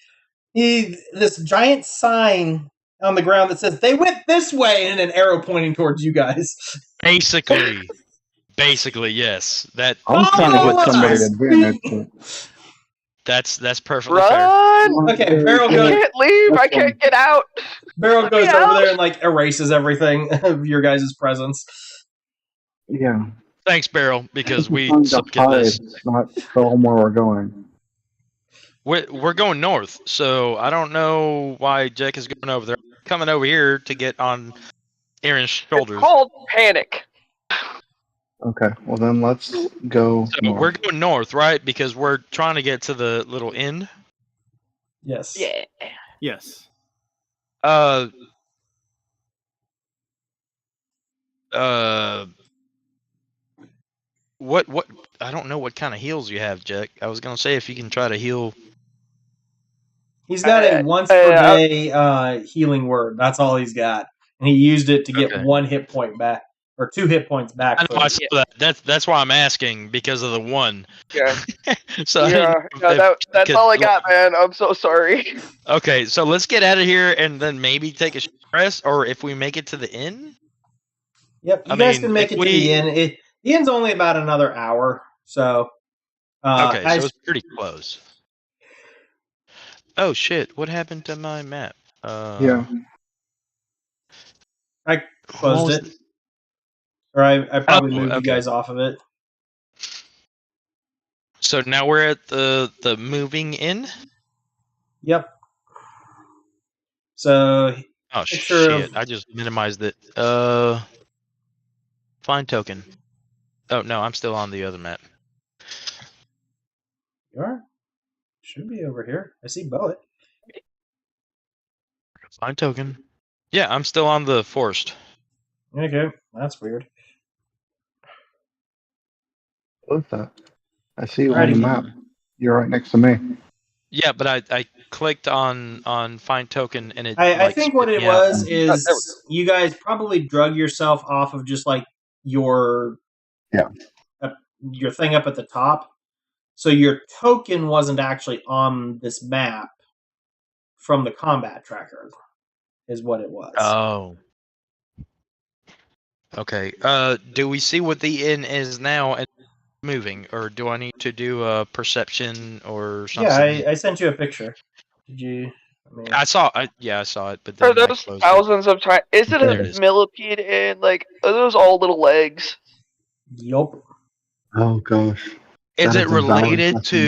Speaker 1: this giant sign on the ground that says "They went this way" and an arrow pointing towards you guys.
Speaker 4: Basically, yes. That
Speaker 5: I was trying to get somebody
Speaker 1: us.
Speaker 5: advantage.
Speaker 4: that's perfectly fair.
Speaker 2: Run!
Speaker 1: Okay, Beryl
Speaker 2: I
Speaker 1: goes.
Speaker 2: can't leave.
Speaker 5: That's
Speaker 2: I can't get out.
Speaker 1: Beryl goes
Speaker 2: Yeah.
Speaker 1: over there and like erases everything of your guys' presence.
Speaker 5: Yeah.
Speaker 4: Thanks, Beryl, because we
Speaker 5: trying to
Speaker 4: suck at
Speaker 5: hide,
Speaker 4: this.
Speaker 5: not tell them where we're going.
Speaker 4: We're going north, so I don't know why Jack is going over there. I'm coming over here to get on Aaron's shoulders.
Speaker 2: It's called panic.
Speaker 5: Okay, well then let's go.
Speaker 4: So
Speaker 5: north.
Speaker 4: we're going north, right? Because we're trying to get to the little inn.
Speaker 1: Yes.
Speaker 2: Yeah.
Speaker 7: Yes.
Speaker 4: What? I don't know what kind of heals you have, Jack. I was gonna say if you can try to heal.
Speaker 1: He's got a once per day healing word. That's all he's got, and he used it to get
Speaker 4: Okay.
Speaker 1: 1 hit point back or 2 hit points back.
Speaker 4: I know I saw that. That's why I'm asking because of the 1.
Speaker 2: Yeah.
Speaker 4: So I didn't know if
Speaker 2: That's
Speaker 4: could-
Speaker 2: all I got, man. I'm so sorry.
Speaker 4: Okay, so let's get out of here and then maybe take a rest, or if we make it to the inn.
Speaker 1: Yep, you
Speaker 4: I
Speaker 1: guys
Speaker 4: mean,
Speaker 1: can make
Speaker 4: if
Speaker 1: it to the inn. The inn's only about another hour, so.
Speaker 4: Okay, so it's pretty close. Oh shit! What happened to my map?
Speaker 5: Yeah.
Speaker 1: I closed it, or I probably moved you guys off of it.
Speaker 4: So now we're at the moving inn.
Speaker 1: Yep. So.
Speaker 4: Oh
Speaker 1: Picture
Speaker 4: shit!
Speaker 1: of-
Speaker 4: I just minimized it. Find token. Oh no, I'm still on the other map.
Speaker 1: You are? Should be over here. I see Boet.
Speaker 4: Fine token. Yeah, I'm still on the forest.
Speaker 1: Okay, that's weird.
Speaker 5: What's that? I see you on the
Speaker 1: Alrighty.
Speaker 5: map. You're right next to me.
Speaker 4: Yeah, but I clicked on find token and it
Speaker 1: I think what
Speaker 4: spit
Speaker 1: it
Speaker 4: me out.
Speaker 1: was is you guys probably drug yourself off of just like your your thing up at the top. So your token wasn't actually on this map from the combat tracker, is what it was.
Speaker 4: Oh. Okay. Do we see what the inn is now and moving, or do I need to do a perception or
Speaker 1: Yeah,
Speaker 4: something?
Speaker 1: I sent you a picture. Did you?
Speaker 4: I saw. I saw it, but
Speaker 2: Are
Speaker 4: then I
Speaker 2: those
Speaker 4: closed it.
Speaker 2: thousands of times? Is it
Speaker 4: There
Speaker 2: a
Speaker 4: it is.
Speaker 2: millipede and like are those all little legs?
Speaker 1: Yup.
Speaker 5: Oh gosh.
Speaker 4: Is
Speaker 5: That
Speaker 4: it
Speaker 5: is a valid
Speaker 4: related
Speaker 5: question.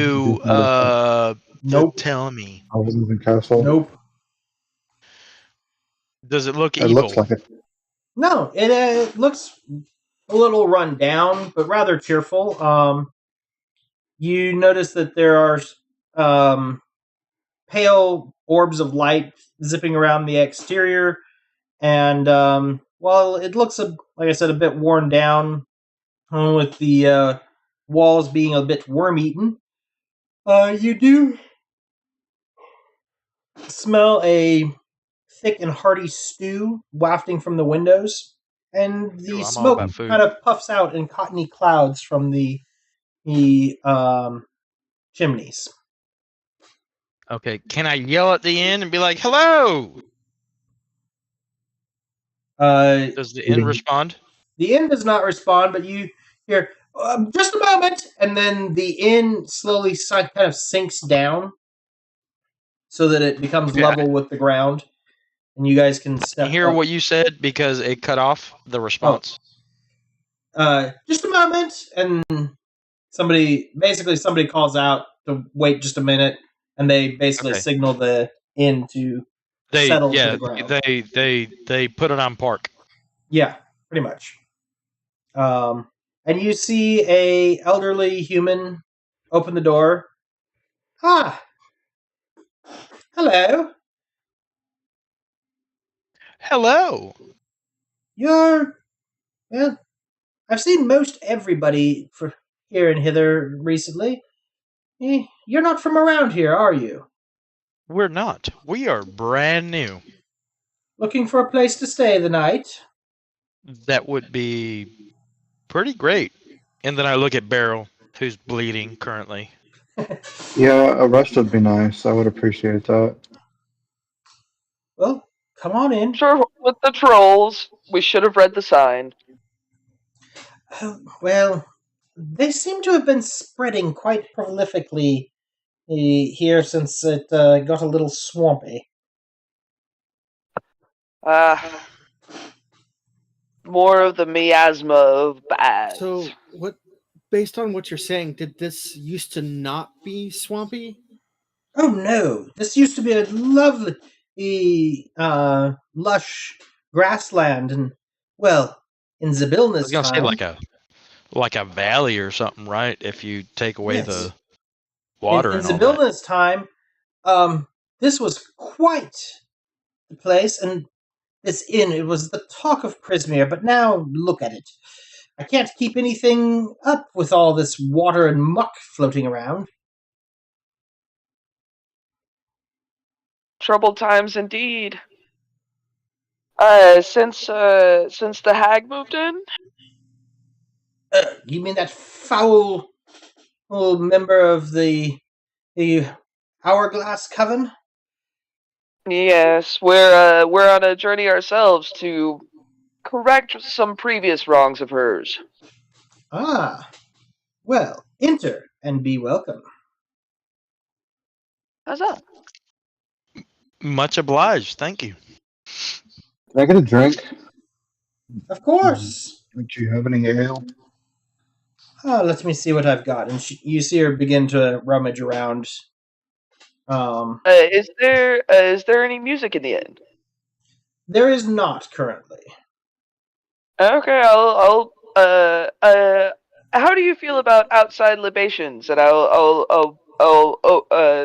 Speaker 4: to
Speaker 1: Nope.
Speaker 4: tell me?
Speaker 5: I was in Castle.
Speaker 1: Nope.
Speaker 4: Does it look
Speaker 5: It
Speaker 4: evil?
Speaker 5: looks like it.
Speaker 1: No, it looks a little run down, but rather cheerful. You notice that there are pale orbs of light zipping around the exterior, and while it looks, like I said, a bit worn down, with the walls being a bit worm-eaten, you do smell a thick and hearty stew wafting from the windows, and the
Speaker 4: Ooh, I'm all
Speaker 1: smoke
Speaker 4: about food.
Speaker 1: kind of puffs out in cottony clouds from the chimneys.
Speaker 4: Okay, can I yell at the inn and be like, "Hello"? Does the inn respond?
Speaker 1: The inn does not respond, but you hear, just a moment, and then the inn slowly kind of sinks down so that it becomes
Speaker 4: Yeah.
Speaker 1: level with the ground, and you guys can
Speaker 4: I
Speaker 1: step
Speaker 4: hear
Speaker 1: up.
Speaker 4: what you said because it cut off the response.
Speaker 1: Just a moment, and somebody calls out to wait just a minute, and they basically
Speaker 4: Okay.
Speaker 1: signal the inn to settle to the ground.
Speaker 4: They put it on park.
Speaker 1: Yeah, pretty much. And you see a elderly human open the door. Ah, hello.
Speaker 4: Hello.
Speaker 1: Well, I've seen most everybody for here and hither recently. You're not from around here, are you?
Speaker 4: We're not. We are brand new.
Speaker 1: Looking for a place to stay the night?
Speaker 4: That would be pretty great. And then I look at Beryl, who's bleeding currently.
Speaker 5: Yeah, a rest would be nice. I would appreciate that.
Speaker 1: Well, come on in.
Speaker 2: Sure, with the trolls, we should have read the sign.
Speaker 1: Well, they seem to have been spreading quite prolifically here since it got a little swampy.
Speaker 2: More of the miasma of bad.
Speaker 7: So, what? Based on what you're saying, did this used to not be swampy?
Speaker 1: Oh no! This used to be a lovely, lush grassland, and well, in
Speaker 4: I
Speaker 1: Zabilna's
Speaker 4: was gonna
Speaker 1: time,
Speaker 4: say like a valley or something, right? If you take away
Speaker 1: Yes.
Speaker 4: the water
Speaker 1: in
Speaker 4: and all that.
Speaker 1: Zabilna's time, this was quite the place, and this inn, it was the talk of Prismere, but now look at it. I can't keep anything up with all this water and muck floating around.
Speaker 2: Troubled times indeed. Since the hag moved in?
Speaker 1: You mean that foul old member of the Hourglass Coven?
Speaker 2: Yes, we're on a journey ourselves to correct some previous wrongs of hers.
Speaker 1: Ah, well, enter and be welcome.
Speaker 2: How's that?
Speaker 4: Much obliged, thank you.
Speaker 5: Can I get a drink?
Speaker 1: Of course.
Speaker 5: Do you have any ale?
Speaker 1: Let me see what I've got. And you see her begin to rummage around.
Speaker 2: Is there any music in the inn?
Speaker 1: There is not currently.
Speaker 2: Okay, I'll how do you feel about outside libations? And I'll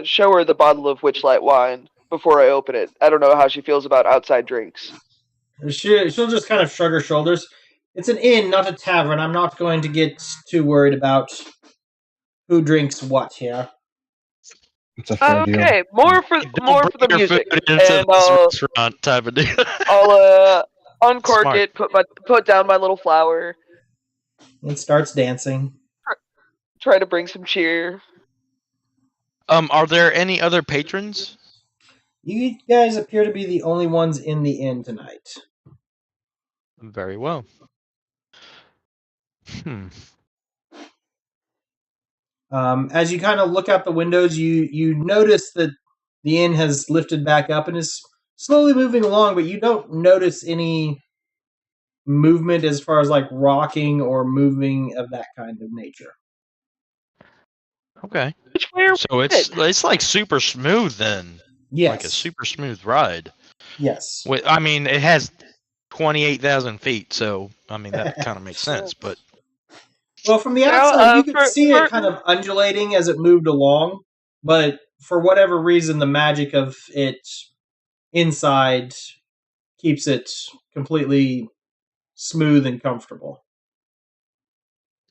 Speaker 2: show her the bottle of Witchlight wine. before I open it. I don't know how she feels about outside drinks.
Speaker 1: She'll just kind of shrug her shoulders. It's an inn, not a tavern. I'm not going to get too worried about who drinks what here.
Speaker 5: It's a fair deal.
Speaker 2: Okay, more for
Speaker 4: Don't
Speaker 2: the
Speaker 4: bring your
Speaker 2: music,
Speaker 4: food into
Speaker 2: and
Speaker 4: this restaurant type of deal.
Speaker 2: I'll uncork
Speaker 4: Smart.
Speaker 2: it, put down my little flower,
Speaker 1: It starts dancing.
Speaker 2: try to bring some cheer.
Speaker 4: Are there any other patrons?
Speaker 1: You guys appear to be the only ones in the inn tonight.
Speaker 4: Very well.
Speaker 1: As you kind of look out the windows, you notice that the inn has lifted back up and is slowly moving along, but you don't notice any movement as far as like rocking or moving of that kind of nature.
Speaker 4: Okay.
Speaker 2: Which way are
Speaker 4: So
Speaker 2: we
Speaker 4: it's like super smooth then.
Speaker 1: Yes.
Speaker 4: Like a super smooth ride.
Speaker 1: Yes.
Speaker 4: I mean, it has 28,000 feet, so I mean that kind of makes sense. But
Speaker 1: Well, from the
Speaker 2: Now,
Speaker 1: outside, you could
Speaker 2: for-
Speaker 1: see
Speaker 2: for-
Speaker 1: it kind of undulating as it moved along, but for whatever reason, the magic of it inside keeps it completely smooth and comfortable.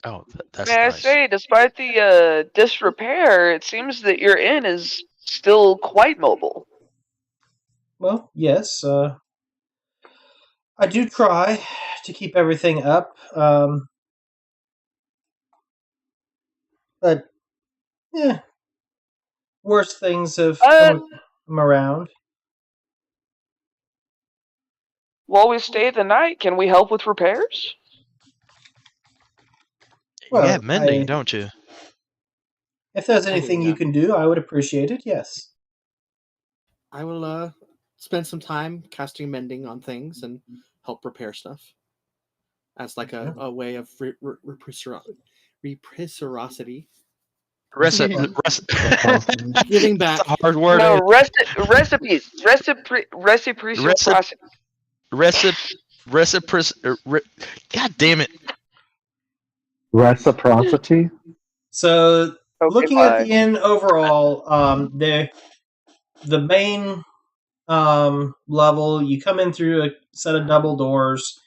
Speaker 4: oh, that's
Speaker 2: May I
Speaker 4: nice.
Speaker 2: say, despite the disrepair, it seems that your inn is still quite mobile.
Speaker 1: Well, yes, I do try to keep everything up, but yeah, worse things have come around.
Speaker 2: While we stay the night, can we help with repairs?
Speaker 4: You
Speaker 1: Well,
Speaker 4: have mending,
Speaker 1: I-
Speaker 4: don't you?
Speaker 1: If there's anything
Speaker 7: yeah.
Speaker 1: you can do, I would appreciate it. Yes.
Speaker 7: I will spend some time casting mending on things and help repair stuff as like a way of reciprocity. Giving back.
Speaker 4: That's a hard word.
Speaker 2: No, recipes. Reciprocity.
Speaker 4: God damn it.
Speaker 5: Reciprocity?
Speaker 1: So,
Speaker 2: Okay,
Speaker 1: looking at
Speaker 2: fine.
Speaker 1: the inn overall, the main level, you come in through a set of double doors.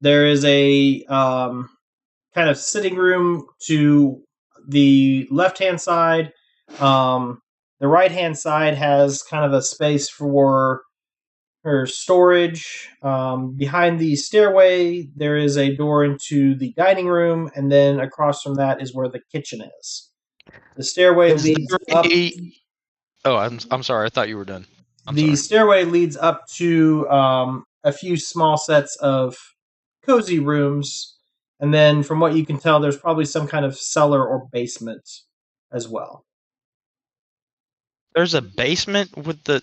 Speaker 1: There is a kind of sitting room to the left-hand side. The right-hand side has kind of a space for her storage. Behind the stairway, there is a door into the dining room, and then across from that is where the kitchen is. The stairway leads up.
Speaker 4: Oh, I'm sorry. I thought you were done.
Speaker 1: The stairway leads up to a few small sets of cozy rooms, and then from what you can tell, there's probably some kind of cellar or basement as well.
Speaker 4: There's a basement with the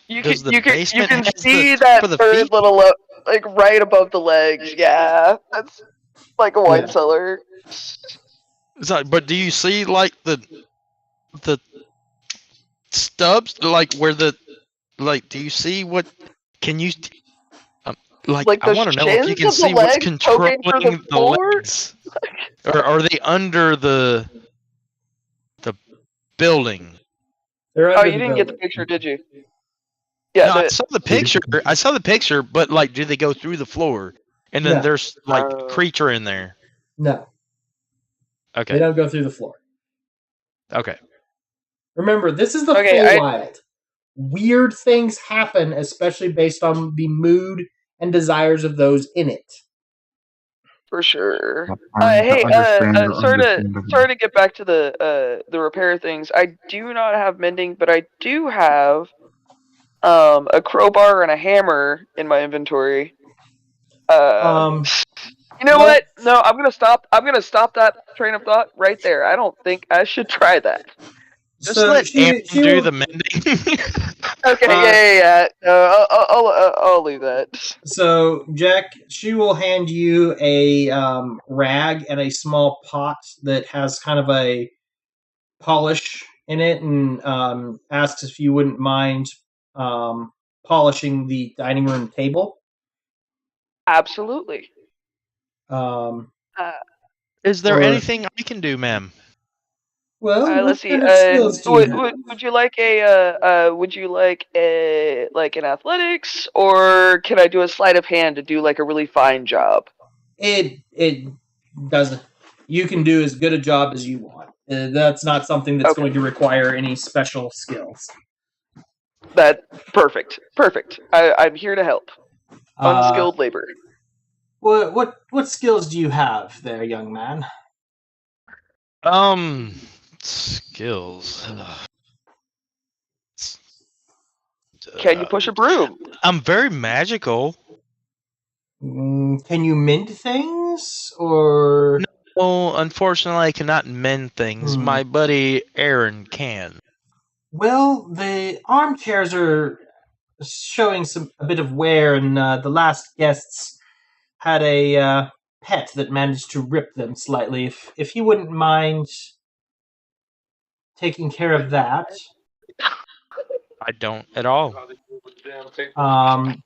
Speaker 2: You
Speaker 4: does
Speaker 2: can
Speaker 4: the basement
Speaker 2: you can
Speaker 4: has
Speaker 2: see
Speaker 4: the
Speaker 2: that
Speaker 4: for the
Speaker 2: third
Speaker 4: feet?
Speaker 2: little like right above the legs. Yeah, that's like a wine
Speaker 1: Yeah.
Speaker 2: cellar.
Speaker 4: But do you see like the stubs like where the do you see what can you
Speaker 2: Like
Speaker 4: I
Speaker 2: the
Speaker 4: want to know if you
Speaker 2: shins
Speaker 4: can
Speaker 2: of the
Speaker 4: see what's
Speaker 2: legs
Speaker 4: controlling
Speaker 2: poking through the
Speaker 4: the
Speaker 2: floor?
Speaker 4: legs, or are they under the building?
Speaker 1: They're
Speaker 2: Oh,
Speaker 1: under
Speaker 2: you
Speaker 1: the
Speaker 2: didn't get the
Speaker 1: building.
Speaker 2: picture, did you? Yeah,
Speaker 4: No, I saw the picture. I saw the picture, but like, do they go through the floor? And then
Speaker 1: No.
Speaker 4: there's like creature in there.
Speaker 1: No, they
Speaker 4: Okay.
Speaker 1: don't go through the floor.
Speaker 4: Okay.
Speaker 1: Remember, this is the
Speaker 2: Okay,
Speaker 1: Feywild. Weird things happen, especially based on the mood and desires of those in it.
Speaker 2: for sure.
Speaker 5: Trying to
Speaker 2: Hey,
Speaker 5: understand the
Speaker 2: sorry
Speaker 5: understandable.
Speaker 2: to get back to the repair things. I do not have mending, but I do have a crowbar and a hammer in my inventory. You know
Speaker 1: well-
Speaker 2: what? No, I'm gonna stop that train of thought right there. I don't think I should try that.
Speaker 4: Just let Aaron do
Speaker 1: will,
Speaker 4: the mending.
Speaker 2: Okay, yeah. No, I'll leave that.
Speaker 1: So, Jack, she will hand you a rag and a small pot that has kind of a polish in it, and asks if you wouldn't mind polishing the dining room table.
Speaker 2: Absolutely.
Speaker 4: Is there
Speaker 1: Or-
Speaker 4: anything I can do, ma'am?
Speaker 1: Well, what
Speaker 2: let's see.
Speaker 1: kind of skills do you have?
Speaker 2: Would you like an athletics, or can I do a sleight of hand to do like a really fine job?
Speaker 1: It doesn't. You can do as good a job as you want. That's not something that's going to require any special skills.
Speaker 2: That perfect. I'm here to help. Unskilled labor.
Speaker 1: What skills do you have there, young man?
Speaker 4: Skills.
Speaker 2: Can you push a broom?
Speaker 4: I'm very magical.
Speaker 1: Can you mend things, or?
Speaker 4: No, unfortunately, I cannot mend things. My buddy Aaron can.
Speaker 1: Well, the armchairs are showing a bit of wear, and the last guests had a pet that managed to rip them slightly. If you wouldn't mind taking care of that.
Speaker 4: I don't at all.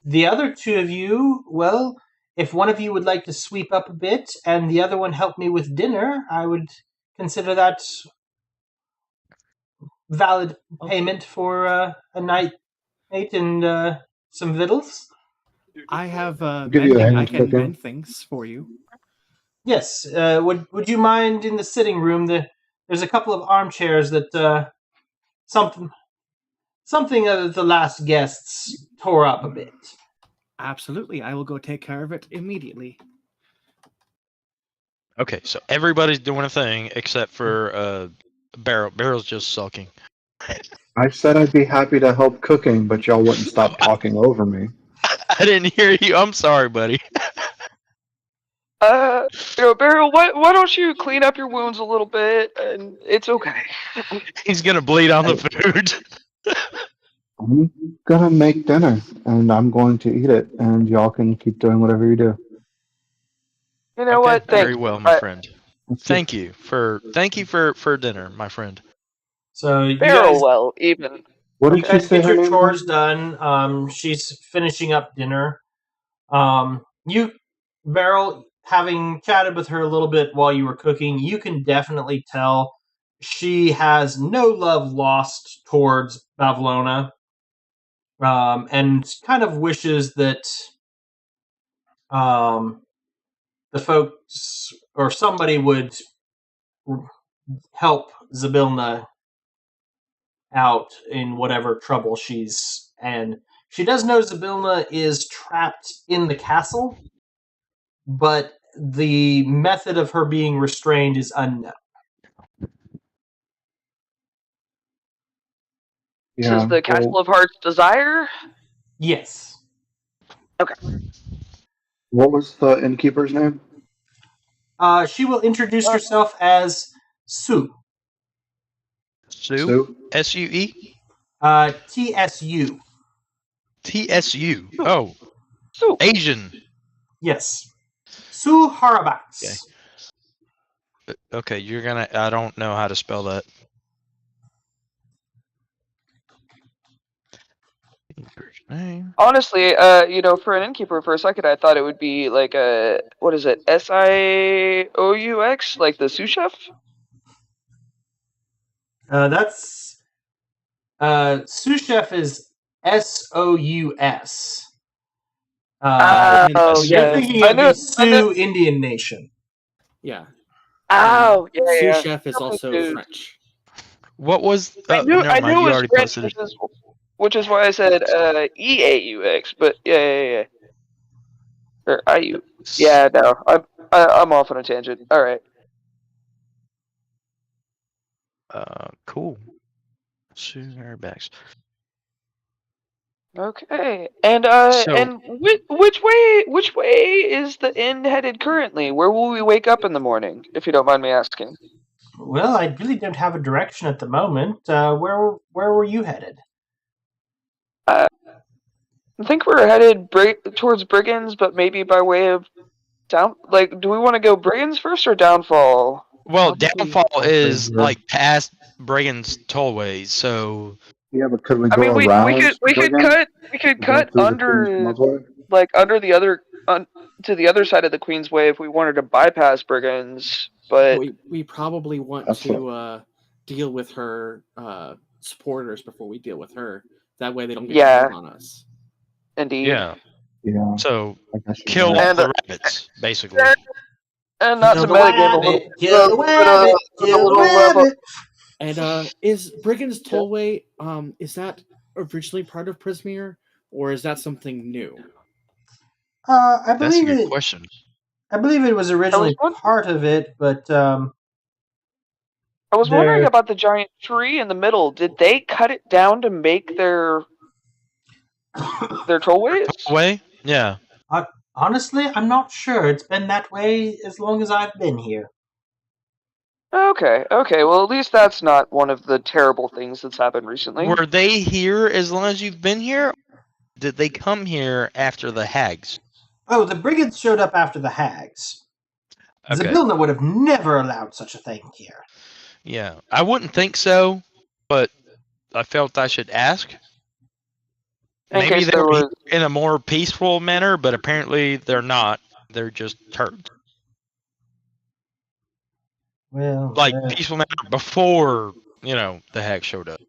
Speaker 1: The other two of you, well, if one of you would like to sweep up a bit and the other one help me with dinner, I would consider that valid payment for a night and some victuals.
Speaker 7: I have
Speaker 5: Give you a
Speaker 7: mending.
Speaker 5: hand
Speaker 7: I can
Speaker 5: cooking.
Speaker 7: mend things for you.
Speaker 1: Yes. Would you mind in the sitting room? There's a couple of armchairs that something of the last guests tore up a bit.
Speaker 7: Absolutely, I will go take care of it immediately.
Speaker 4: Okay, so everybody's doing a thing except for Barrel. Barrel's just sulking.
Speaker 5: I said I'd be happy to help cooking, but y'all wouldn't stop talking over me.
Speaker 4: I didn't hear you. I'm sorry, buddy.
Speaker 2: Barrel, why don't you clean up your wounds a little bit, and it's okay.
Speaker 4: He's gonna bleed on the food.
Speaker 5: I'm gonna make dinner, and I'm going to eat it, and y'all can keep doing whatever you do.
Speaker 2: You know what?
Speaker 4: Very well, my friend. Thank you for dinner, my friend.
Speaker 1: So you
Speaker 2: Barrel
Speaker 1: guys,
Speaker 2: well, even.
Speaker 5: What did she say
Speaker 1: get
Speaker 5: her
Speaker 1: your
Speaker 5: name
Speaker 1: chores
Speaker 5: was?
Speaker 1: done. She's finishing up dinner. You, Beryl, having chatted with her a little bit while you were cooking, you can definitely tell she has no love lost towards Bavlona, and kind of wishes that the folks or somebody would help Zabilna out in whatever trouble she's in. She does know Zabilna is trapped in the castle, but the method of her being restrained is unknown.
Speaker 2: This is the Castle of Heart's Desire?
Speaker 1: Yes.
Speaker 2: Okay.
Speaker 5: What was the innkeeper's name?
Speaker 1: She will introduce herself as Sue.
Speaker 4: Sue? S-U-E?
Speaker 1: TSU.
Speaker 4: TSU. Oh.
Speaker 2: Sue.
Speaker 4: Asian.
Speaker 1: Yes. Sue Harabax.
Speaker 4: Okay, I don't know how to spell that.
Speaker 2: Honestly, for an innkeeper, for a second, I thought it would be like what is it, SIOUX, like the sous chef?
Speaker 1: That's sous chef is SOUS.
Speaker 2: Oh,
Speaker 1: you're thinking of the Sioux Indian Nation.
Speaker 7: Yeah.
Speaker 2: Oh, yeah.
Speaker 7: Sous chef is also French.
Speaker 4: What was?
Speaker 2: I knew
Speaker 4: never mind,
Speaker 2: it
Speaker 4: you
Speaker 2: was
Speaker 4: already
Speaker 2: French,
Speaker 4: posted it.
Speaker 2: which is why I said EAUX, but yeah. Or IU. Yeah, no, I'm off on a tangent. All right.
Speaker 4: Cool. Sue Harabax.
Speaker 2: Okay, and which way is the inn headed currently? Where will we wake up in the morning, if you don't mind me asking?
Speaker 1: Well, I really don't have a direction at the moment. Where were you headed?
Speaker 2: I think we're headed towards Brigands, but maybe by way of down. Like, do we want to go Brigands first or Downfall?
Speaker 4: Well, Downfall is like past Brigands Tollways, so.
Speaker 5: Yeah, but could we go
Speaker 2: I mean,
Speaker 5: around?
Speaker 2: we could cut under the other to the other side of the Queensway if we wanted to bypass Brigands, but
Speaker 7: we probably want to deal with her supporters before we deal with her. That way they don't get
Speaker 2: Yeah.
Speaker 7: killed on us.
Speaker 2: Indeed.
Speaker 4: Yeah.
Speaker 5: Yeah.
Speaker 4: So
Speaker 5: I guess you're
Speaker 4: kill
Speaker 5: right.
Speaker 4: all
Speaker 2: And,
Speaker 4: the rabbits, basically.
Speaker 2: And not
Speaker 1: Kill
Speaker 2: to
Speaker 1: the
Speaker 2: metagame a little
Speaker 1: rabbit, kill the rabbit, kill the rabbit.
Speaker 7: And is Brigand's Tollway, is that originally part of Prismere, or is that something new?
Speaker 1: I
Speaker 4: That's a
Speaker 1: believe
Speaker 4: good
Speaker 1: it.
Speaker 4: question.
Speaker 1: I believe it was originally
Speaker 2: wondering-
Speaker 1: part of it, but
Speaker 2: I was wondering about the giant tree in the middle. Did they cut it down to make their tollways?
Speaker 4: Way? Yeah.
Speaker 1: honestly, I'm not sure. It's been that way as long as I've been here.
Speaker 2: Okay. Well, at least that's not one of the terrible things that's happened recently.
Speaker 4: Were they here as long as you've been here? Did they come here after the hags?
Speaker 1: Oh, the brigands showed up after the hags.
Speaker 4: Okay.
Speaker 1: Zabilna would have never allowed such a thing here.
Speaker 4: Yeah. I wouldn't think so, but I felt I should ask.
Speaker 2: In
Speaker 4: Maybe
Speaker 2: case
Speaker 4: they
Speaker 2: there
Speaker 4: were
Speaker 2: was.
Speaker 4: in a more peaceful manner, but apparently they're not. They're just turds.
Speaker 1: Well,
Speaker 4: Like peaceful manner before, the hags showed up.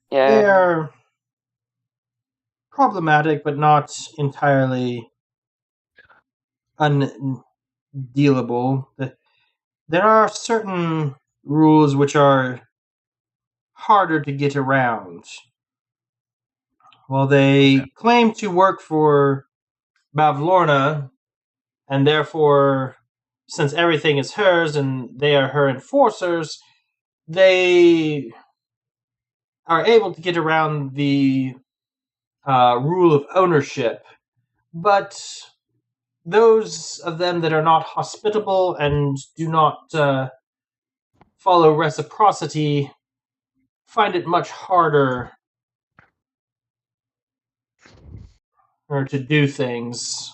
Speaker 2: Yeah.
Speaker 1: they're problematic, but not entirely undealable. There are certain rules which are harder to get around. Well, they claim to work for Bavlorna, and therefore, since everything is hers and they are her enforcers, they are able to get around the rule of ownership. But those of them that are not hospitable and do not follow reciprocity find it much harder to do things.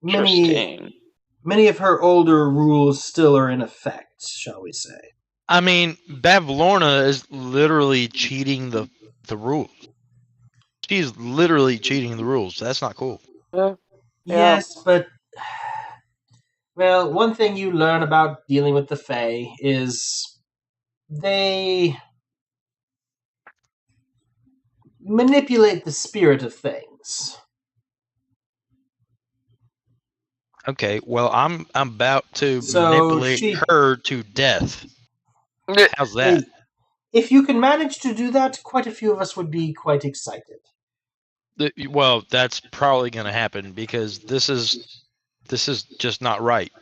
Speaker 1: Many of her older rules still are in effect, shall we say.
Speaker 4: I mean, Bavlorna is literally cheating the rules. She's literally cheating the rules. That's not cool.
Speaker 2: Yeah.
Speaker 1: Yes, but well, one thing you learn about dealing with the Fae is they manipulate the spirit of things.
Speaker 4: Okay, well, I'm about to manipulate her to death. How's that?
Speaker 1: If you can manage to do that, quite a few of us would be quite excited.
Speaker 4: Well, that's probably going to happen because this is just not right.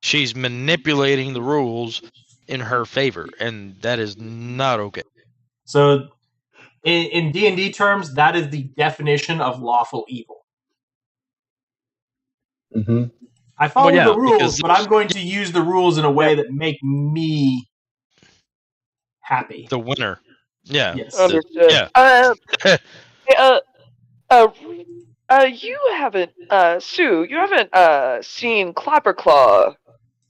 Speaker 4: She's manipulating the rules in her favor, and that is not okay.
Speaker 1: So, in D&D terms, that is the definition of lawful evil.
Speaker 5: Mm-hmm.
Speaker 1: I follow the rules, but I'm going to use the rules in a way that make me happy.
Speaker 4: The winner. Yeah.
Speaker 2: Yes. Understood. You haven't, Sue, you haven't seen Clapperclaw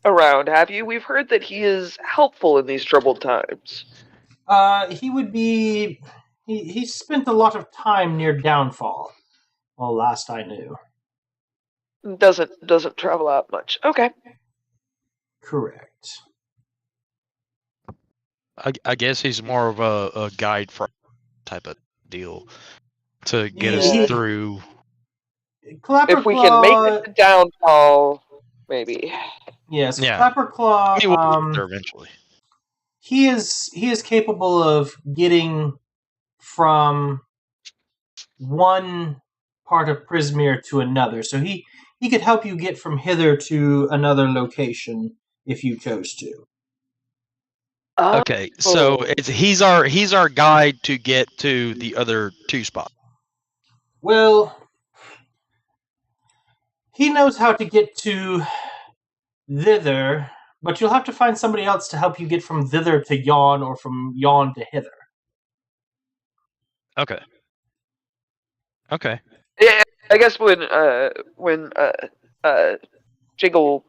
Speaker 2: around, have you? We've heard that he is helpful in these troubled times.
Speaker 1: He would be... He spent a lot of time near Downfall. Well, last I knew.
Speaker 2: Doesn't travel out much. Okay.
Speaker 1: Correct.
Speaker 4: I guess he's more of a guide for type of deal to get us through.
Speaker 2: If we can make it to Downfall, maybe.
Speaker 1: Yes, yeah. Clapperclaw.
Speaker 4: We'll get there eventually.
Speaker 1: He is capable of getting from one part of Prismere to another. So he could help you get from Hither to another location if you chose to.
Speaker 4: Okay, so he's our guide to get to the other two spots.
Speaker 1: Well, he knows how to get to thither, but you'll have to find somebody else to help you get from thither to Yawn or from Yawn to Hither.
Speaker 4: Okay.
Speaker 2: Yeah, I guess when Jingle.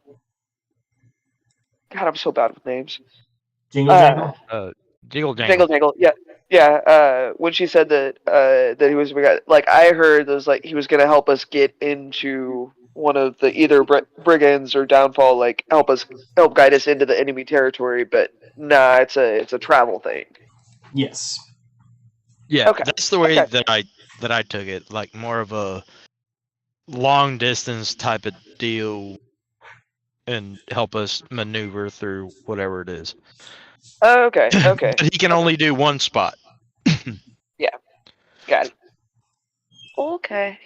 Speaker 2: God, I'm so bad with names.
Speaker 1: Jingle Jangle.
Speaker 4: Jingle Jangle.
Speaker 2: Jingle Jangle. Yeah. When she said that he was, like, I heard it was like he was gonna help us get into one of the either brigands or downfall, like help guide us into the enemy territory. But nah, it's a travel thing.
Speaker 1: Yes.
Speaker 4: Yeah,
Speaker 2: Okay.
Speaker 4: that's the way
Speaker 2: Okay.
Speaker 4: that I took it, like more of a long distance type of deal, and help us maneuver through whatever it is.
Speaker 2: Okay. Okay.
Speaker 4: But he can only do one spot.
Speaker 2: Got it. Okay.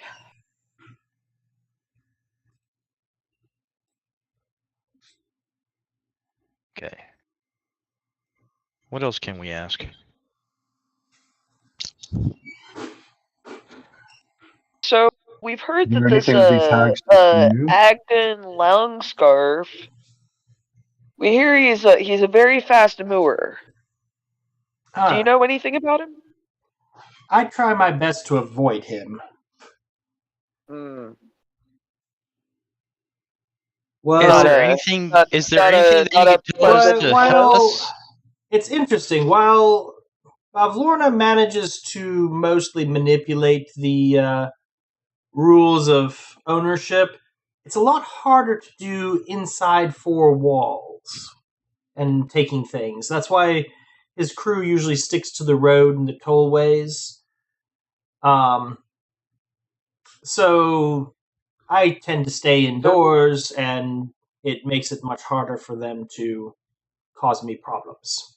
Speaker 4: Okay. What else can we ask?
Speaker 2: So we've heard
Speaker 5: Do
Speaker 2: that this
Speaker 5: anything with these hags to you?
Speaker 2: Agden Longscarf. We hear he's a very fast mover. Do you know anything about him?
Speaker 1: I try my best to avoid him.
Speaker 2: Hmm.
Speaker 1: Well,
Speaker 4: Is there anything that you
Speaker 2: not
Speaker 4: can
Speaker 2: a
Speaker 4: tell us to help
Speaker 1: well,
Speaker 4: us?
Speaker 1: it's interesting. While Bavlorna manages to mostly manipulate the rules of ownership, it's a lot harder to do inside four walls and taking things. That's why his crew usually sticks to the road and the tollways. So I tend to stay indoors, and it makes it much harder for them to cause me problems.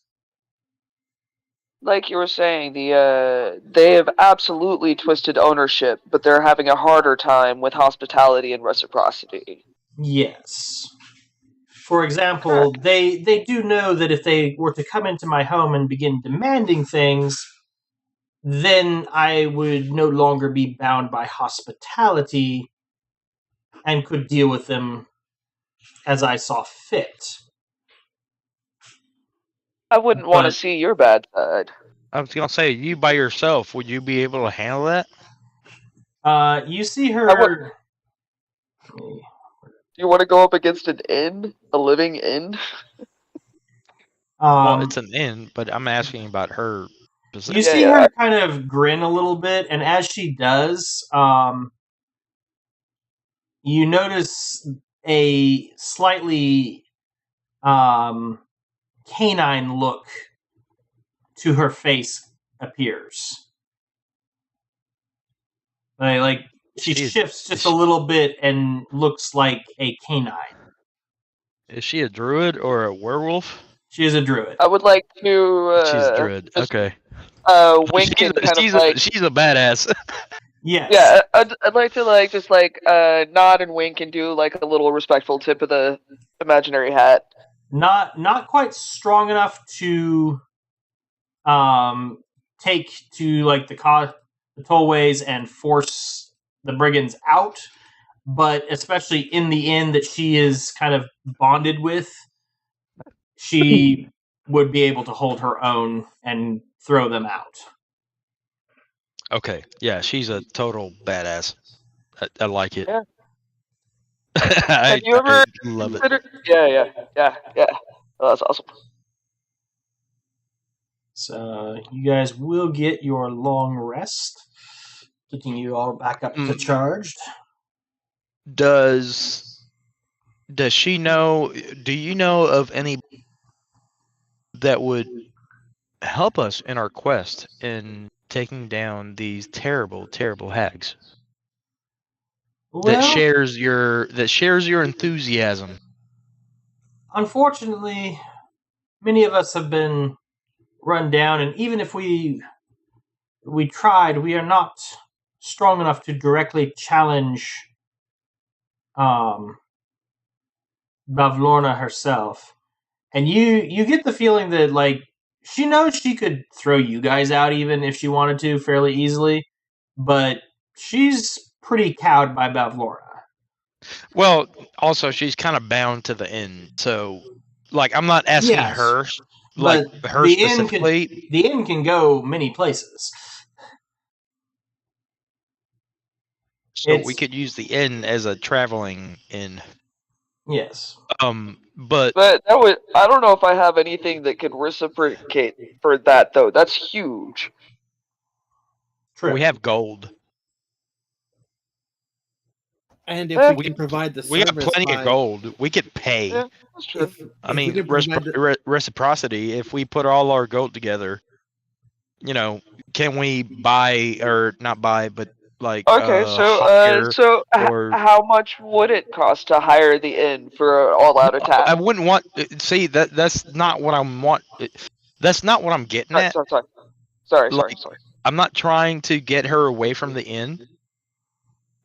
Speaker 2: Like you were saying, they have absolutely twisted ownership, but they're having a harder time with hospitality and reciprocity.
Speaker 1: Yes. For example, they do know that if they were to come into my home and begin demanding things, then I would no longer be bound by hospitality and could deal with them as I saw fit.
Speaker 2: I wouldn't want to see your bad side.
Speaker 4: I was gonna say, you by yourself, would you be able to handle that?
Speaker 1: You see her.
Speaker 2: Do you want to go up against an inn, a living inn?
Speaker 4: Well, it's an inn, but I'm asking about her position.
Speaker 1: You see her kind of grin a little bit, and as she does, you notice a slightly canine look to her face appears. Like she shifts just a little bit and looks like a canine.
Speaker 4: Is she a druid or a werewolf?
Speaker 1: She is a druid.
Speaker 2: I would like to.
Speaker 4: She's a druid. Okay.
Speaker 2: Wink and kind of like.
Speaker 4: She's a badass.
Speaker 1: Yes.
Speaker 2: Yeah, I'd like to just nod and wink and do like a little respectful tip of the imaginary hat.
Speaker 1: Not quite strong enough to take to like the tollways and force the brigands out, but especially in the inn that she is kind of bonded with, she would be able to hold her own and throw them out.
Speaker 4: Okay, yeah, she's a total badass. I like it.
Speaker 2: Yeah.
Speaker 4: I
Speaker 2: you ever
Speaker 4: love it.
Speaker 2: Yeah. Oh, that's awesome.
Speaker 1: So you guys will get your long rest, getting you all back up to charged.
Speaker 4: Does she know? Do you know of any that would help us in our quest in taking down these terrible, terrible hags?
Speaker 1: Well,
Speaker 4: that shares your enthusiasm.
Speaker 1: Unfortunately, many of us have been run down, and even if we tried, we are not strong enough to directly challenge Bavlorna herself. And you get the feeling that like she knows she could throw you guys out even if she wanted to fairly easily, but she's pretty cowed by Bavlorna.
Speaker 4: Well, also she's kind of bound to the inn, so like I'm not asking her, like her specifically.
Speaker 1: The inn can go many places.
Speaker 4: So we could use the inn as a traveling inn.
Speaker 1: Yes.
Speaker 2: But that would, I don't know if I have anything that could reciprocate for that though. That's huge.
Speaker 4: True. We have gold.
Speaker 7: And if we
Speaker 2: We
Speaker 7: can provide the
Speaker 4: We got
Speaker 7: service
Speaker 4: plenty of
Speaker 7: by,
Speaker 4: gold. We could pay.
Speaker 2: Yeah, that's true.
Speaker 4: I
Speaker 7: if we
Speaker 4: mean,
Speaker 7: could provide the,
Speaker 4: reciprocity. If we put all our gold together, can we buy or not buy, but like
Speaker 2: Okay,
Speaker 4: hire or
Speaker 2: how much would it cost to hire the inn for an all-out attack?
Speaker 4: I wouldn't want. See that's not what I'm want. That's not what I'm getting at.
Speaker 2: Sorry.
Speaker 4: Like, I'm not trying to get her away from the inn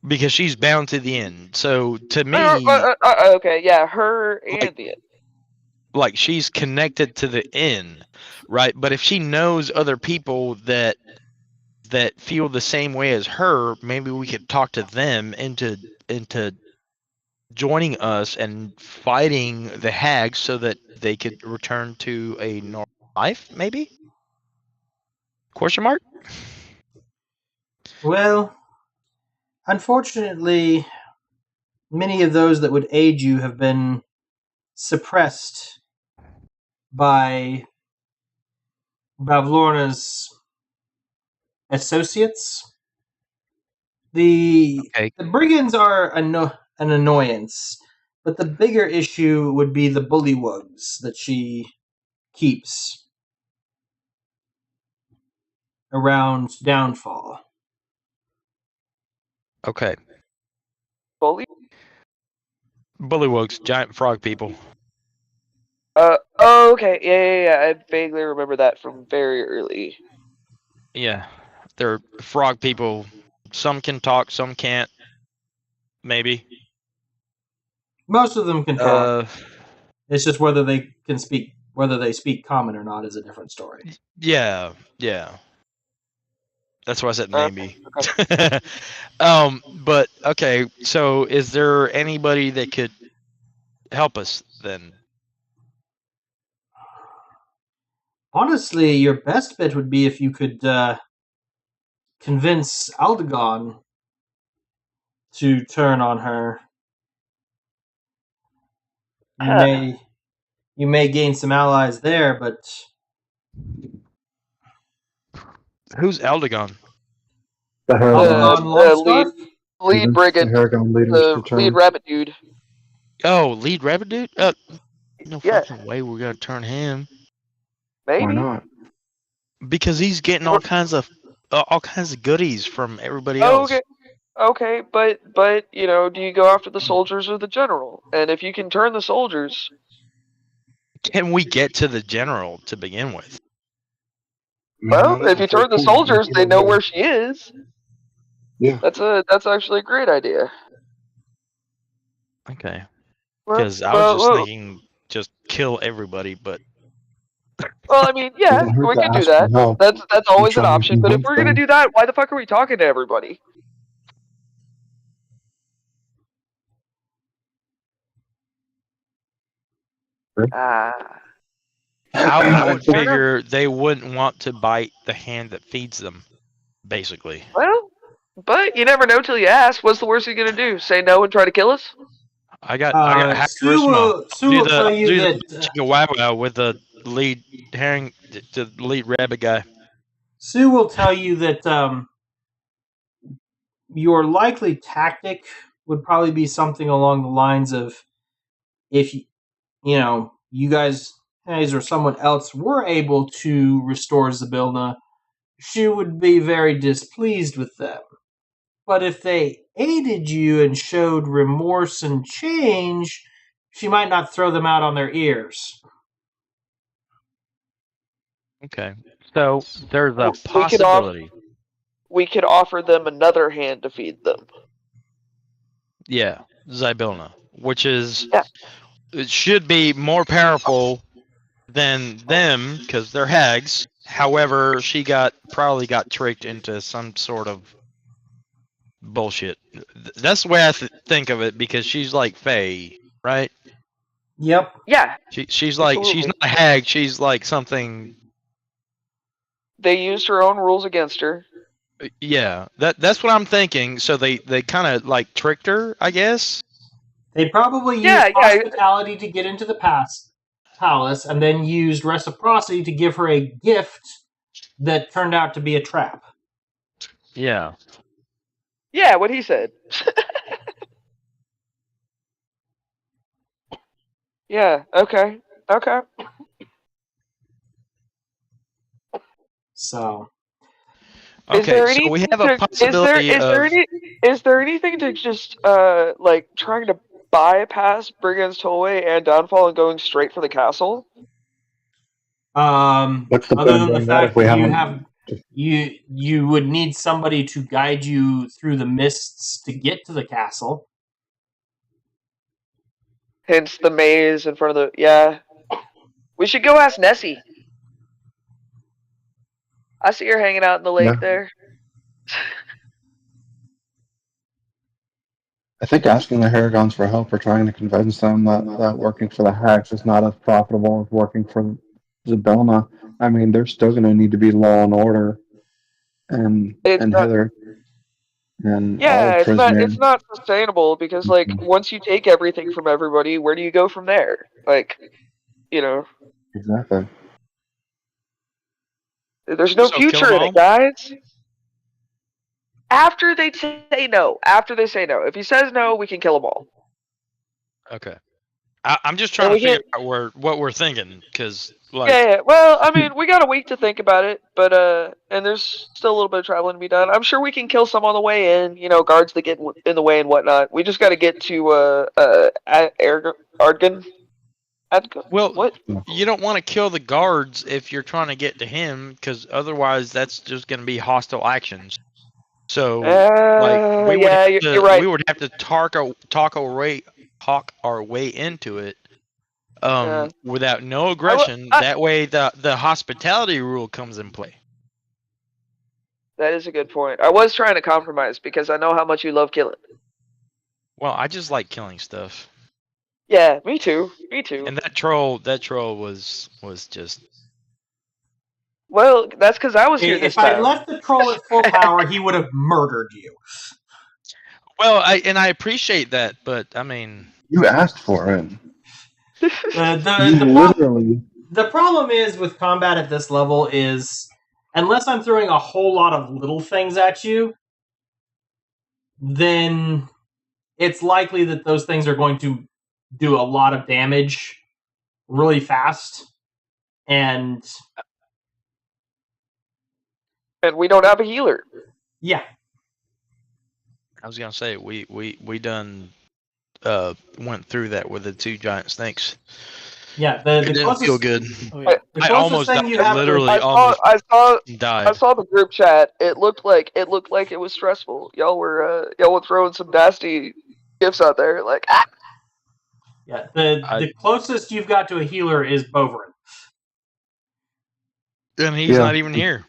Speaker 4: because she's bound to the inn. So to me,
Speaker 2: okay, yeah, her and the inn.
Speaker 4: Like she's connected to the inn, right? But if she knows other people that feel the same way as her, maybe we could talk to them into joining us and fighting the hags so that they could return to a normal life, maybe? Question mark?
Speaker 1: Well, unfortunately, many of those that would aid you have been suppressed by Bavlorna's associates. The brigands are an annoyance, but the bigger issue would be the bullywugs that she keeps around Downfall.
Speaker 4: Okay.
Speaker 2: Bullywugs,
Speaker 4: giant frog people.
Speaker 2: Okay, yeah. I vaguely remember that from very early.
Speaker 4: Yeah, they're frog people. Some can talk, some can't. Maybe.
Speaker 1: Most of them can talk. It's just whether they speak common or not is a different story.
Speaker 4: Yeah. That's why I said maybe.
Speaker 2: Okay.
Speaker 4: But okay, so is there anybody that could help us then?
Speaker 1: Honestly, your best bet would be if you could convince Aldegon to turn on her. You may gain some allies there, but
Speaker 4: who's Aldegon?
Speaker 1: The
Speaker 2: lead brigand, the lead rabbit dude.
Speaker 4: Oh, lead rabbit dude? No fucking way we're gonna turn him.
Speaker 2: Maybe.
Speaker 5: Why not?
Speaker 4: Because he's getting all kinds of goodies from everybody else.
Speaker 2: Okay, but do you go after the soldiers or the general? And if you can turn the soldiers,
Speaker 4: can we get to the general to begin with?
Speaker 2: Well, if you turn the soldiers, they know where she is.
Speaker 5: Yeah,
Speaker 2: that's actually a great idea.
Speaker 4: Okay. Because I was just thinking, just kill everybody, but.
Speaker 2: Well, I mean, yeah, we can do that. That's always an option. But if we're gonna do that, why the fuck are we talking to everybody?
Speaker 4: I would figure they wouldn't want to bite the hand that feeds them, basically.
Speaker 2: Well, but you never know till you ask. What's the worst you're gonna do? Say no and try to kill us?
Speaker 4: I got charisma.
Speaker 1: Sue will tell you that
Speaker 4: wow with the lead the lead rabbit guy.
Speaker 1: Sue will tell you that your likely tactic would probably be something along the lines of, if you guys or someone else were able to restore Zybilna, she would be very displeased with them. But if they aided you and showed remorse and change, she might not throw them out on their ears.
Speaker 4: Okay. So there's a possibility.
Speaker 2: We could offer them another hand to feed them.
Speaker 4: Yeah, Zybilna, which is it should be more powerful than them because they're hags. However, she probably got tricked into some sort of bullshit. That's the way I think of it because she's like Fae, right?
Speaker 1: Yep.
Speaker 2: Yeah.
Speaker 4: She's like she's not a hag. She's like something.
Speaker 2: They used her own rules against her.
Speaker 4: Yeah, that's what I'm thinking. So they kind of like tricked her, I guess.
Speaker 1: They probably used hospitality to get into the palace, and then used reciprocity to give her a gift that turned out to be a trap.
Speaker 4: Yeah.
Speaker 2: Yeah, what he said. Yeah. Okay. Okay.
Speaker 1: So
Speaker 2: Is
Speaker 4: Okay,
Speaker 2: there
Speaker 4: so we
Speaker 2: anything
Speaker 4: have a
Speaker 2: to?
Speaker 4: possibility of.
Speaker 2: Is there anything to just like trying to bypass Brigand's Tollway and Downfall and going straight for the castle?
Speaker 5: What's the
Speaker 1: other
Speaker 5: point
Speaker 1: than
Speaker 5: of
Speaker 1: the
Speaker 5: doing that
Speaker 1: fact
Speaker 5: if we
Speaker 1: that
Speaker 5: haven't?
Speaker 1: you would need somebody to guide you through the mists to get to the castle.
Speaker 2: Hence the maze in front of the. Yeah. We should go ask Nessie. I see her hanging out in the lake
Speaker 5: Yeah.
Speaker 2: there.
Speaker 5: I think asking the Haragons for help or trying to convince them that working for the Hacks is not as profitable as working for Zabelna. I mean, they're still going to need to be law and order and
Speaker 2: It's not.
Speaker 5: Hither and all
Speaker 2: Yeah,
Speaker 5: the
Speaker 2: it's not.
Speaker 5: prisoners.
Speaker 2: It's not sustainable because, like, once you take everything from everybody, where do you go from there? Like, you know,
Speaker 5: Exactly.
Speaker 2: there's no
Speaker 4: So kill
Speaker 2: future
Speaker 4: them
Speaker 2: in
Speaker 4: all?
Speaker 2: it, guys. After they say no. After they say no. If he says no, we can kill them all.
Speaker 4: Okay. I'm just
Speaker 2: And
Speaker 4: trying to
Speaker 2: we
Speaker 4: figure
Speaker 2: get.
Speaker 4: out what we're thinking, because
Speaker 2: Yeah. Well, I mean, we got a week to think about it, but and there's still a little bit of traveling to be done. I'm sure we can kill some on the way in. You know, guards that get in the way and whatnot. We just got to get to Ardgun.
Speaker 4: well,
Speaker 2: What?
Speaker 4: you don't want to kill the guards if you're trying to get to him, because otherwise that's just going to be hostile actions. So, like,
Speaker 2: Yeah, you're right.
Speaker 4: we would have to talk our way into it, without no aggression. That way, the hospitality rule comes in play.
Speaker 2: That is a good point. I was trying to compromise because I know how much you love killing.
Speaker 4: Well, I just like killing stuff.
Speaker 2: Yeah, me too. Me too.
Speaker 4: And that troll was just.
Speaker 2: Well, that's because I was here this
Speaker 1: If I
Speaker 2: time.
Speaker 1: left the troll at full power, he would have murdered you.
Speaker 4: Well, I appreciate that, but I mean,
Speaker 5: You asked for it.
Speaker 1: The problem is with combat at this level is, unless I'm throwing a whole lot of little things at you, then it's likely that those things are going to do a lot of damage really fast. And
Speaker 2: we don't have a healer.
Speaker 1: Yeah.
Speaker 4: I was gonna say we done went through that with the 2 giant snakes.
Speaker 1: Yeah,
Speaker 4: it didn't feel good.
Speaker 7: Oh, yeah.
Speaker 4: I almost died.
Speaker 2: I saw the group chat. It looked like it was stressful. Y'all were throwing some nasty gifts out there. Like, ah!
Speaker 1: Yeah, the closest you've got to a healer is Boverin.
Speaker 4: And he's not even here.